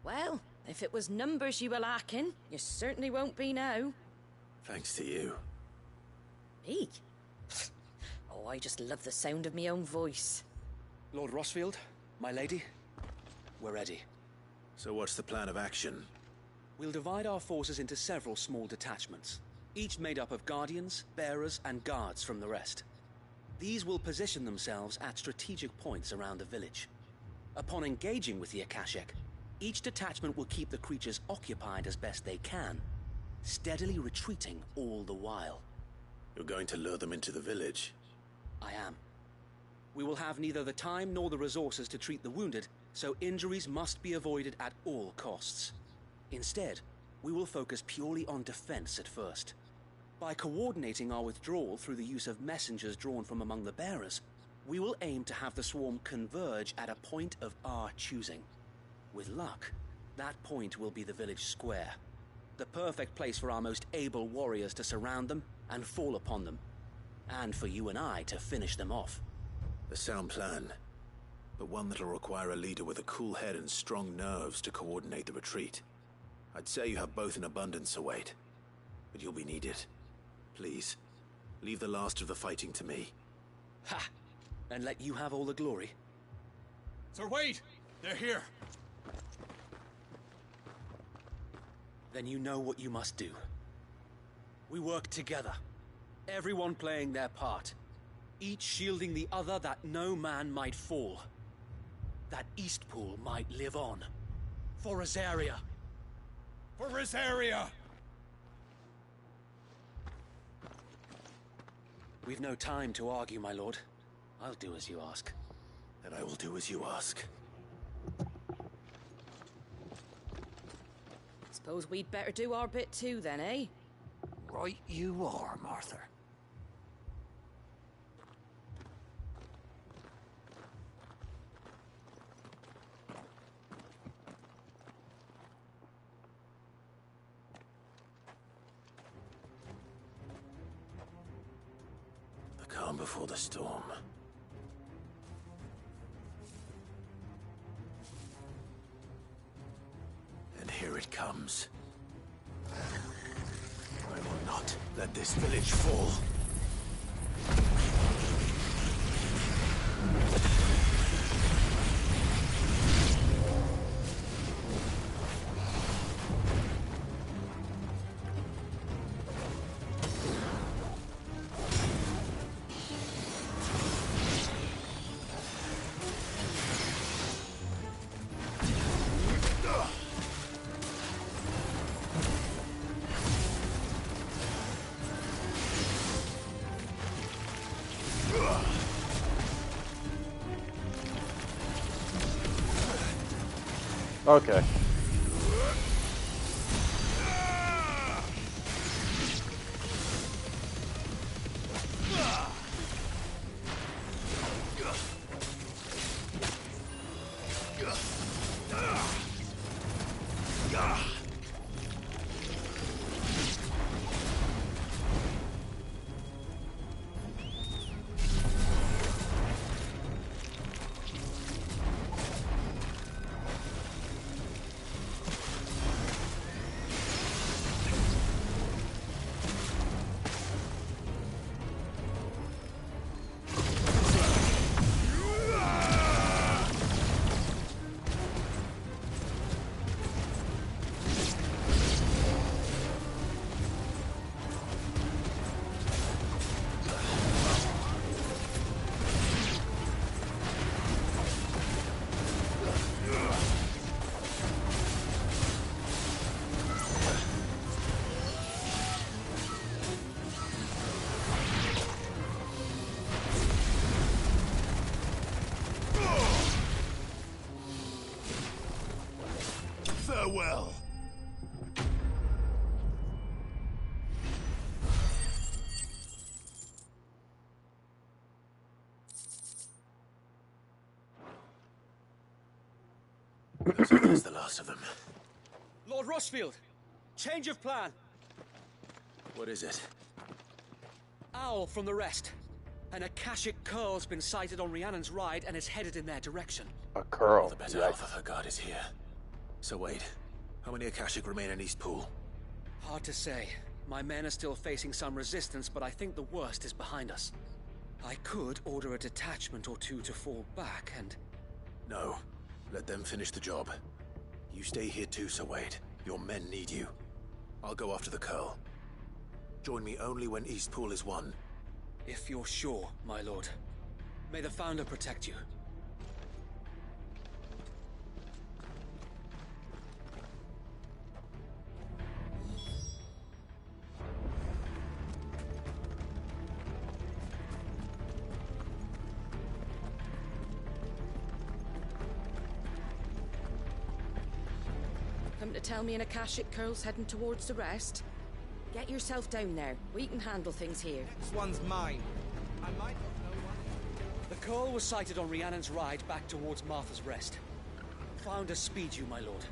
Well, if it was numbers you were lacking, you certainly won't be now. Thanks to you. Me? Oh, I just love the sound of my own voice. Lord Rossfield, my lady, we're ready. So what's the plan of action? We'll divide our forces into several small detachments, each made up of guardians, bearers, and guards from the rest. These will position themselves at strategic points around the village. Upon engaging with the Akashic, each detachment will keep the creatures occupied as best they can, steadily retreating all the while. You're going to lure them into the village? I am. We will have neither the time nor the resources to treat the wounded, so injuries must be avoided at all costs. Instead, we will focus purely on defense at first. By coordinating our withdrawal through the use of messengers drawn from among the bearers, we will aim to have the swarm converge at a point of our choosing. With luck, that point will be the village square, the perfect place for our most able warriors to surround them and fall upon them, and for you and I to finish them off. A sound plan, but one that'll require a leader with a cool head and strong nerves to coordinate the retreat. I'd say you have both in abundance await, but you'll be needed. Please, leave the last of the fighting to me. Ha! And let you have all the glory. Sir Wade! They're here! Then you know what you must do. We work together, everyone playing their part, each shielding the other that no man might fall, that Eastpool might live on. For Rosaria! For Rosaria! We've no time to argue, my lord. I'll do as you ask. And I will do as you ask. Suppose we'd better do our bit too then, eh? Right you are, Martha. The calm before the storm. And here it comes. I will not let this village fall. Okay. Farewell. That's the last of them. Lord Rossfield, change of plan. What is it? Owl from the rest. An Akashic curl's been sighted on Rhiannon's ride and is headed in their direction. A curl. All the better half of her guard is here. So wait, how many Akashic remain in East Pool? Hard to say. My men are still facing some resistance, but I think the worst is behind us. I could order a detachment or two to fall back and... No. Let them finish the job. You stay here too, Sir Wade. Your men need you. I'll go after the curl. Join me only when East Pool is won. If you're sure, my lord. May the Founder protect you. Come to tell me an Akashic curl's heading towards the rest? Get yourself down there. We can handle things here. This one's mine. I might not know one. The curl was sighted on Rhiannon's ride back towards Martha's Rest. Founder speed you, my lord.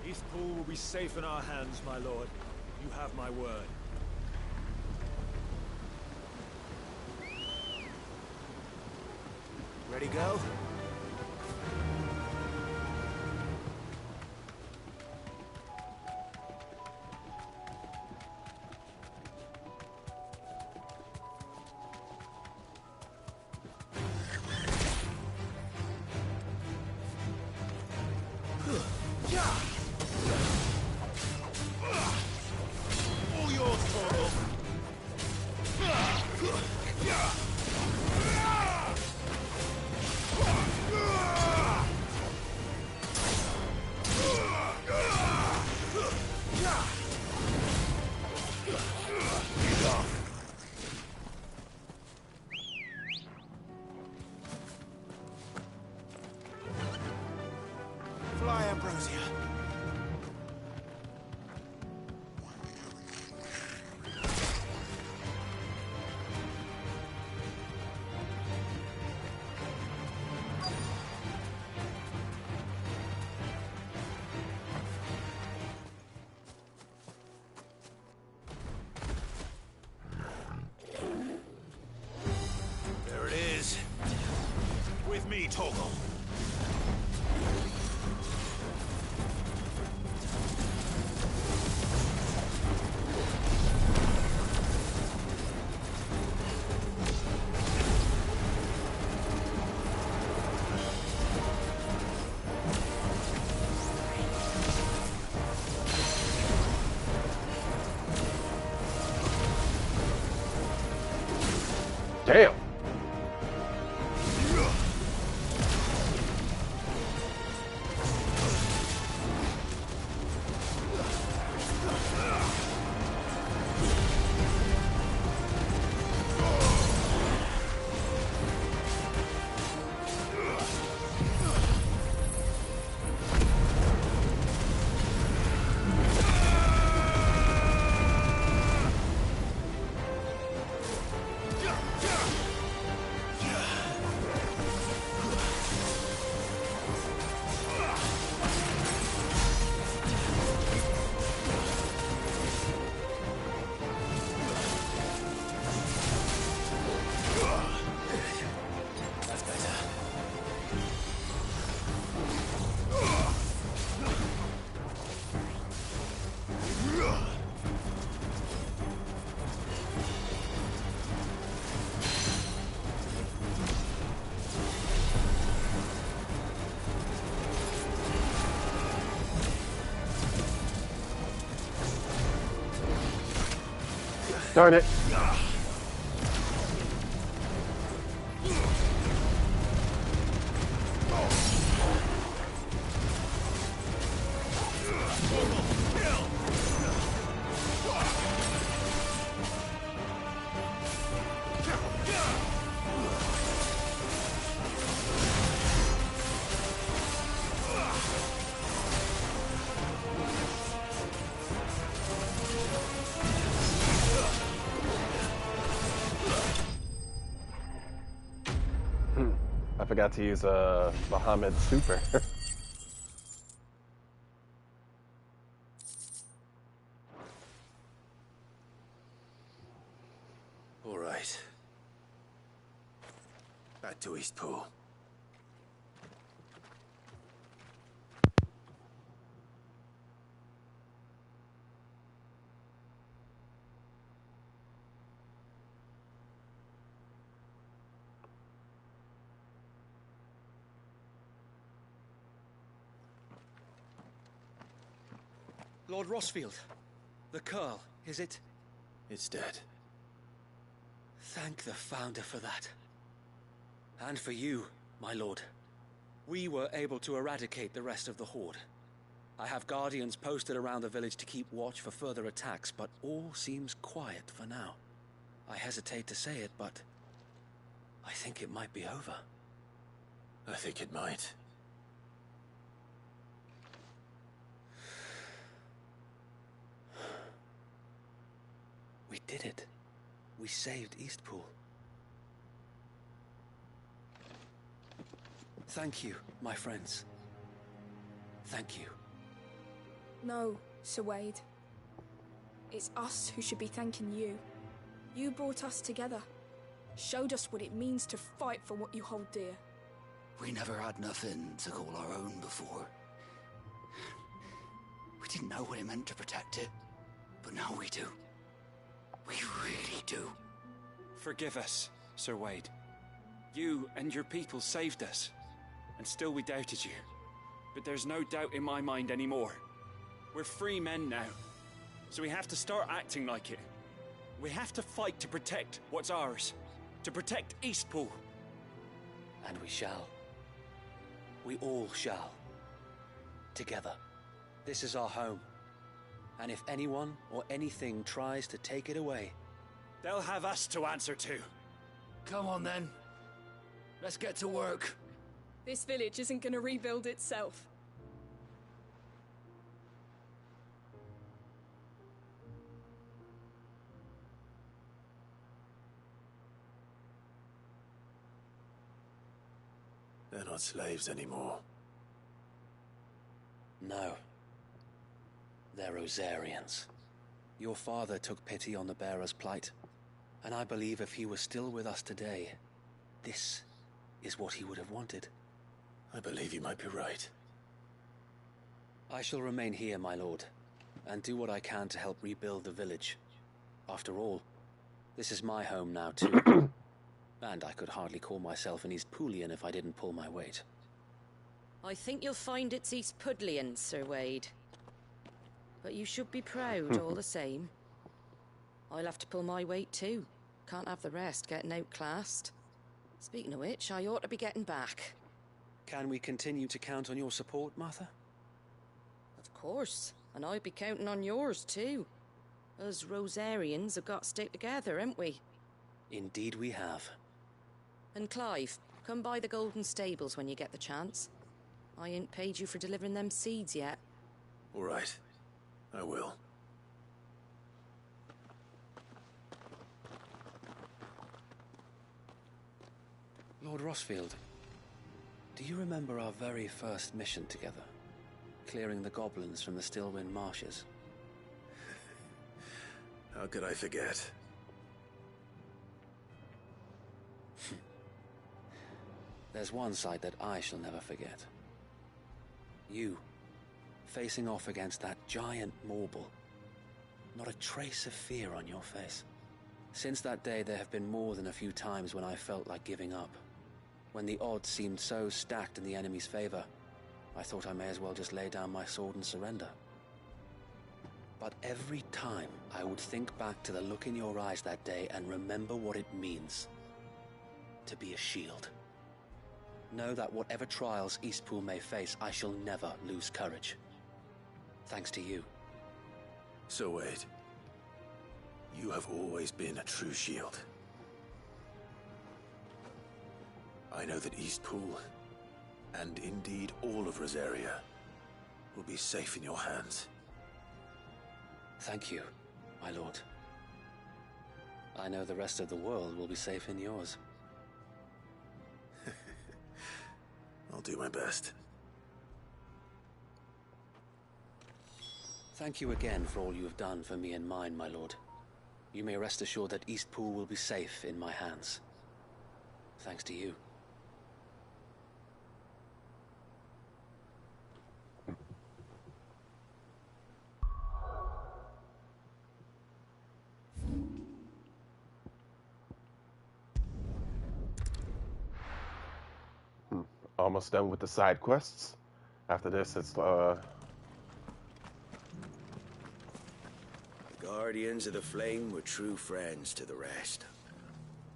East Pool will be safe in our hands, my lord. You have my word. Ready, go? All yours, Torgal. Fly, Ambrosia. There it is. With me, Torgal. Damn. That's better. Darn it. forgot to use a Muhammad super. All right. Back to Eastpool. Lord Rossfield, the Curl, is it? It's dead. Thank the Founder for that. And for you, my lord. We were able to eradicate the rest of the Horde. I have guardians posted around the village to keep watch for further attacks, but all seems quiet for now. I hesitate to say it, but I think it might be over. I think it might. We did it. We saved Eastpool. Thank you, my friends. Thank you. No, Sir Wade. It's us who should be thanking you. You brought us together. Showed us what it means to fight for what you hold dear. We never had nothing to call our own before. We didn't know what it meant to protect it, but now we do. We really do. Forgive us, Sir Wade. You and your people saved us, and still we doubted you. But there's no doubt in my mind anymore. We're free men now, so we have to start acting like it. We have to fight to protect what's ours, to protect Eastpool. And we shall. We all shall. Together. This is our home. And if anyone or anything tries to take it away, they'll have us to answer to. Come on then. Let's get to work. This village isn't gonna rebuild itself. They're not slaves anymore. No. They're Rosarians. Your father took pity on the bearer's plight, and I believe if he was still with us today, this is what he would have wanted. I believe you might be right. I shall remain here, my lord, and do what I can to help rebuild the village. After all, this is my home now too. And I could hardly call myself an Eastpoolian if I didn't pull my weight. I think you'll find it's Eastpudlian, Sir Wade. But you should be proud all the same. I'll have to pull my weight too. Can't have the rest getting outclassed. Speaking of which, I ought to be getting back. Can we continue to count on your support, Martha? Of course, and I'll be counting on yours too. Us Rosarians have got to stick together, haven't we? Indeed we have. And Clive, come by the Golden Stables when you get the chance. I ain't paid you for delivering them seeds yet. All right. I will. Lord Rossfield, do you remember our very first mission together? Clearing the goblins from the Stillwind Marshes? How could I forget? There's one sight that I shall never forget. You, facing off against that giant Morble. Not a trace of fear on your face. Since that day, there have been more than a few times when I felt like giving up. When the odds seemed so stacked in the enemy's favor, I thought I may as well just lay down my sword and surrender. But every time, I would think back to the look in your eyes that day and remember what it means to be a shield. Know that whatever trials Eastpool may face, I shall never lose courage. Thanks to you. So Wade, you have always been a true shield. I know that Eastpool, and indeed all of Rosaria, will be safe in your hands. Thank you, my lord. I know the rest of the world will be safe in yours. do my best. Thank you again for all you have done for me and mine, my lord. You may rest assured that Eastpool will be safe in my hands. Thanks to you. Almost done with the side quests. After this, it's The Guardians of the Flame were true friends to the rest.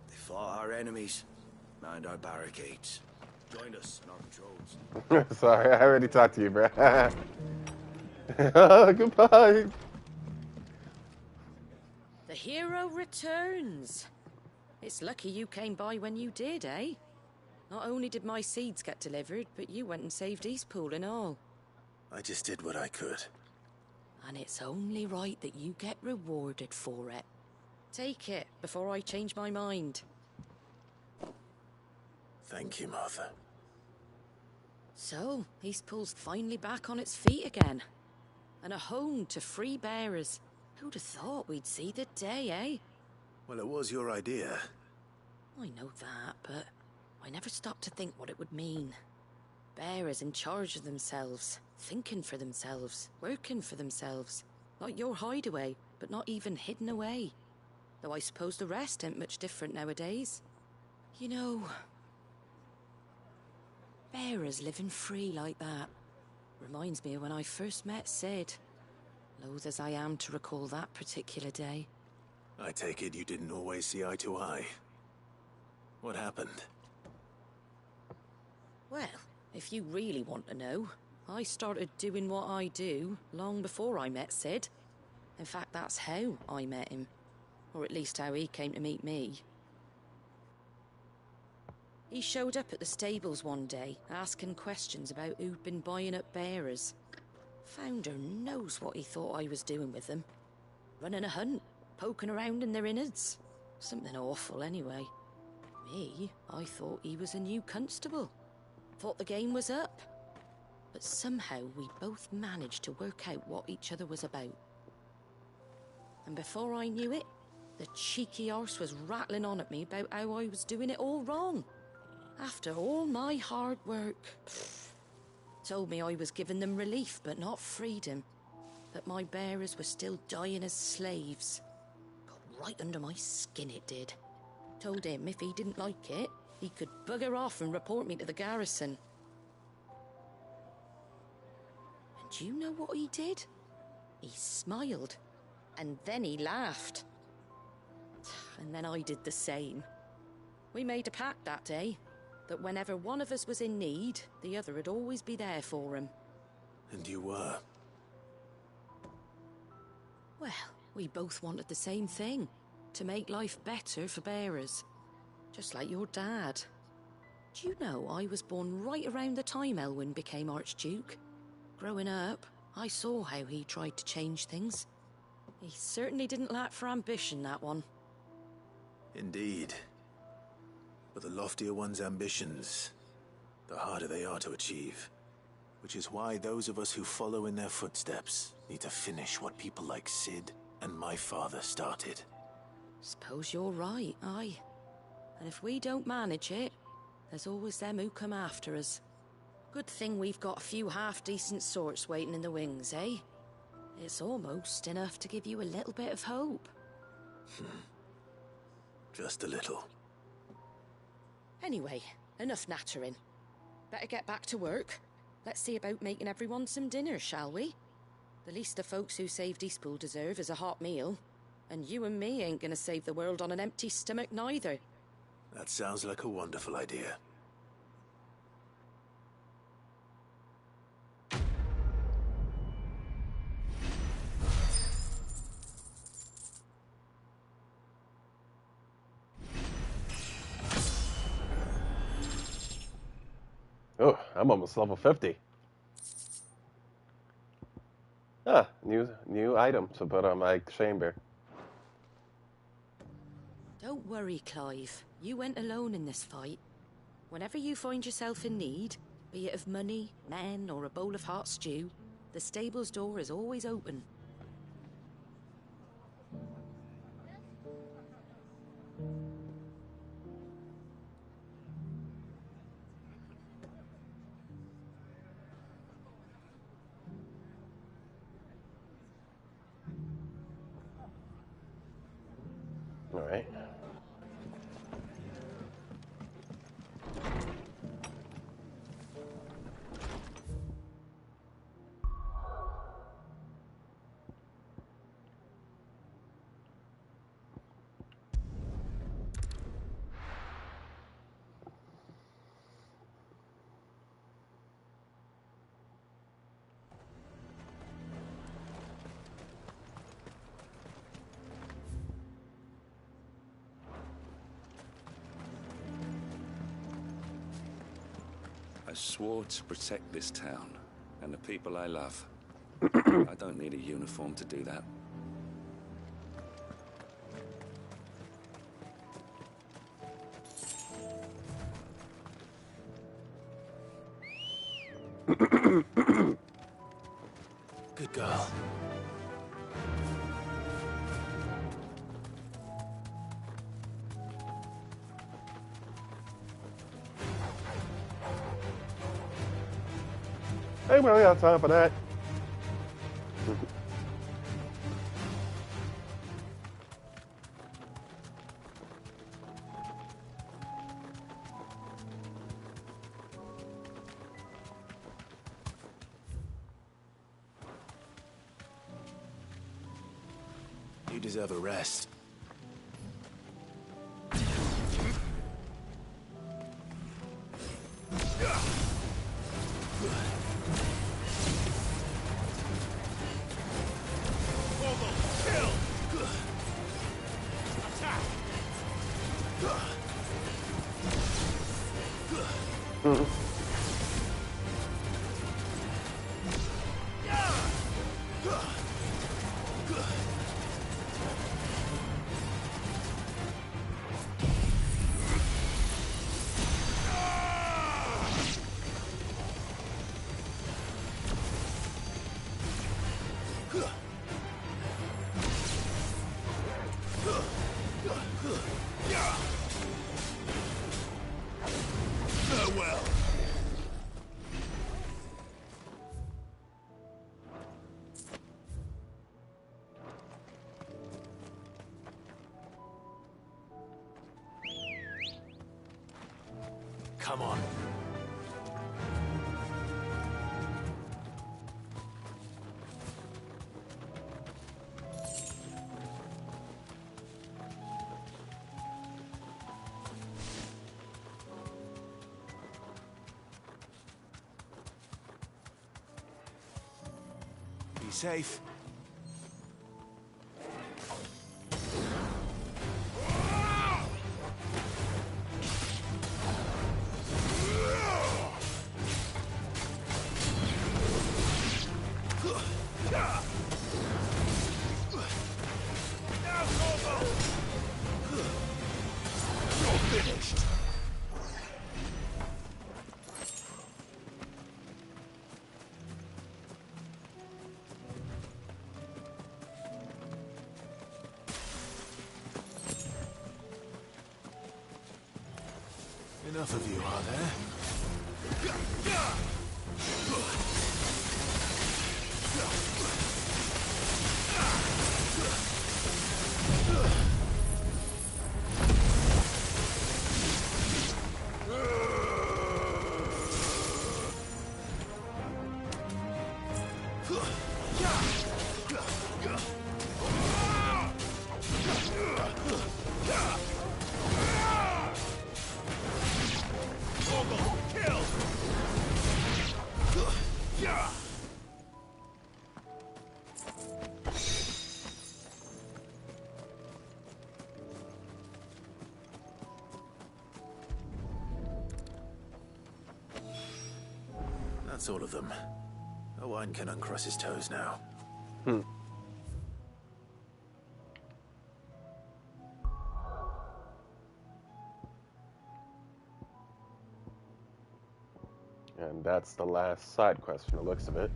They fought our enemies, manned our barricades, joined us in our patrols. Sorry, I already talked to you, bro. Goodbye. The hero returns. It's lucky you came by when you did, eh? Not only did my seeds get delivered, but you went and saved Eastpool and all. I just did what I could. And it's only right that you get rewarded for it. Take it before I change my mind. Thank you, Martha. So, Eastpool's finally back on its feet again. And a home to free bearers. Who'd have thought we'd see the day, eh? Well, it was your idea. I know that, but I never stopped to think what it would mean. Bearers in charge of themselves, thinking for themselves, working for themselves. Like your hideaway, but not even hidden away. Though I suppose the rest ain't much different nowadays. You know, bearers living free like that reminds me of when I first met Sid. Loath as I am to recall that particular day. I take it you didn't always see eye to eye. What happened? Well, if you really want to know, I started doing what I do long before I met Sid. In fact, that's how I met him. Or at least how he came to meet me. He showed up at the stables one day, asking questions about who'd been buying up bearers. Founder knows what he thought I was doing with them. Running a hunt, poking around in their innards. Something awful, anyway. Me, I thought he was a new constable. Thought the game was up. But somehow we both managed to work out what each other was about. And before I knew it, the cheeky arse was rattling on at me about how I was doing it all wrong. After all my hard work. Told me I was giving them relief, but not freedom. That my bearers were still dying as slaves. Got right under my skin, it did. Told him if he didn't like it, he could bugger off and report me to the garrison. And do you know what he did? He smiled. And then he laughed. And then I did the same. We made a pact that day, that whenever one of us was in need, the other would always be there for him. And you were? Well, we both wanted the same thing. To make life better for bearers. Just like your dad. Do you know I was born right around the time Elwyn became Archduke? Growing up, I saw how he tried to change things. He certainly didn't lack for ambition, that one. Indeed. But the loftier one's ambitions, the harder they are to achieve. Which is why those of us who follow in their footsteps need to finish what people like Sid and my father started. Suppose you're right, aye. And if we don't manage it, there's always them who come after us. Good thing we've got a few half-decent sorts waiting in the wings, eh? It's almost enough to give you a little bit of hope. Just a little. Anyway, enough nattering. Better get back to work. Let's see about making everyone some dinner, shall we? The least the folks who saved Eastpool deserve is a hot meal. And you and me ain't gonna save the world on an empty stomach neither. That sounds like a wonderful idea. Oh, I'm almost level 50. Ah, new item to put on my chamber. Don't worry, Clive. You went alone in this fight. Whenever you find yourself in need, Be it of money, men, or a bowl of hot stew, the stable's door is always open. All right. I swore to protect this town and the people I love. I don't need a uniform to do that. Good girl. Hey, we don't got time for that. You deserve a rest. Farewell. Come on. Be safe. Enough of you, are there? That's all of them. Owain can uncross his toes now. And that's the last side quest from the looks of it.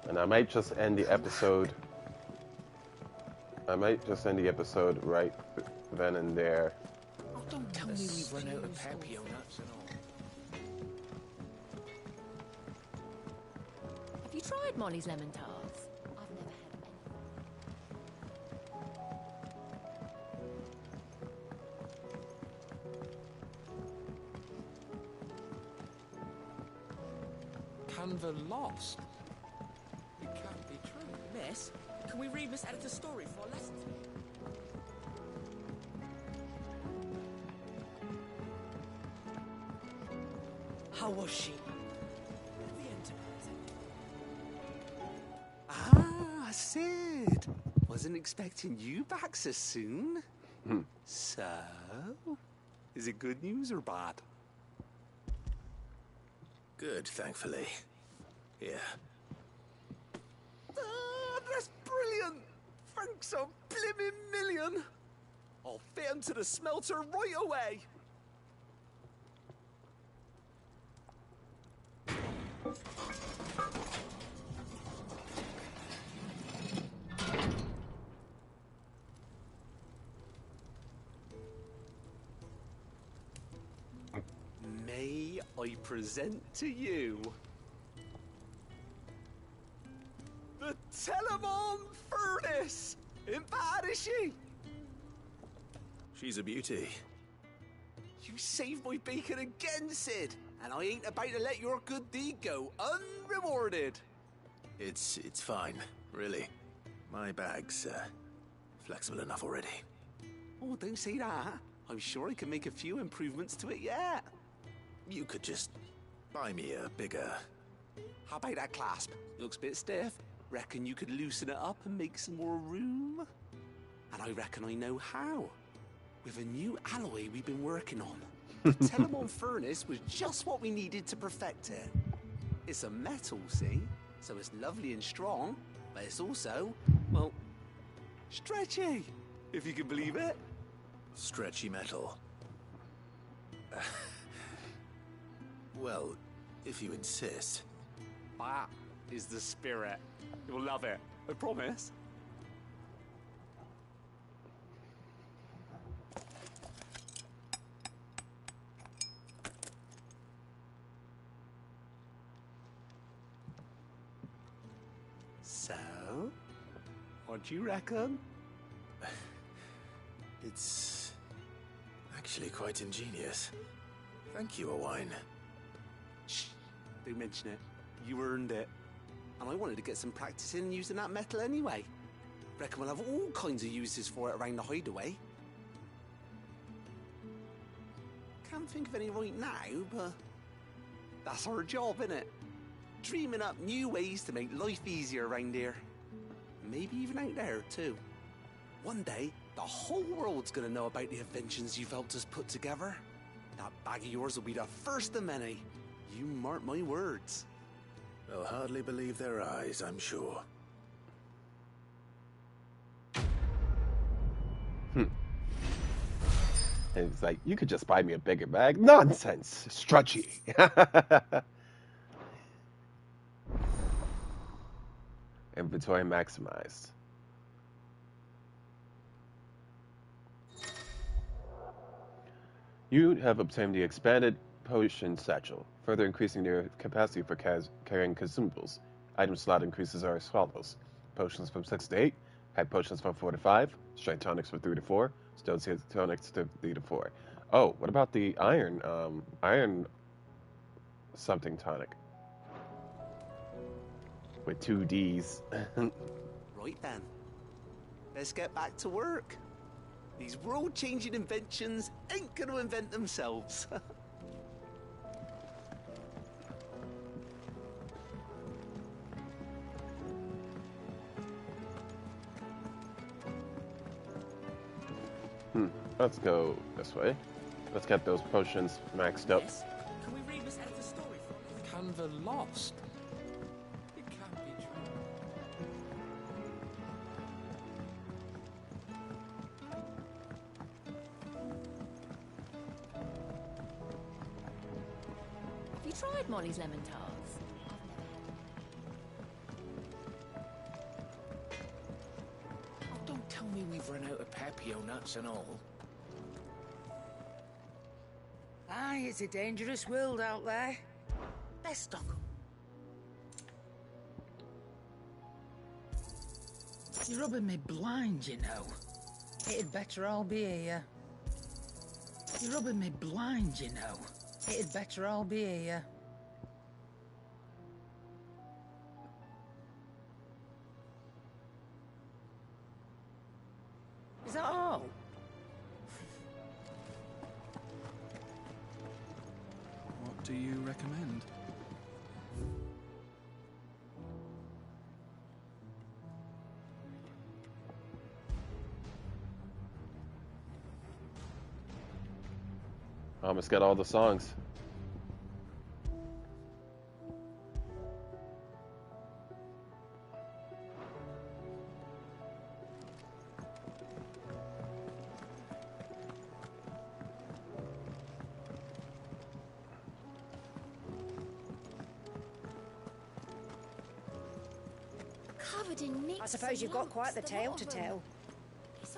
And I might just end the episode. Right then and there. Oh, don't tell me we've run out of Papio nuts and all. Have you tried Molly's lemon tarts? I've never had any. Canva lost. It can't be true. Miss, can we read Miss Editor's story for our lessons? How was she? Ah, Sid. Wasn't expecting you back so soon. So, is it good news or bad? Good, thankfully. Yeah. Ah, that's brilliant. Thanks a blimmin' million. I'll fit him to the smelter right away. May I present to you the Telemon Furnace? Ain't bad, is she? She's a beauty. You saved my bacon again, Sid, and I ain't about to let your good deed go unrewarded. It's fine, really. My bag's flexible enough already. Oh, don't say that. I'm sure I can make a few improvements to it yet. You could just buy me a bigger... How about that clasp? It looks a bit stiff. Reckon you could loosen it up and make some more room? And I reckon I know how. With a new alloy we've been working on. The Telemon Furnace was just what we needed to perfect it. It's a metal, see? So it's lovely and strong, but it's also, well, stretchy, if you can believe it. Stretchy metal. Well, if you insist. That is the spirit. You'll love it, I promise. So, what do you reckon? It's actually quite ingenious. Thank you, Owain. Shh, don't mention it. You earned it. And I wanted to get some practice in using that metal anyway. Reckon we'll have all kinds of uses for it around the hideaway. Can't think of any right now, but that's our job, innit? Dreaming up new ways to make life easier around here. Maybe even out there, too. One day, the whole world's gonna know about the inventions you've helped us put together. That bag of yours will be the first of many. You mark my words. They'll hardly believe their eyes, I'm sure. It's like, you could just buy me a bigger bag. Nonsense. Stretchy. Inventory maximized. You have obtained the expanded potion satchel, further increasing your capacity for carrying consumables. Item slot increases are as follows: potions from 6 to 8, hype potions from 4 to 5, strength tonics from 3 to 4, stone tonics to 3 to 4. Oh, what about the iron something tonic? With 2 Ds. Right then. Let's get back to work. These world-changing inventions ain't gonna invent themselves. Let's go this way. Let's get those potions maxed up. Yes. Can we read Miss Editor's story for us? Canva lost. It can't be true. tried Molly's lemon tarts? Oh, don't tell me we've run out of Papio nuts and all. Aye, it's a dangerous world out there. Best of 'em. You're rubbing me blind, you know. It'd better all be here. You're rubbing me blind, you know. It'd better all be here. Is that all? What do you recommend? Almost got all the songs. Covered in nicks. I suppose you've got quite the tale to tell.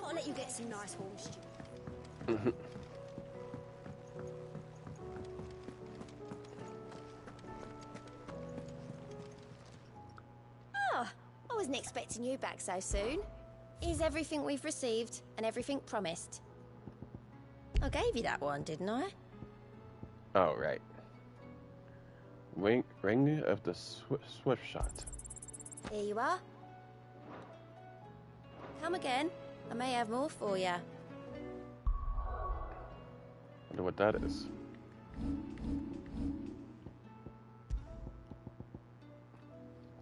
I'll let you get some nice warm stew. I wasn't expecting you back so soon. Here's everything we've received and everything promised. I gave you that one, didn't I? Oh, right. Ring of the Swift Shot. Here you are. Come again. I may have more for you. Wonder what that is.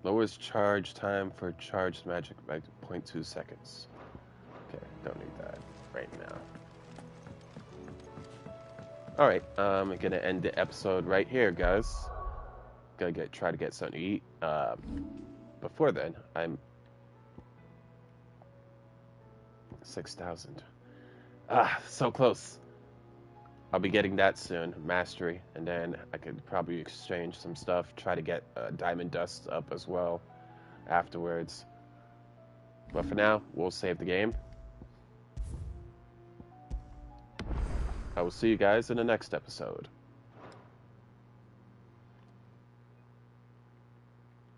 Lowers charge time for charged magic by 0.2 seconds. Okay, don't need that right now. Alright, I'm gonna end the episode right here, guys. Gotta try to get something to eat. Before then, I'm 6,000. So close. I'll be getting that soon, mastery, and then I could probably exchange some stuff, try to get diamond dust up as well afterwards. But for now, we'll save the game. I will see you guys in the next episode.